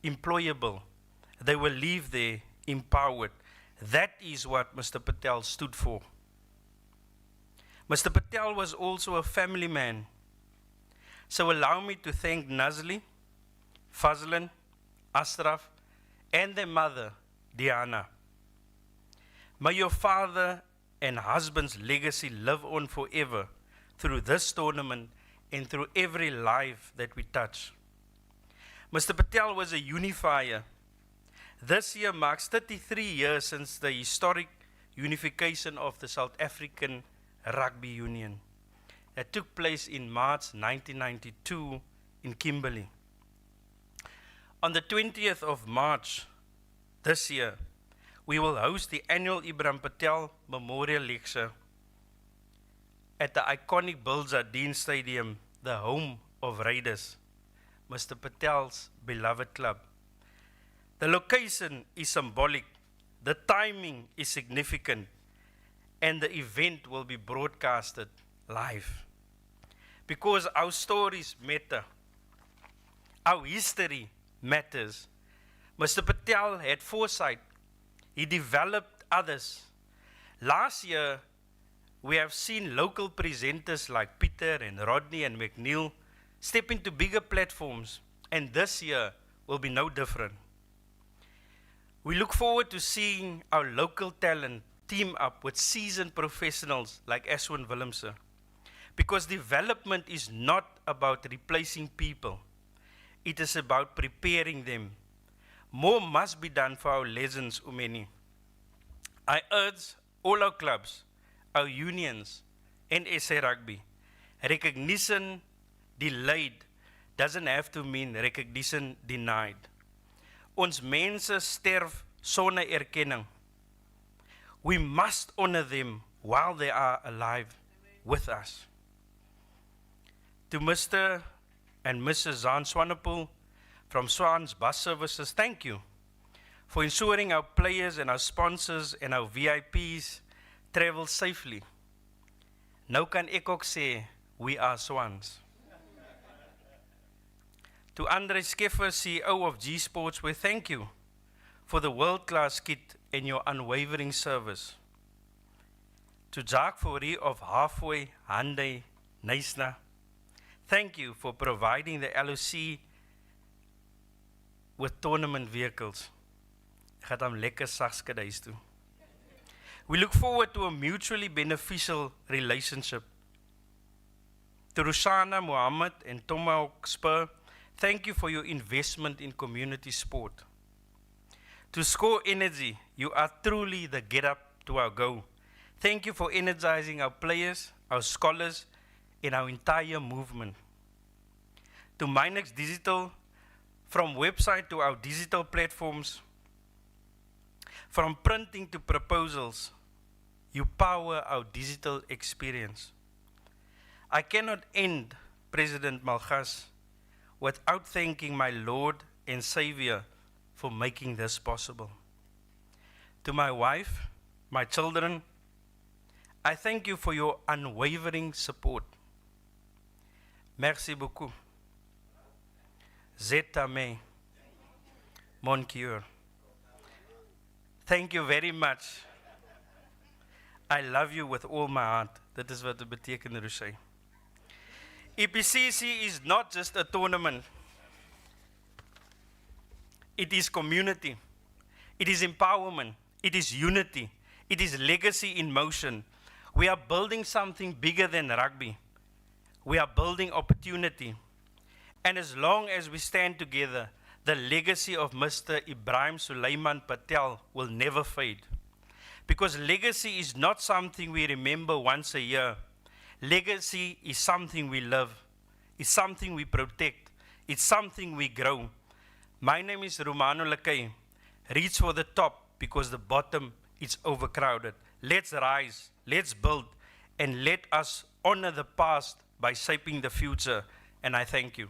employable. They will leave there empowered. That is what Mr. Patel stood for. Mr. Patel was also a family man. So allow me to thank Nazli, Fazlan, Ashraf, and their mother, Diana. May your father and husband's legacy live on forever through this tournament and through every life that we touch. Mr. Patel was a unifier. This year marks 33 years since the historic unification of the South African Rugby Union that took place in March 1992 in Kimberley. On the 20th of March this year, we will host the annual Ibrahim Patel Memorial Lecture at the iconic Bilzardine Stadium, the home of Raiders, Mr. Patel's beloved club. The location is symbolic, the timing is significant, and the event will be broadcasted live. Because our stories matter, our history matters. Mr. Patel had foresight. He developed others. Last year, we have seen local presenters like Peter and Rodney and McNeil step into bigger platforms, and this year will be no different. We look forward to seeing our local talent team up with seasoned professionals like Ashwin Willemse, because development is not about replacing people. It is about preparing them. More must be done for our legends, Umeni. I urge all our clubs, our unions, and SA Rugby, recognition delayed doesn't have to mean recognition denied. Ons mense sterf sonder erkenning. We must honor them while they are alive with us. To Mr. and Mrs. Zaan Swanepoel from Swan's Bus Services, thank you for ensuring our players and our sponsors and our VIPs travel safely. Nou kan ek ook sê, we are Swans. To Andre Skeffer, CEO of G Sportswear, thank you for the world-class kit and your unwavering service. To Jacques Fourie of Halfway Hyundai Neisner, thank you for providing the LOC with tournament vehicles. Ek gaan hom lekker sag skud huis toe. We look forward to a mutually beneficial relationship. To Rushana Mohammed and Tomahawk Spur, thank you for your investment in community sport. To Score Energy, you are truly the get up to our go. Thank you for energizing our players, our scholars, and our entire movement. To Minex Digital, from website to our digital platforms, from printing to proposals, you power our digital experience. I cannot end, President Malgas, without thanking my Lord and Savior for making this possible. To my wife, my children, I thank you for your unwavering support. Merci beaucoup. Zetame, mon cœur. Thank you very much. I love you with all my heart. Dit is wat dit beteken, Rushay. EPCC is not just a tournament. It is community. It is empowerment. It is unity. It is legacy in motion. We are building something bigger than rugby. we are building opportunity. And as long as we stand together, the legacy of Mr. Ibrahim Sulaiman Patel will never fade. Because legacy is not something we remember once a year. Legacy is something we live. It's something we protect. It's something we grow. My name is Romano Lakay. Reach for the top because the bottom is overcrowded. Let's rise, let's build, and let us honor the past by shaping the future. And I thank you.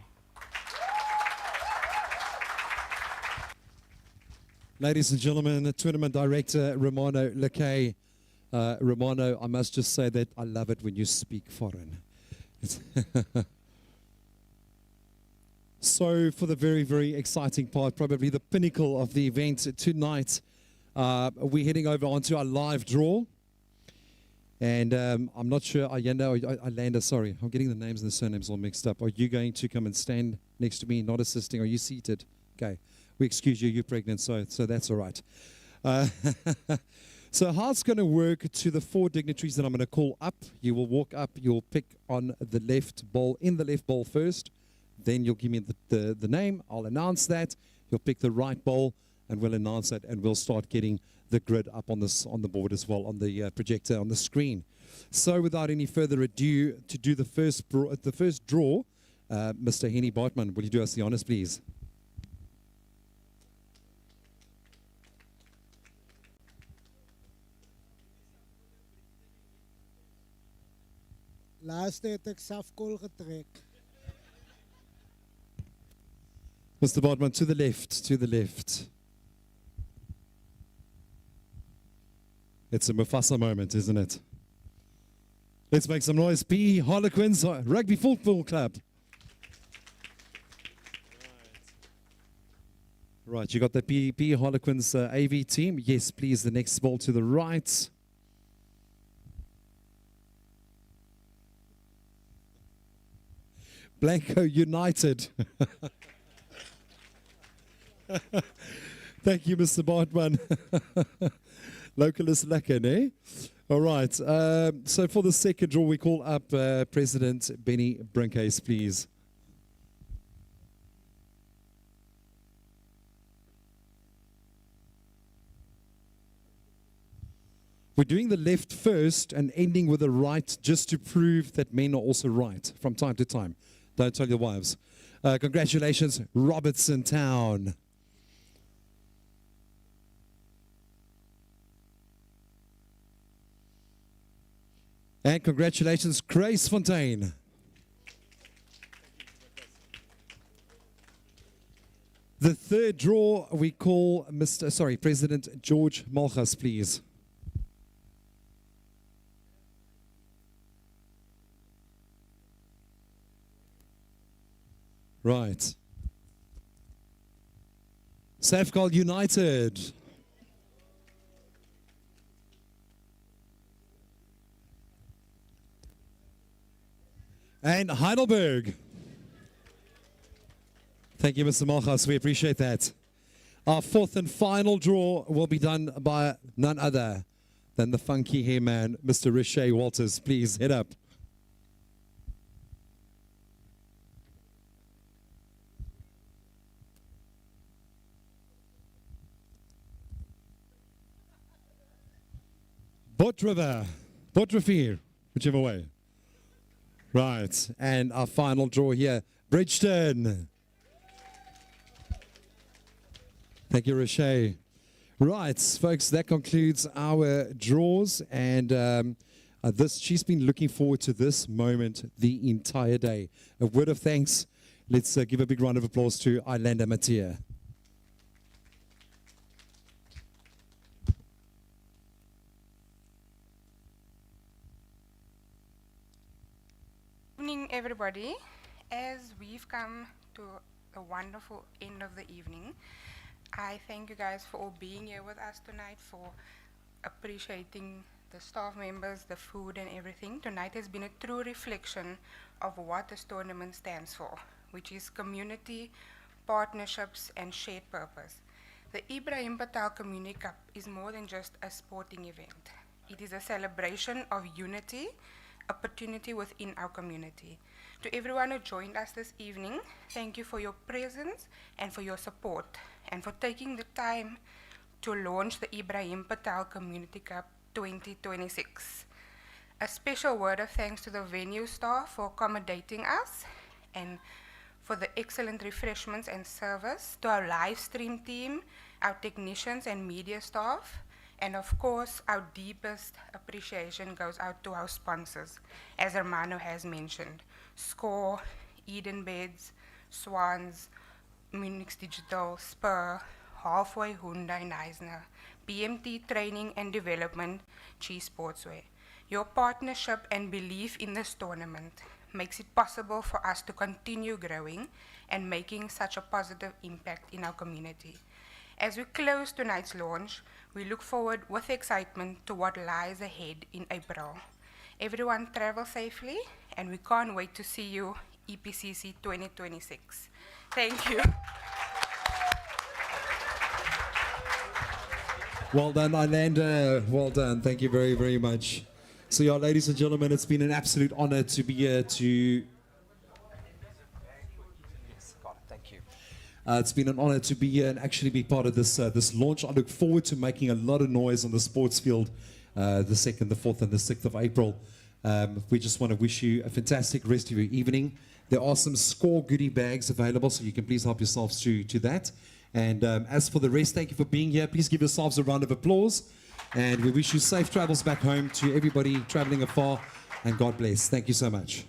Ladies and gentlemen, the tournament director, Romano Lakay. Romano, I must just say that I love it when you speak foreign. So for the very, very exciting part, probably the pinnacle of the event tonight, we're heading over onto our live draw. And I'm not sure, Ayanda, sorry, I'm getting the names and the surnames all mixed up. Are you going to come and stand next to me, not assisting? Are you seated? Okay, we excuse you, you're pregnant, so that's all right. So how it's going to work to the 4 dignitaries that I'm going to call up. You will walk up, you'll pick on the left bowl, in the left bowl first. Then you'll give me the name, I'll announce that. You'll pick the right bowl, and we'll announce that, and we'll start getting the grid up on the board as well, on the projector, on the screen. So without any further ado, to do the first draw, Mr. Henny Bartman, will you do us the honors, please? Laatste het ek safkool getrek. Mr. Bartman, to the left, to the left. It's a Mufasa moment, isn't it? Let's make some noise. PE Harlequins Rugby Football Club. Right, you got the PE Harlequins AV team. Yes, please, the next ball to the right. Blanco United. Thank you, Mr. Bartman. Local is lekker, eh? All right. So for the second draw, we call up President Benny Brinkhuis, please. We're doing the left first and ending with the right just to prove that men are also right from time to time. Don't tell your wives. Congratulations, Robertson Town. And congratulations, Grace Fontaine. The third draw we call President George Malchus, please. Right. Safeguard United. And Heidelberg. Thank you, Mr. Malchus. We appreciate that. Our fourth and final draw will be done by none other than the funky hair man, Mr. Riche Walters. Please head up. Botrivier, whichever way. Right, and our final draw here, Bridgeton. Thank you, Riche. Right, folks, that concludes our draws, and she's been looking forward to this moment the entire day. A word of thanks. Let's give a big round of applause to Islander Mattia. Evening, everybody. As we've come to a wonderful end of the evening, I thank you guys for all being here with us tonight, for appreciating the staff members, the food and everything. Tonight has been a true reflection of what this tournament stands for, which is community, partnerships and shared purpose. The Ibrahim Patel Community Cup is more than just a sporting event. It is a celebration of unity, opportunity within our community. To everyone who joined us this evening, thank you for your presence and for your support, and for taking the time to launch the Ibrahim Patel Community Cup 2026. A special word of thanks to the venue staff for accommodating us, and for the excellent refreshments and service, to our live stream team, our technicians and media staff, and of course, our deepest appreciation goes out to our sponsors, as Romano has mentioned: SCORE, Eden Beds, Swans, Munich Digital, Spur, Halfway Hyundai Neisner, BMT Training and Development, Chi Sportswear. Your partnership and belief in this tournament makes it possible for us to continue growing and making such a positive impact in our community. As we close tonight's launch, we look forward with excitement to what lies ahead in April. Everyone travel safely, and we can't wait to see you EPCC 2026. Thank you. Well done, Islander. Well done. Thank you very, very much. So, yeah, ladies and gentlemen, it's been an absolute honor to be here to... Thank you. It's been an honor to be here and actually be part of this launch. I look forward to making a lot of noise on the sports field the 2nd, the 4th, and the 6th of April. We just want to wish you a fantastic rest of your evening. There are some SCORE goodie bags available, so you can please help yourselves to that. And as for the rest, thank you for being here. Please give yourselves a round of applause. And we wish you safe travels back home to everybody traveling afar. And God bless. Thank you so much.